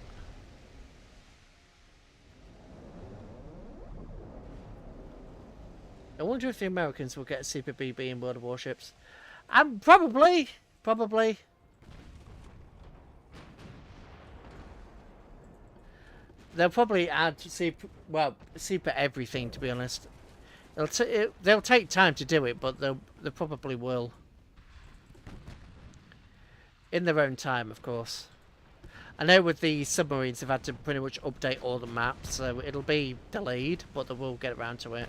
I wonder if the Americans will get a Super BB in World of Warships. Probably. Probably. They'll probably add super everything, to be honest. They'll take time to do it, but they probably will. In their own time, of course. I know with the submarines they've had to pretty much update all the maps, so it'll be delayed, but they will get around to it.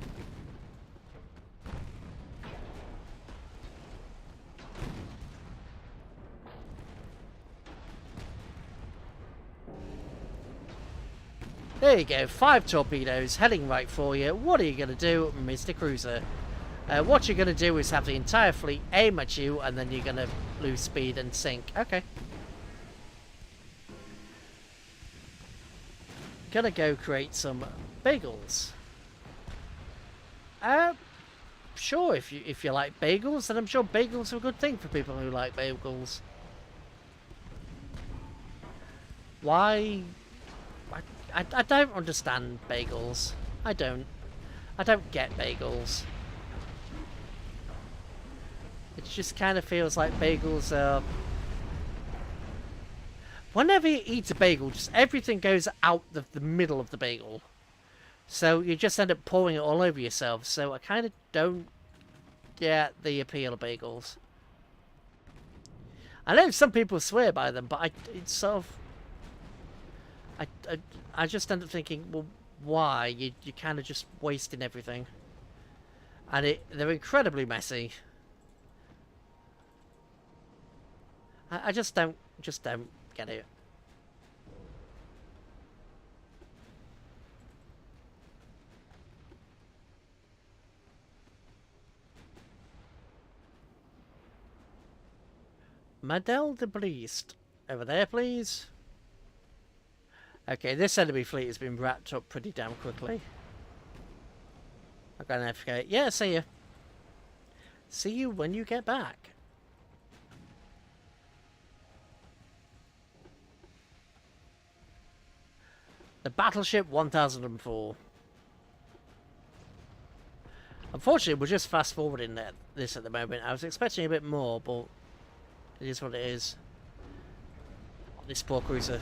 There you go, 5 torpedoes heading right for you. What are you going to do, Mr. Cruiser? What you're going to do is have the entire fleet aim at you, and then you're going to lose speed and sink. Okay. gonna go create some bagels. Sure, if you like bagels, then I'm sure bagels are a good thing for people who like bagels. Why? I don't understand bagels. I don't get bagels. It just kind of feels like bagels are... Whenever you eat a bagel, just everything goes out the middle of the bagel. So you just end up pouring it all over yourself. So I kind of don't get the appeal of bagels. I know some people swear by them, but it's sort of... I just end up thinking, well, why? You're kind of just wasting everything. And they're incredibly messy. I just don't get it. Madel de Brest. Over there, please. Okay, this enemy fleet has been wrapped up pretty damn quickly. I'm gonna have to go. Yeah, see you. See you when you get back. The Battleship 1004. Unfortunately, we're just fast forwarding this at the moment. I was expecting a bit more, but it is what it is. This poor cruiser.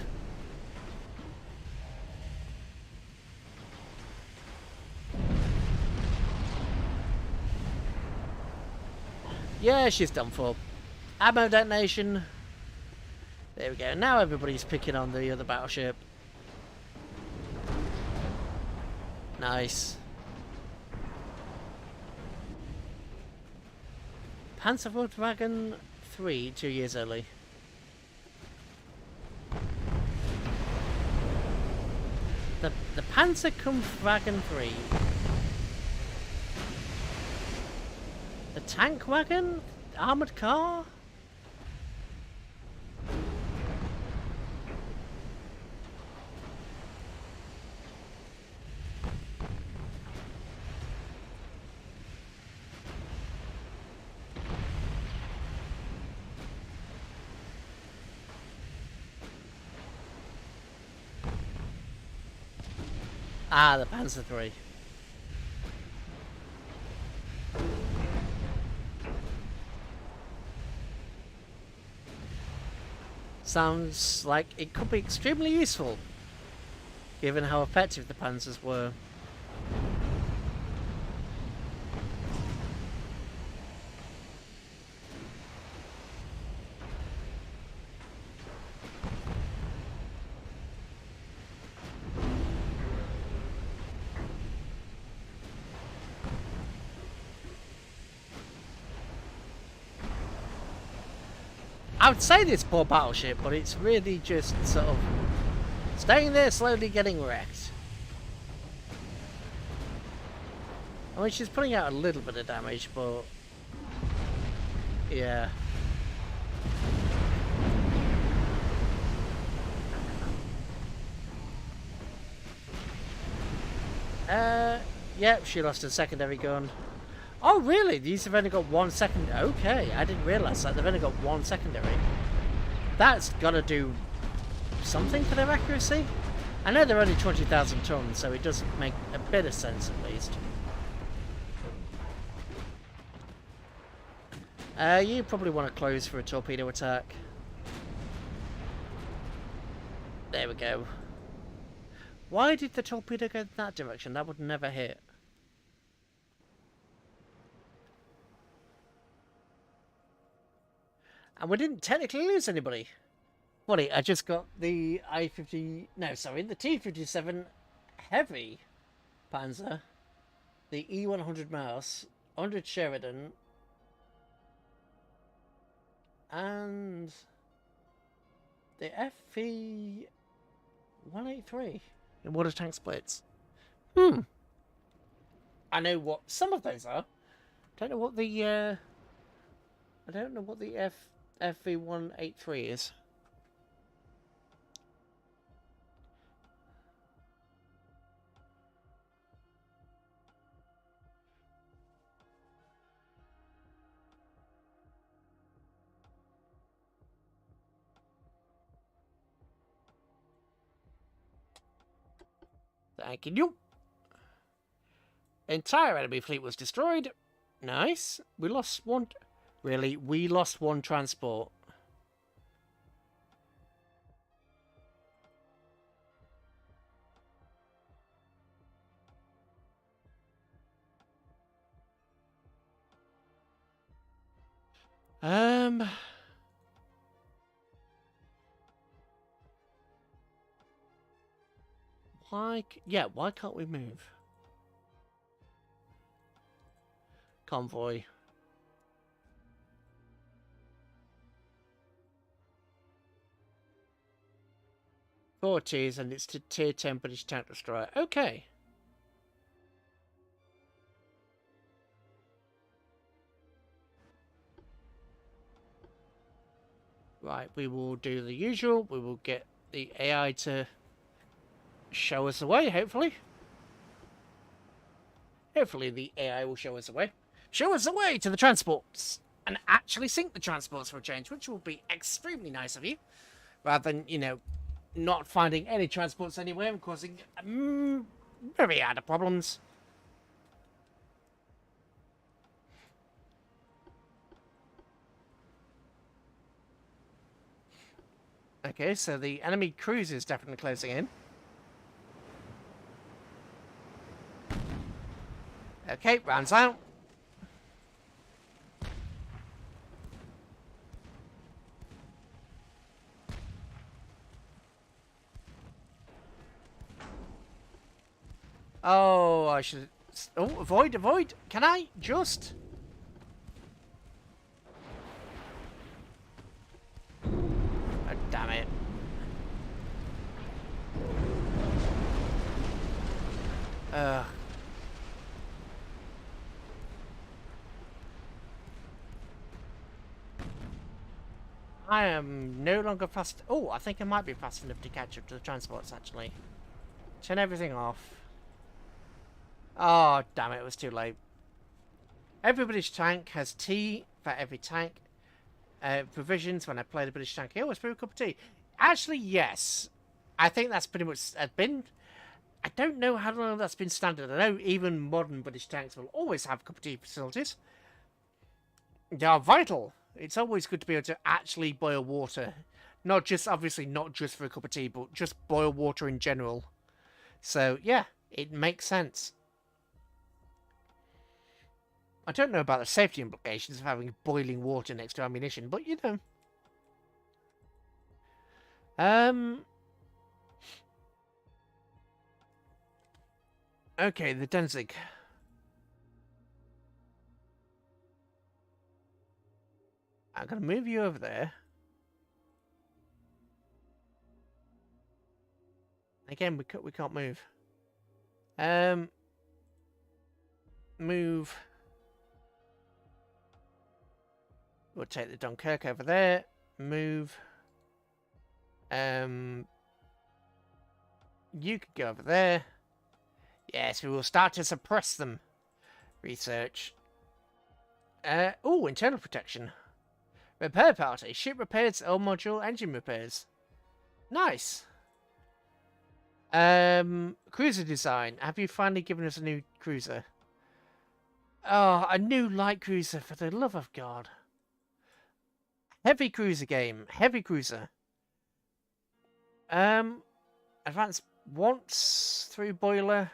Yeah, she's done for. Ammo detonation. There we go. Now everybody's picking on the other battleship. Nice. Panzerwagen 3, 2 years early. The Panzerkampfwagen 3. The tank wagon? Armoured car? Ah, the Panzer 3. Sounds like it could be extremely useful, given how effective the Panzers were. I would say this poor battleship, but it's really just sort of staying there, slowly getting wrecked. I mean, she's putting out a little bit of damage, but yeah. Yep, she lost a secondary gun. Oh, really? These have only got one second. Okay, I didn't realise that. They've only got one secondary. That's got to do something for their accuracy. I know they're only 20,000 tons, so it does make a bit of sense at least. You probably want to close for a torpedo attack. There we go. Why did the torpedo go in that direction? That would never hit. And we didn't technically lose anybody. Funny, I just got the the T-57 Heavy Panzer, the E-100 Mouse, 100 Sheridan, and the FV-183 in water tank splits. I know what some of those are. Don't know what the I don't know what the FV-183 is. Thank you. Entire enemy fleet was destroyed. Nice. We lost one... Really? We lost one transport. Why can't we move? Convoy. Four tiers, and it's to tier 10 British tank destroyer. Okay. Right, we will do the usual. We will get the AI to show us the way, hopefully. Hopefully the AI will show us the way. Show us the way to the transports! And actually sink the transports for a change, which will be extremely nice of you. Rather than, you know, not finding any transports anywhere and causing very other problems. Okay, so the enemy cruiser is definitely closing in. Okay, rounds out. Oh, I should... Oh, avoid, avoid! Can I just... Oh, damn it. Ugh. I am no longer fast... Oh, I think I might be fast enough to catch up to the transports, actually. Turn everything off. Oh, damn it, it was too late. Every British tank has tea for every tank. Provisions, when I play the British tank, I always brew a cup of tea. Actually, yes. I think that's pretty much been... I don't know how long that's been standard. I know even modern British tanks will always have cup of tea facilities. They are vital. It's always good to be able to actually boil water. Not just, obviously, not just for a cup of tea, but just boil water in general. So, yeah, it makes sense. I don't know about the safety implications of having boiling water next to ammunition, but you know. Okay, the Danzig. I'm going to move you over there. Again, we can't move. Move. We'll take the Dunkirk over there. Move. You could go over there. Yes, we will start to suppress them. Research. Oh, internal protection. Repair party. Ship repairs, hull module, engine repairs. Nice. Cruiser design. Have you finally given us a new cruiser? Oh, a new light cruiser, for the love of God. Heavy cruiser game. Heavy cruiser. Advanced once through boiler.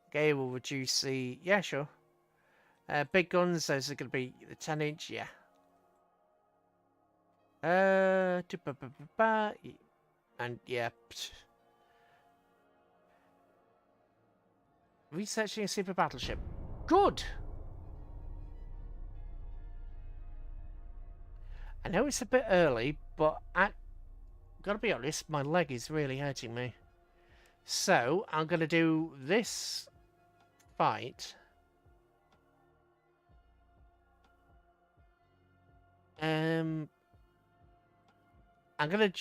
Okay, we'll reduce the... Yeah, sure. Big guns, those are going to be the 10-inch, yeah. And yeah. Researching a super battleship. Good! I know it's a bit early, but gotta be honest, my leg is really hurting me. So, I'm gonna do this fight. I'm gonna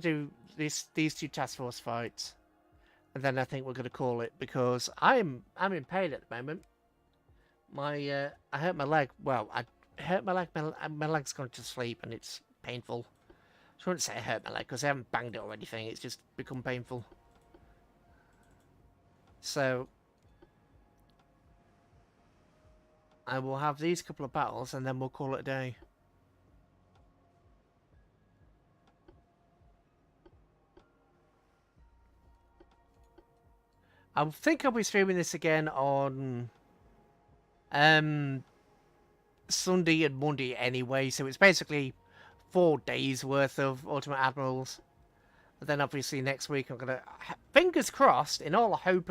do these two task force fights, and then I think we're gonna call it, because I'm in pain at the moment. I hurt my leg. Well, I hurt my leg. My leg's gone to sleep, and it's painful. I wouldn't say I hurt my leg because I haven't banged it or anything. It's just become painful. So I will have these couple of battles and then we'll call it a day. I think I'll be streaming this again on Sunday and Monday anyway, so it's basically 4 days worth of Ultimate Admirals. But then obviously next week I'm gonna, fingers crossed, in all hope,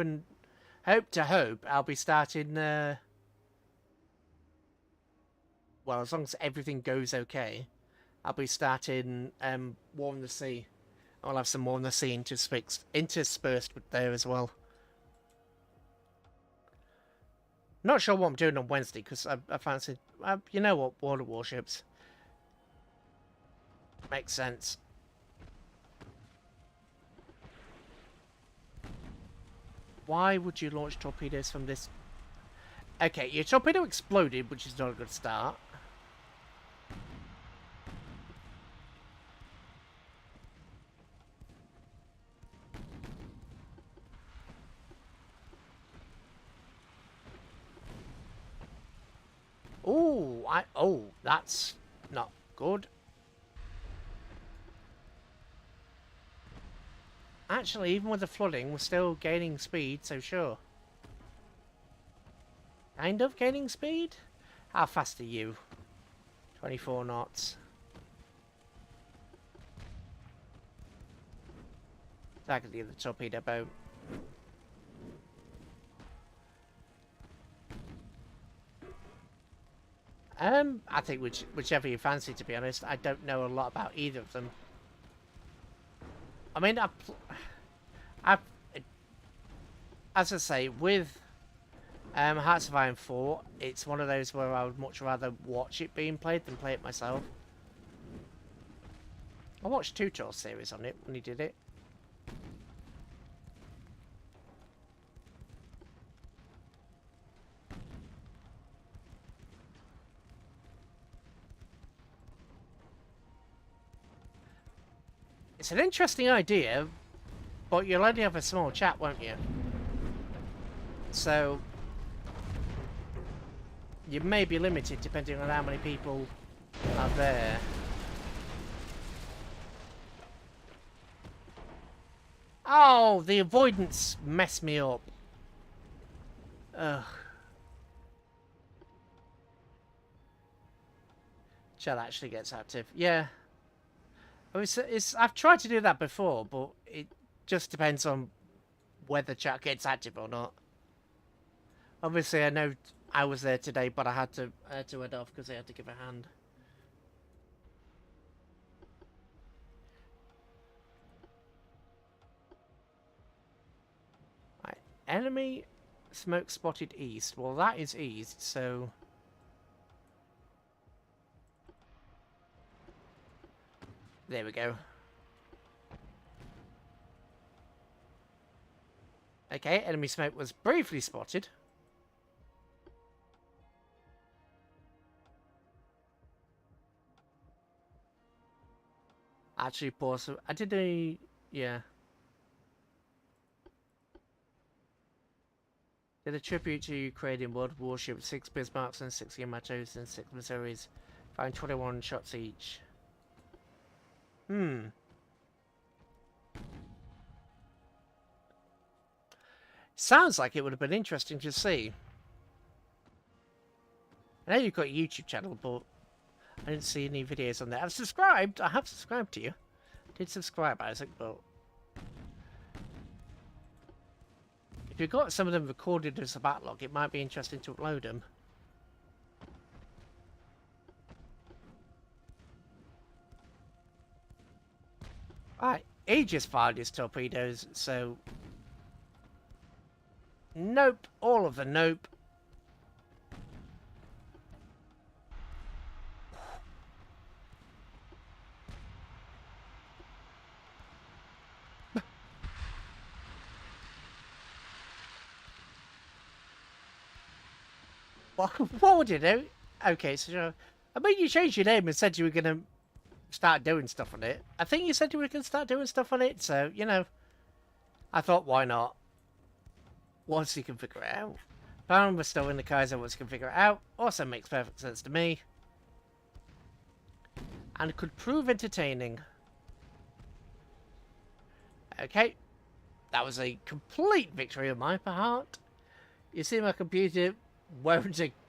I'll be starting well, as long as everything goes okay, I'll be starting War in the Sea. I'll have some War in the Sea interspersed with there as well. Not sure what I'm doing on Wednesday because I fancied, you know what, Water Warships. Makes sense. Why would you launch torpedoes from this? Okay, your torpedo exploded, which is not a good start. Oh, that's not good. Actually, even with the flooding, we're still gaining speed, so sure. Kind of gaining speed? How fast are you? 24 knots. That could be the torpedo boat. I think whichever you fancy, to be honest. I don't know a lot about either of them. I mean, as I say, with Hearts of Iron 4, it's one of those where I would much rather watch it being played than play it myself. I watched Tutor series on it when he did it. It's an interesting idea, but you'll only have a small chat, won't you? So you may be limited depending on how many people are there. Oh, the avoidance messed me up. Ugh. Chat actually gets active. Yeah. I've tried to do that before, but it just depends on whether chat gets active or not. Obviously, I know I was there today, but I had to head off because I had to give a hand. Right, enemy smoke spotted east. Well, that is east, so there we go. Okay, enemy smoke was briefly spotted. Actually, pause. I did a... yeah. Did a tribute to Ukraine in World Warship, 6 Bismarcks and 6 Yamatos and 6 Missouris. Firing 21 shots each. Sounds like it would have been interesting to see. I know you've got a YouTube channel, but I didn't see any videos on there. I've subscribed. I have subscribed to you. I did subscribe, Isaac, but if you've got some of them recorded as a backlog, it might be interesting to upload them. Right, he just fired his torpedoes, so nope, all of the nope. What would you do? Okay, so I mean, you changed your name and said you were gonna start doing stuff on it. I think you said you were gonna start doing stuff on it, so you know, I thought, why not? once he can figure it out. Found we're still in the Kaiser once he can figure it out. Also makes perfect sense to me. And could prove entertaining. Okay. That was a complete victory on my part. You see my computer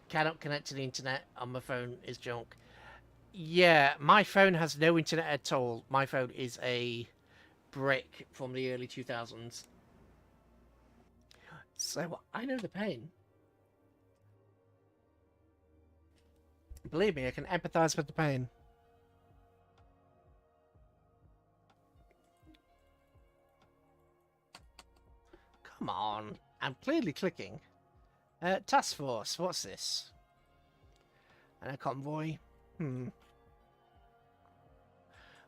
cannot connect to the internet on my phone is junk. Yeah, my phone has no internet at all. My phone is a brick from the early 2000s. So I know the pain. Believe me, I can empathize with the pain. Come on, I'm clearly clicking. Task Force, what's this? And a convoy.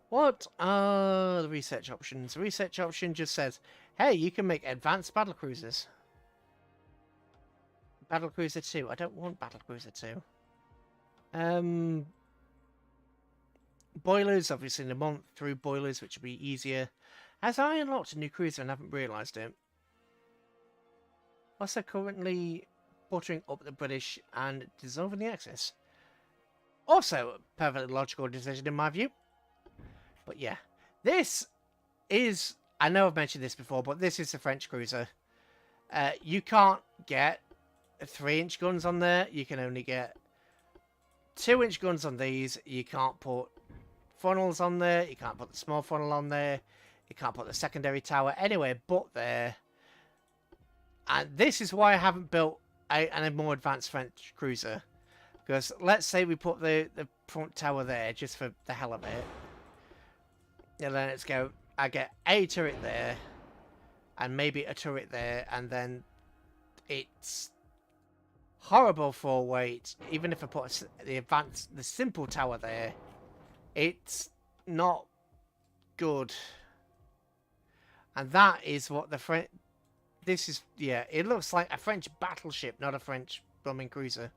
What are the research options? The research option just says, hey, you can make advanced battlecruisers. Battlecruiser 2. I don't want Battlecruiser 2. Boilers, obviously in a month through boilers, which will be easier. As I unlocked a new cruiser and haven't realised it. Also currently buttering up the British and dissolving the Axis. Also a perfectly logical decision in my view. But yeah, this is, I know I've mentioned this before, but this is the French cruiser. You can't get 3-inch guns on there. You can only get 2-inch guns on these. You can't put funnels on there. You can't put the small funnel on there. You can't put the secondary tower anywhere but there. And this is why I haven't built a more advanced French cruiser. Because let's say we put the front tower there just for the hell of it. And then let's go, I get a turret there. And maybe a turret there. And then it's horrible for weight. Even if I put the simple tower there. It's not good. And that is what the French... This is, yeah, it looks like a French battleship, not a French bombing cruiser.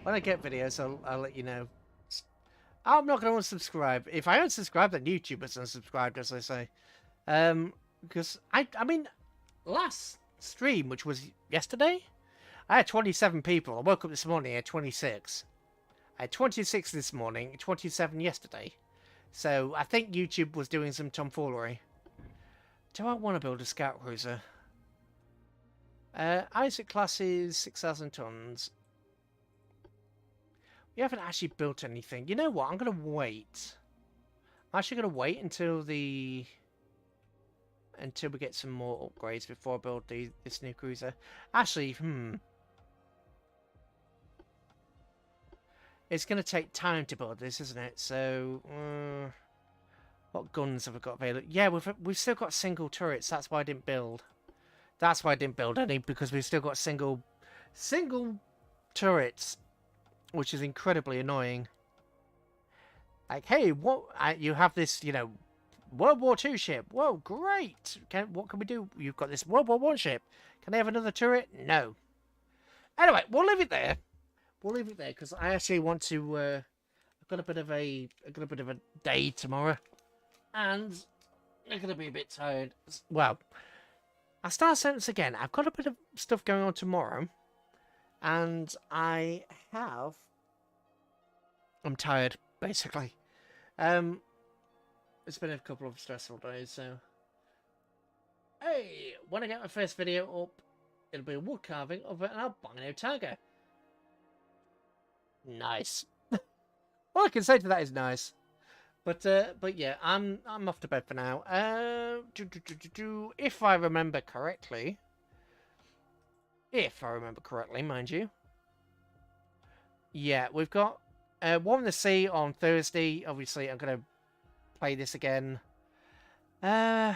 When I get videos, I'll let you know. I'm not going to unsubscribe. If I unsubscribe, then YouTube is unsubscribed, as I say. Because, I mean, last stream, which was yesterday, I had 27 people. I woke up this morning, I had 26. I had 26 this morning, 27 yesterday. So, I think YouTube was doing some tomfoolery. Do I want to build a scout cruiser? Isaac class is 6,000 tons. We haven't actually built anything. You know what? I'm going to wait. I'm actually going to wait until we get some more upgrades before I build this new cruiser. Actually, it's going to take time to build this, isn't it? So, what guns have we got available? Yeah, we've still got single turrets. That's why I didn't build. That's why I didn't build any, because we've still got single turrets, which is incredibly annoying. Like, hey, what? You have this, you know, World War II ship. Whoa, great! What can we do? You've got this World War I ship. Can they have another turret? No. Anyway, we'll leave it there. We'll leave it there because I actually want to. I've got a bit of a day tomorrow. And I'm going to be a bit tired. Well, I'll start a sentence again. I've got a bit of stuff going on tomorrow. And I'm tired, basically. It's been a couple of stressful days, so... Hey, when I get my first video up, it'll be a wood carving of an albino tiger. Nice. All I can say to that is nice. But yeah, I'm off to bed for now. If I remember correctly, mind you. Yeah, we've got War in the Sea on Thursday. Obviously, I'm going to play this again. I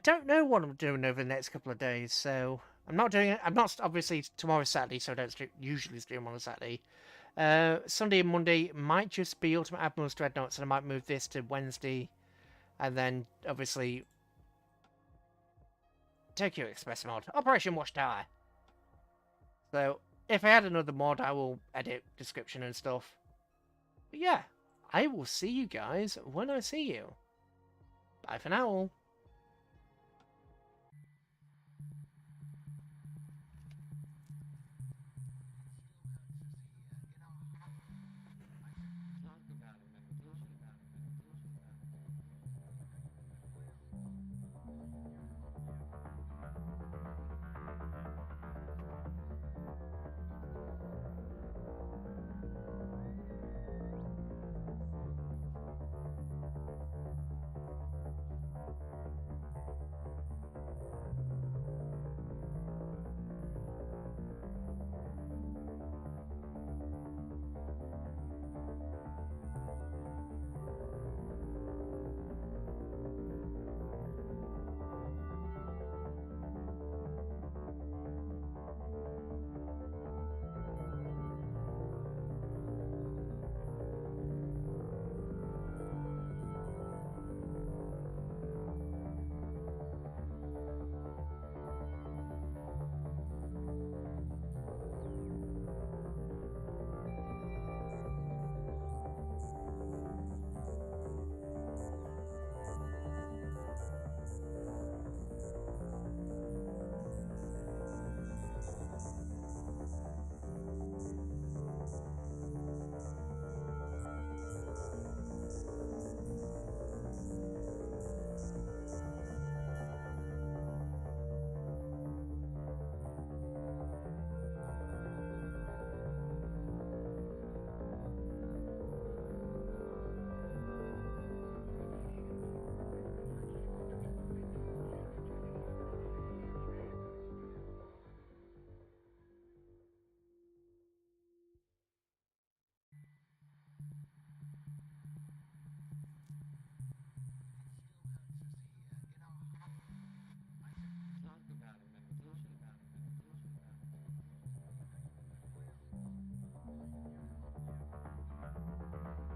don't know what I'm doing over the next couple of days, so I'm not doing it. I'm not, obviously, tomorrow's Saturday, so I don't usually stream on a Saturday. Sunday and Monday might just be Ultimate Admiral's Dreadnoughts, and I might move this to Wednesday, and then obviously Tokyo Express mod, Operation Watchtower. So if I add another mod, I will edit description and stuff. But yeah, I will see you guys when I see you. Bye for now.